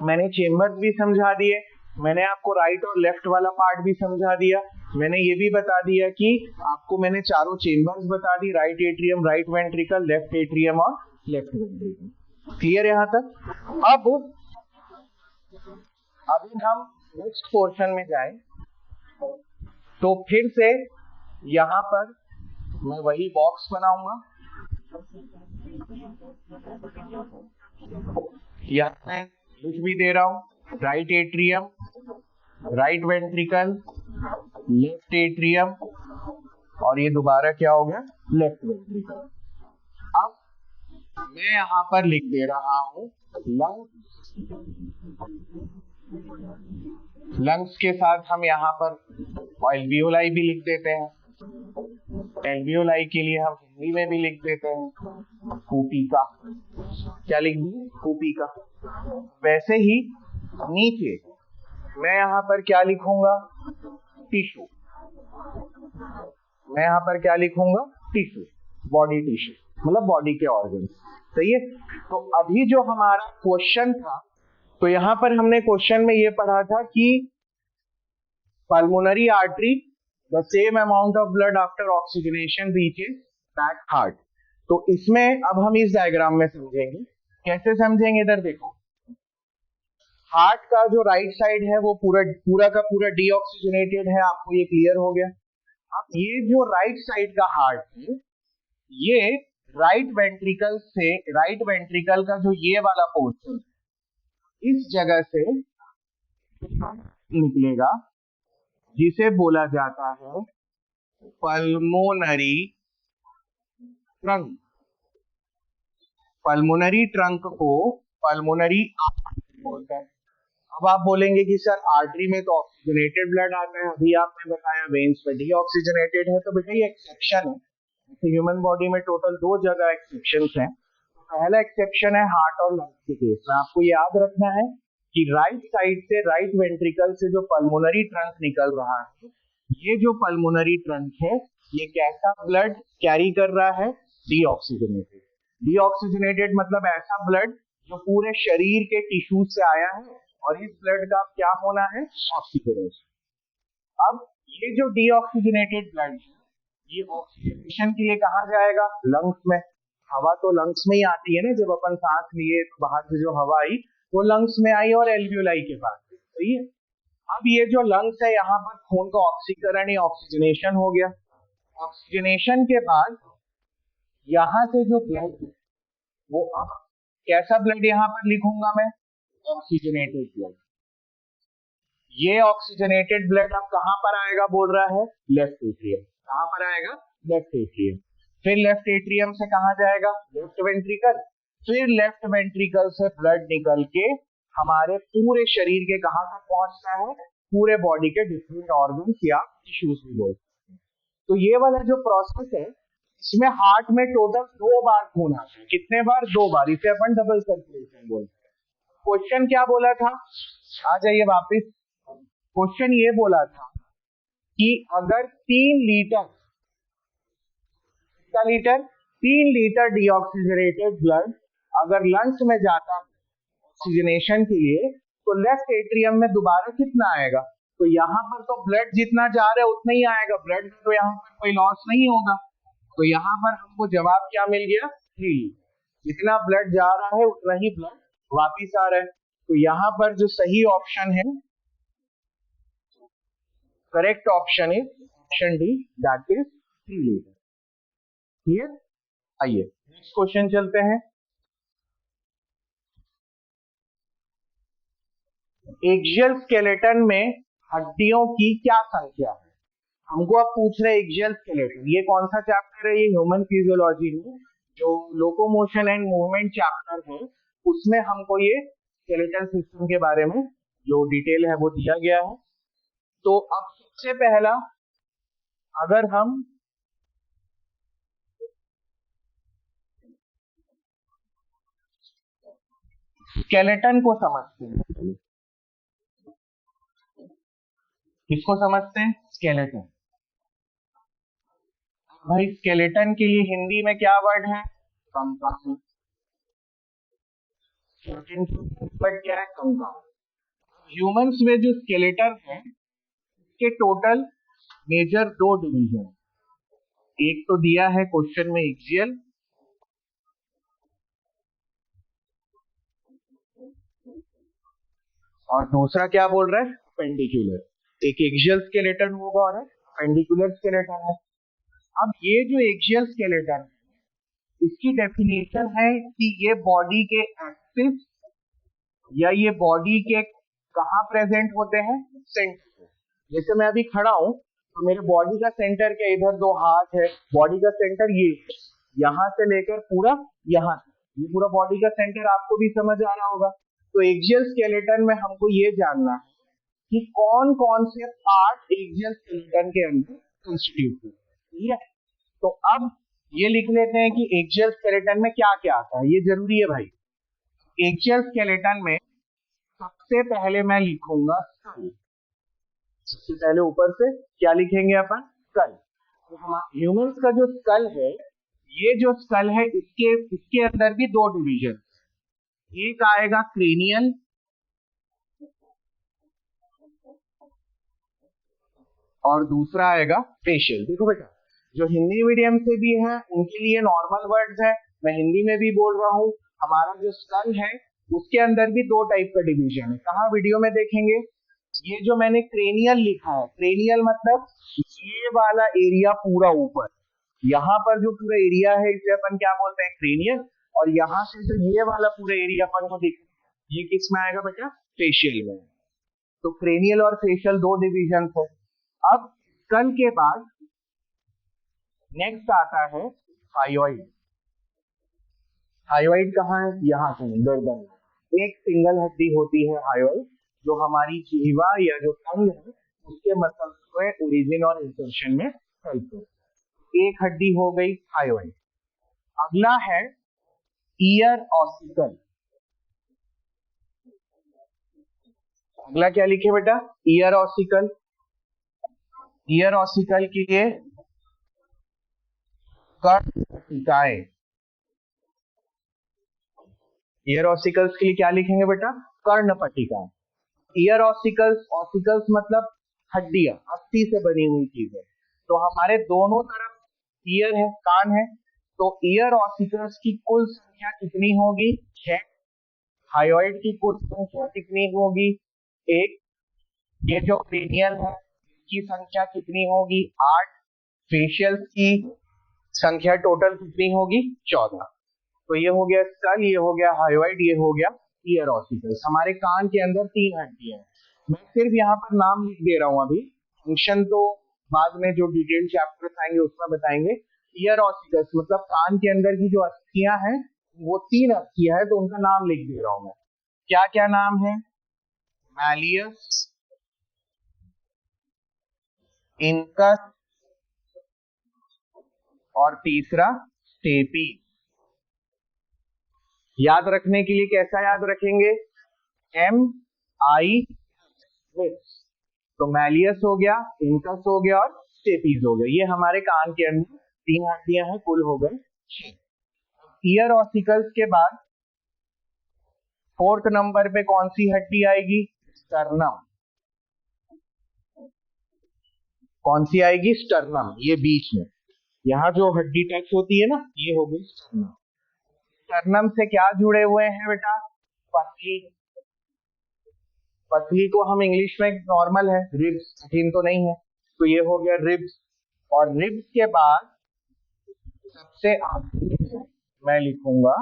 मैंने चेम्बर्स भी समझा दिए, मैंने आपको राइट और लेफ्ट वाला पार्ट भी समझा दिया, मैंने ये भी बता दिया कि आपको मैंने चारों चेम्बर्स बता दी, right atrium, right ventricle, left atrium और लेफ्ट वेंट्रिकल। क्लियर है यहाँ तक? अब अभी हम नेक्स्ट पोर्शन में जाएं तो फिर से यहाँ पर मैं वही बॉक्स बनाऊंगा। यहाँ मैं लिख भी दे रहा हूँ, right atrium, right ventricle, left atrium और ये दोबारा क्या हो गया? Left ventricle. अब मैं यहाँ पर लिख दे रहा हूँ लंग्स। लंग्स के साथ हम यहाँ पर एल्वियोलाई भी लिख देते हैं। एल्वियोलाई के लिए हम हिंदी में भी लिख देते हैं कूपिका। क्या लिख दिए? कूपिका। वैसे ही नीचे मैं यहाँ पर क्या लिखूंगा? टिश्यू। मैं यहाँ पर क्या लिखूंगा? टिश्यू, बॉडी टिश्यू, मतलब बॉडी के ऑर्गन्स। सही है? तो अभी जो हमारा क्वेश्चन था, तो यहाँ पर हमने क्वेश्चन में ये पढ़ा था कि pulmonary artery the same amount of blood after oxygenation reaches that heart. तो इसमें अब हम इस डायग्राम में समझेंगे। कैसे समझेंगे? इधर देखो, हार्ट का जो राइट साइड है वो पूरा का पूरा डीऑक्सीजनेटेड है, आपको ये क्लियर हो गया। अब ये जो राइट साइड का हार्ट है, ये राइट वेंट्रिकल से, राइट वेंट्रिकल का जो ये वाला पोर्शन इस जगह से निकलेगा, जिसे बोला जाता है पल्मोनरी ट्रंक। पल्मोनरी ट्रंक को पल्मोनरी आर्टरी बोलते हैं। अब आप बोलेंगे कि सर आर्टरी में तो ऑक्सीजनेटेड ब्लड आता है, अभी आपने बताया वेन्स में डीऑक्सीजनेटेड है। तो बेटा ये एक्सेप्शन है, ह्यूमन बॉडी में टोटल 2 जगह एक्सेप्शंस हैं। पहला एक्सेप्शन है हार्ट और लंग्स के केस में। आपको याद रखना है कि राइट साइड से, राइट वेंट्रिकल से जो पल्मोनरी ट्रंक निकल रहा है, ये जो पल्मोनरी ट्रंक है ये कैसा ब्लड कैरी कर रहा है? डीऑक्सीजनेटेड। डीऑक्सीजनेटेड मतलब ऐसा ब्लड जो पूरे शरीर के टिश्यू से आया है, और इस ब्लड का क्या होना है? ऑक्सीजनेशन। अब ये जो डीऑक्सीजनेटेड ब्लड है, ये ऑक्सीजनेशन के लिए कहाँ जाएगा? लंग्स में। हवा तो लंग्स में ही आती है ना, जब अपन सांस लिए तो बाहर से जो हवा आई वो लंग्स में आई और एल्वियोलाई के पास। सही है? अब ये जो लंग्स है, यहाँ पर खून का ऑक्सीकरण या ऑक्सीजनेशन हो गया। ऑक्सीजनेशन के बाद यहाँ से जो ब्लड है वो अब कैसा ब्लड यहाँ पर लिखूंगा मैं? Oxygenated blood. ये ऑक्सीजनेटेड ब्लड अब कहां पर आएगा बोल रहा है? Left atrium. कहां पर आएगा? Left atrium. फिर लेफ्ट एट्रियम से कहां जाएगा? Left ventricle. फिर लेफ्ट वेंट्रिकल से ब्लड निकल के हमारे पूरे शरीर के कहाँ तक पहुंचता है, पूरे बॉडी के डिफरेंट ऑर्गन्स या टिश्यूज भी बोलते हैं। तो ये वाला जो प्रोसेस है, इसमें हार्ट में टोटल 2 बार खून आता है। कितने बार? 2 बार। इसे अपन डबल सर्कुलेशन बोलते हैं। क्वेश्चन क्या बोला था? आ जाइए वापिस। क्वेश्चन ये बोला था कि अगर 3 लीटर, कितना लीटर? 3 लीटर डीऑक्सीजनेटेड ब्लड अगर लंग्स में जाता है ऑक्सीजनेशन के लिए, तो लेफ्ट एट्रियम में दोबारा कितना आएगा? तो यहाँ पर तो ब्लड जितना जा रहा है उतना ही आएगा, ब्लड तो यहाँ पर कोई लॉस नहीं होगा। तो यहाँ पर हमको जवाब क्या मिल गया? 3। जितना ब्लड जा रहा है उतना ही ब्लड वापिस आ रहा है। तो यहाँ पर जो सही ऑप्शन है, correct option is option D, that is 3 litre. Clear? आइए नेक्स्ट क्वेश्चन चलते हैं। एक्सियल स्केलेटन में हड्डियों की क्या संख्या है? हमको अब पूछ रहे एक्सियल स्केलेटन। ये कौन सा चैप्टर है? ये ह्यूमन फिजियोलॉजी में जो लोकोमोशन एंड मूवमेंट चैप्टर है, उसमें हमको ये स्केलेटन सिस्टम के बारे में जो डिटेल है वो दिया गया है। तो अब सबसे पहला, अगर हम स्केलेटन को समझते हैं, किसको समझते हैं? स्केलेटन। भाई स्केलेटन के लिए हिंदी में क्या वर्ड है? कंकाल। बट क्या है? कंकाल। ह्यूमंस में जो स्केलेटन है के टोटल मेजर 2 डिवीजन। एक तो दिया है क्वेश्चन में एक्सियल, और दूसरा क्या बोल रहा है? पेंडिकुलर। एक एक्सियल स्केलेटन होगा और पेंडिकुलर स्केलेटन है। अब ये जो एक्सियल स्केलेटन है, इसकी डेफिनेशन है कि ये बॉडी के एक्सिस या ये बॉडी के कहाँ प्रेजेंट होते हैं? सेंटर। जैसे मैं अभी खड़ा हूं तो मेरे बॉडी का सेंटर क्या? इधर 2 हाथ है, बॉडी का सेंटर ये, यहां से लेकर पूरा यहां, ये पूरा बॉडी का सेंटर आपको भी समझ आ रहा होगा। तो एक्सियल स्केलेटन में हमको ये जानना है कि कौन कौन से पार्ट एक्सियल स्केलेटन के अंदर कंस्टिट्यूट है। ठीक है, तो अब ये लिख लेते हैं कि एक्सियल स्केलेटन में क्या क्या आता है। ये जरूरी है भाई। एक्सियल स्केलेटन में सबसे पहले मैं लिखूंगा स्कल। सबसे पहले ऊपर से क्या लिखेंगे अपन? स्कल। तो हमारे ह्यूमंस का जो स्कल है, ये जो स्कल है, इसके अंदर भी 2 डिवीजन। एक आएगा क्रेनियल और दूसरा आएगा फेशियल। देखो बेटा, जो हिंदी मीडियम से भी है उनके लिए नॉर्मल वर्ड्स है, मैं हिंदी में भी बोल रहा हूँ। हमारा जो स्कल है उसके अंदर भी 2 टाइप का डिवीजन है। कहाँ? वीडियो में देखेंगे। ये जो मैंने क्रेनियल लिखा है, क्रेनियल मतलब ये वाला एरिया पूरा ऊपर, यहाँ पर जो पूरा एरिया है इसे अपन क्या बोलते हैं? क्रेनियल। और यहाँ से जो ये वाला पूरा एरिया अपन को दिख, ये किस में आएगा बेटा? फेशियल में। तो क्रेनियल और फेशियल 2 डिविजन है। अब स्कल के बाद नेक्स्ट आता है थायराइड। थायराइड कहाँ है? यहाँ से गर्दन में एक सिंगल हड्डी होती है थायराइड, जो हमारी जीवा या जो टंग है उसके मसल्स को ओरिजिन और इंसर्शन में हेल्प करती है। एक हड्डी हो गई थायराइड। अगला है ईयर ऑसिकल। अगला क्या लिखे बेटा? Year ossicle. ईयर ऑसिकल के लिए कर्णपट्टिकाएं। ईयर ऑसिकल्स के लिए क्या लिखेंगे बेटा? कर्णपट्टिका। ईयर ऑसिकल्स, ऑसिकल्स मतलब हड्डियां, अस्थि से बनी हुई चीजें। तो हमारे दोनों तरफ ईयर है, कान है। तो ईयर ऑसिकल्स की कुल संख्या कितनी होगी? 6। थायराइड की कुल संख्या कितनी होगी? 1। ये जो क्रेनियल है इसकी संख्या कितनी होगी? 8। फेशियल्स की संख्या टोटल कितनी होगी? 14। तो ये हो गया स्कल, ये हो गया थायराइड, ये हो गया ईयर ऑसिकल्स। हमारे कान के अंदर 3 हड्डियां हैं। मैं सिर्फ यहाँ पर नाम लिख दे रहा हूँ अभी, फंक्शन तो बाद में जो डिटेल चैप्टर्स आएंगे उसमें बताएंगे। ईयर ऑसिकल्स मतलब कान के अंदर की जो अस्थियां हैं वो 3 अस्थियां हैं, तो उनका नाम लिख दे रहा हूँ मैं। क्या क्या नाम है? मैलियस, इनकस और तीसरा स्टेपी। याद रखने के लिए कैसा याद रखेंगे? MI। तो मैलियस हो गया, इनकस हो गया और स्टेपीज हो गया। ये हमारे कान के अंदर 3 हड्डियां हैं, कुल हो गए 6। ईयर ऑसिकल्स के बाद 4th नंबर पे कौन सी हड्डी आएगी? स्टर्नम। कौन सी आएगी? स्टर्नम। ये बीच में यहाँ जो हड्डी टच होती है ना, ये हो गई स्टर्नम। स्टर्नम से क्या जुड़े हुए हैं बेटा? पसली। पसली को हम इंग्लिश में नॉर्मल है, रिब्स, कठिन तो नहीं है, तो ये हो गया रिब्स। और रिब्स के बाद सबसे आखिरी मैं लिखूंगा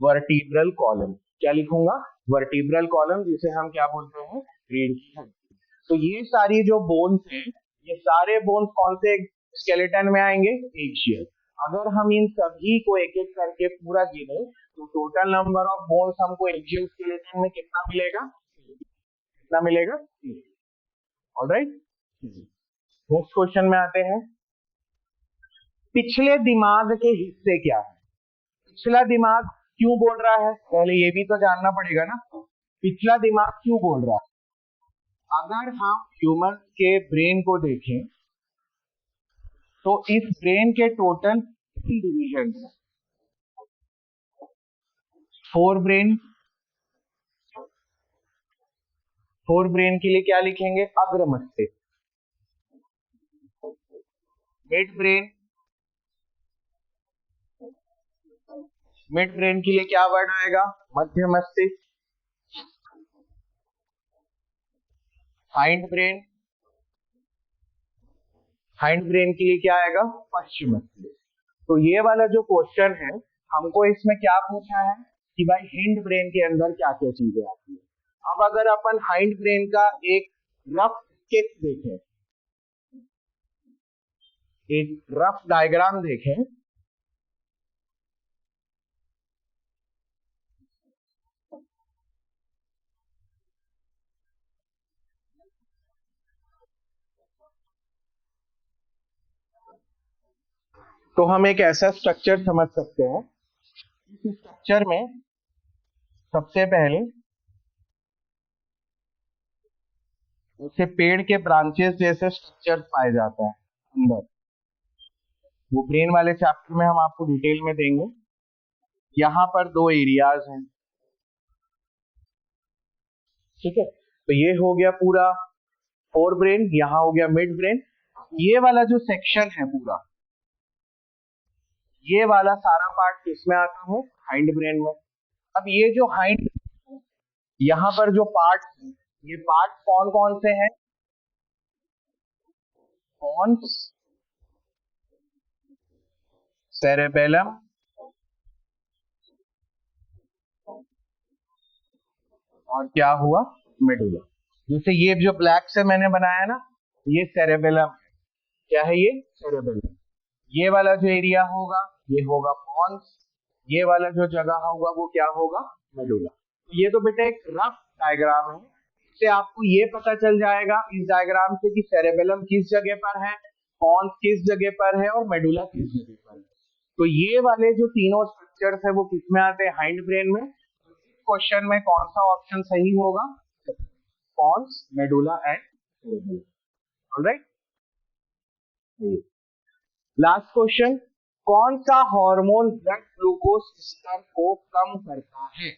वर्टिब्रल कॉलम। क्या लिखूंगा? वर्टिब्रल कॉलम, जिसे हम क्या बोलते हैं? रीढ़ की हड्डी। तो ये सारी जो बोन्स हैं, ये सारे बोन्स कौन से स्केलेटन में आएंगे? एक्सियल। अगर हम इन सभी को एक एक करके पूरा गिने तो टोटल नंबर ऑफ बोन्स हमको एक्सियल स्केलेटन में कितना मिलेगा? कितना मिलेगा? ऑलराइट, नेक्स्ट क्वेश्चन में आते हैं। पिछले दिमाग के हिस्से क्या है? पिछला दिमाग क्यों बोल रहा है? पहले ये भी तो जानना पड़ेगा ना, पिछला दिमाग क्यों बोल रहा है? अगर हम ह्यूमन के ब्रेन को देखें तो इस ब्रेन के टोटल 3 डिवीजन है। 4 ब्रेन। 4 ब्रेन के लिए क्या लिखेंगे? अग्र मस्तिष्क। Mid brain. मिड ब्रेन के लिए क्या वर्ड आएगा? मध्य मस्तिष्क। Hind brain. हाइंड ब्रेन के लिए क्या आएगा? पश्चिम मस्तिष्क। तो ये वाला जो क्वेश्चन है, हमको इसमें क्या पूछा है कि भाई हिंड ब्रेन के अंदर क्या क्या चीजें आती है। अब अगर अपन हाइंड ब्रेन का एक रफ स्केच देखें, एक रफ डायग्राम देखें, तो हम एक ऐसा स्ट्रक्चर समझ सकते हैं। इस स्ट्रक्चर में सबसे पहले उसे पेड़ के ब्रांचेस जैसे स्ट्रक्चर पाए जाते हैं अंदर। वो ब्रेन वाले चैप्टर में हम आपको डिटेल में देंगे। यहाँ पर 2 एरियाज हैं, ठीक है। तो ये हो गया पूरा 4 ब्रेन, यहाँ हो गया मिड ब्रेन। ये वाला जो सेक्शन है पूरा, ये वाला सारा पार्ट किसमें आता है? हाइंड ब्रेन में। अब ये जो हाइंड, यहाँ पर जो पार्ट, ये पार्ट कौन कौन से हैं? पॉन्स, सेरेबेलम और क्या हुआ? मेडुला। जैसे ये जो ब्लैक से मैंने बनाया ना, ये सेरेबेलम है। क्या है ये? सेरेबेलम। ये वाला जो एरिया होगा ये होगा पॉन्स, ये वाला जो जगह होगा वो क्या होगा? मेडुला। ये तो बेटा एक रफ डायग्राम है, इससे आपको ये पता चल जाएगा इस डायग्राम से कि सेरेबेलम किस जगह पर है, पॉन्स किस जगह पर है और मेडुला किस जगह पर है। तो ये वाले जो तीनों स्ट्रक्चर्स है वो किसमें आते हैं? हाइंड ब्रेन में। क्वेश्चन में कौन सा ऑप्शन सही होगा? Pons, medulla and cerebellum. Alright, last question, कौन सा हार्मोन ब्लड ग्लूकोज स्तर को कम करता है?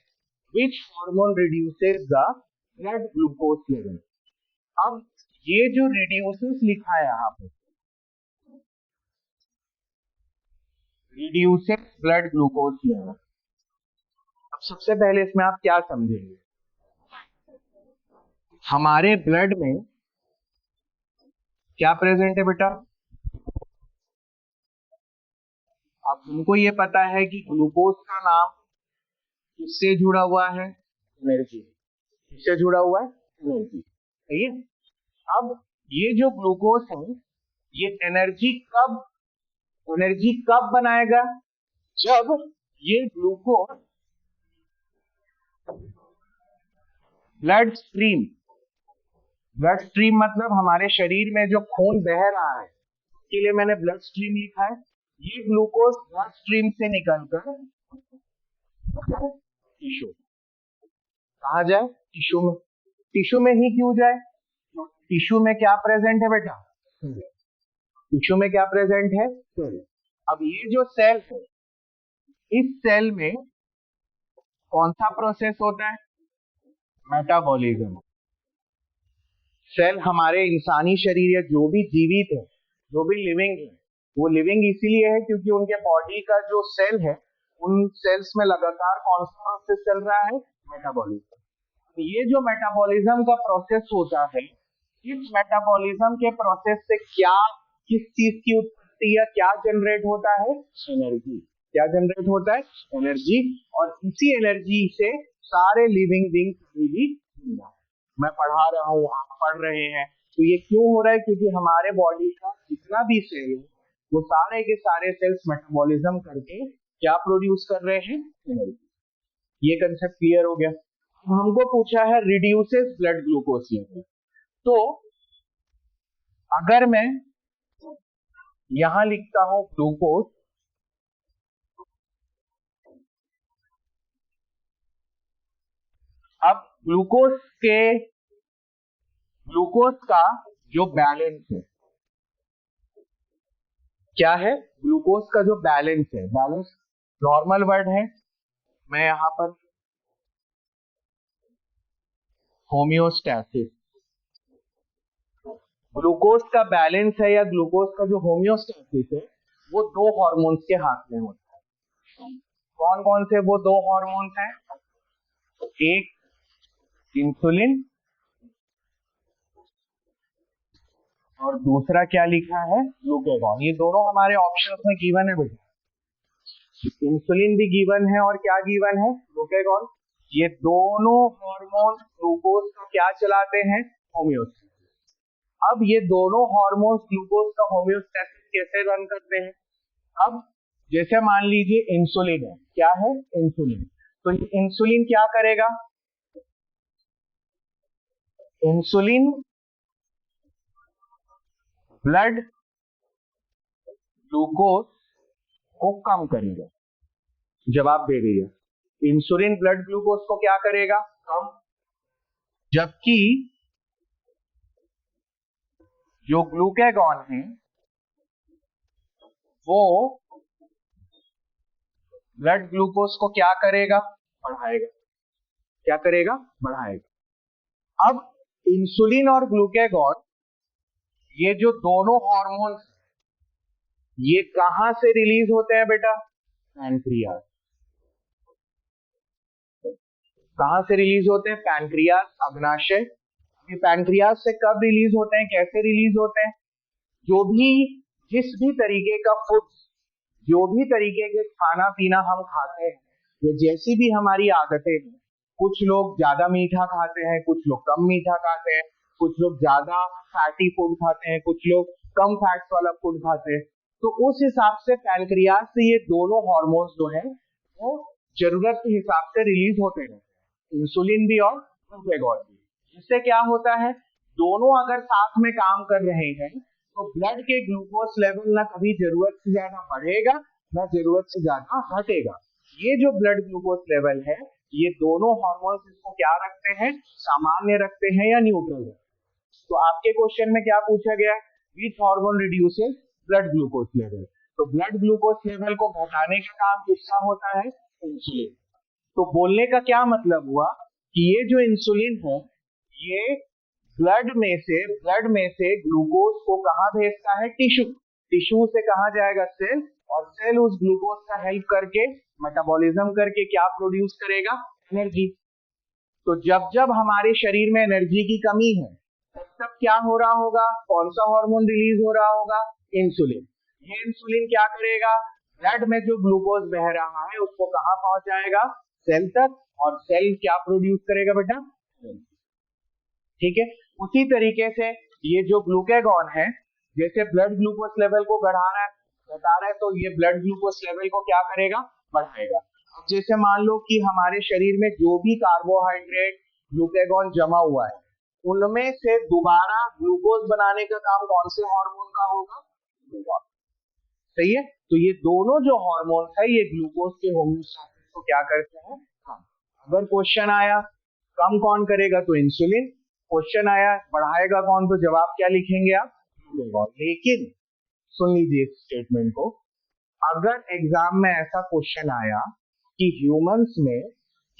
Which hormone reduces the blood glucose level? अब ये जो रिड्यूसेस लिखा है यहाँ पे, रिड्यूसेस ब्लड ग्लूकोज लेवल। अब सबसे पहले इसमें आप क्या समझेंगे? हमारे ब्लड में क्या प्रेजेंट है बेटा? अब तुमको ये पता है कि ग्लूकोज का नाम किससे जुड़ा हुआ है? एनर्जी। किससे जुड़ा हुआ है? एनर्जी। सही है। अब ये जो ग्लूकोज है ये एनर्जी कब बनाएगा? जब ये glucose blood stream, blood stream मतलब हमारे शरीर में जो खून बह रहा है, इसके लिए मैंने ब्लड स्ट्रीम लिखा है। ये ग्लूकोज ब्लड स्ट्रीम से निकलकर टिश्यू कहा जाए, टिश्यू में। टिश्यू में ही क्यों जाए? टिश्यू में क्या प्रेजेंट है बेटा? टिश्यू में क्या प्रेजेंट है? सेल। अब ये जो सेल है, इस सेल में कौन सा प्रोसेस होता है? मेटाबॉलिज्म। सेल हमारे इंसानी शरीर या जो भी जीवित है, जो भी लिविंग है, वो लिविंग इसीलिए है क्योंकि उनके बॉडी का जो सेल है, उन सेल्स में लगातार कौन सा प्रोसेस चल रहा है? मेटाबॉलिज्म। ये जो मेटाबॉलिज्म का प्रोसेस होता है, इस मेटाबॉलिज्म के प्रोसेस से क्या, किस चीज की उत्पत्ति या क्या जनरेट होता है? एनर्जी। क्या जनरेट होता है? एनर्जी। और इसी एनर्जी से सारे लिविंग बींग भी जिंदा है। मैं पढ़ा रहा हूँ, आप पढ़ रहे हैं, तो ये क्यों हो रहा है? क्योंकि हमारे बॉडी का जितना भी सेल है, वो सारे के सारे सेल्स मेटाबॉलिज्म करके क्या प्रोड्यूस कर रहे हैं? एनर्जी। ये कंसेप्ट क्लियर हो गया। हमको पूछा है रिड्यूसेस ब्लड ग्लूकोज लेवल। तो अगर मैं यहां लिखता हूं ग्लूकोज, अब ग्लूकोज का जो बैलेंस है, क्या है? ग्लूकोज का जो बैलेंस है, बैलेंस नॉर्मल वर्ड है, मैं यहां पर होम्योस्टैसिस, ग्लूकोज का बैलेंस है या ग्लूकोज का जो होम्योस्टैसिस है, वो दो हार्मोन्स के हाथ में होता है। कौन कौन से वो दो हार्मोन्स हैं? एक इंसुलिन और दूसरा क्या लिखा है? ग्लूकेगॉन। ये दोनों हमारे ऑप्शंस में गिवन है बेटा। इंसुलिन भी गिवन है और क्या गिवन है? ग्लूकेगॉन। ये दोनों हार्मोन ग्लूकोज का क्या चलाते हैं? होम्योस्टैसिस। अब ये दोनों हार्मोन्स ग्लूकोज का होम्योस्टैसिस कैसे रन करते हैं? अब जैसे मान लीजिए इंसुलिन है, क्या है? इंसुलिन। तो इंसुलिन क्या करेगा? इंसुलिन ब्लड ग्लूकोज को कम करेगा। जवाब दे रही है, इंसुलिन ब्लड ग्लूकोज को क्या करेगा? कम। जबकि जो ग्लूकेगॉन है वो ब्लड ग्लूकोज को क्या करेगा? बढ़ाएगा। क्या करेगा? बढ़ाएगा। अब इंसुलिन और ग्लूकेगॉन, ये जो दोनों हार्मोन्स, ये कहां से रिलीज होते हैं बेटा? पैनक्रियास। कहां से रिलीज होते हैं? पैनक्रियास, अग्नाशय। ये पैनक्रियास से कब रिलीज होते हैं, कैसे रिलीज होते हैं? जो भी, जिस भी तरीके का फूड, जो भी तरीके के खाना पीना हम खाते हैं, ये जैसी भी हमारी आदतें हैं, कुछ लोग ज्यादा मीठा खाते हैं, कुछ लोग कम मीठा खाते हैं, कुछ लोग ज्यादा फैटी फूड खाते हैं, कुछ लोग कम फैट्स वाला फूड खाते हैं। तो उस हिसाब से पैनक्रियास से ये दोनों हार्मोन्स जो हैं वो जरूरत के हिसाब से रिलीज होते हैं, इंसुलिन भी और ग्लूकेगॉन भी। जिससे क्या होता है, दोनों अगर साथ में काम कर रहे हैं तो ब्लड के ग्लूकोज लेवल ना कभी जरूरत से ज्यादा बढ़ेगा ना जरूरत से ज्यादा घटेगा। ये जो ब्लड ग्लूकोज लेवल है, ये दोनों हार्मोन्स इसको क्या रखते हैं? सामान्य रखते हैं या न्यूट्रल रखते हैं। तो आपके क्वेश्चन में क्या पूछा गया? Which hormone reduces blood glucose level. तो ब्लड ग्लूकोज लेवल को घटाने का काम किसका होता है? इंसुलिन। तो बोलने का क्या मतलब हुआ कि ये जो इंसुलिन है, ये ब्लड में से ग्लूकोज को कहां भेजता है? टिश्यू। टिश्यू से कहां जाएगा? सेल। और सेल उस ग्लूकोज का हेल्प करके, मेटाबॉलिज्म करके क्या प्रोड्यूस करेगा? एनर्जी। तो जब जब हमारे शरीर में एनर्जी की कमी है, तब क्या हो रहा होगा? कौन सा हार्मोन रिलीज हो रहा होगा? इंसुलिन। ये इंसुलिन क्या करेगा? ब्लड में जो ग्लूकोज बह रहा है उसको कहां पहुंचाएगा? सेल तक। और सेल क्या प्रोड्यूस करेगा बेटा? ठीक है। उसी तरीके से ये जो ग्लूकेगॉन है, जैसे ब्लड ग्लूकोज लेवल को घटा रहा है, तो ये ब्लड ग्लूकोज लेवल को क्या करेगा? बढ़ाएगा। अब जैसे मान लो कि हमारे शरीर में जो भी कार्बोहाइड्रेट ग्लूकेगॉन जमा हुआ है, उनमें से दोबारा ग्लूकोज बनाने का काम कौन से हार्मोन का होगा? ग्लूकागॉन। सही है। तो ये दोनों जो हार्मोन है ये ग्लूकोज के होम्योस्टैसिस को क्या करते हैं? अगर क्वेश्चन आया कम कौन करेगा तो इंसुलिन, क्वेश्चन आया बढ़ाएगा कौन तो जवाब क्या लिखेंगे आप? ग्लूकागॉन। लेकिन सुन लीजिए इस स्टेटमेंट को, अगर एग्जाम में ऐसा क्वेश्चन आया कि ह्यूमंस में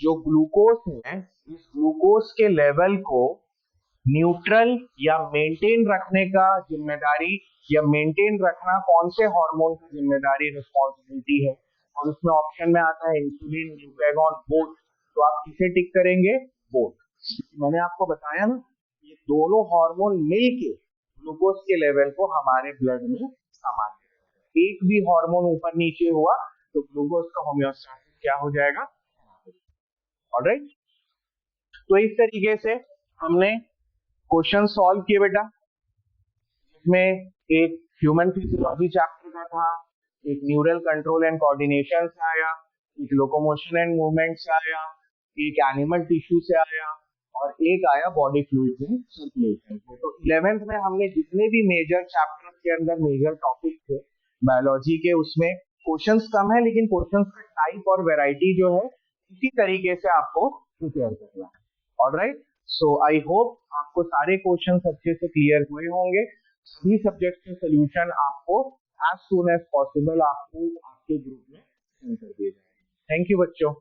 जो ग्लूकोज है इस ग्लूकोज के लेवल को न्यूट्रल या मेंटेन रखने का जिम्मेदारी या मेंटेन रखना कौन से हार्मोन की जिम्मेदारी रिस्पॉन्सिबिलिटी है, और उसमें ऑप्शन में आता है इंसुलिन, ग्लूकागॉन, बोथ, तो आप किसे टिक करेंगे? बोथ। मैंने आपको बताया ना ये दोनों हार्मोन मिलके ग्लूकोज के लेवल को हमारे ब्लड में समान, एक भी हार्मोन ऊपर नीचे हुआ तो ग्लूकोज का होम्योस्टैसिस क्या हो जाएगा? ऑलराइट। तो इस तरीके से हमने क्वेश्चन सॉल्व किए बेटा, जिसमें एक ह्यूमन फिजियोलॉजी चैप्टर का था, एक न्यूरल कंट्रोल एंड कोऑर्डिनेशन से आया, एक लोकोमोशन एंड मूवमेंट से आया, एक एनिमल टिश्यू से आया, और एक आया बॉडी फ्लूइड्स एंड सर्कुलेशन। तो 11th में हमने जितने भी मेजर चैप्टर्स के अंदर मेजर टॉपिक थे बायोलॉजी के, उसमें क्वेश्चंस कम है लेकिन क्वेश्चंस का टाइप और वैरायटी जो है इसी तरीके से आपको प्रिपेयर करना है। ऑलराइट, सो आई होप आपको सारे क्वेश्चंस अच्छे से क्लियर हुए होंगे। सभी सब्जेक्ट्स के सॉल्यूशन आपको एज सून एज पॉसिबल आपको आपके ग्रुप में सेंड कर दिए जाएंगे। थैंक यू बच्चों।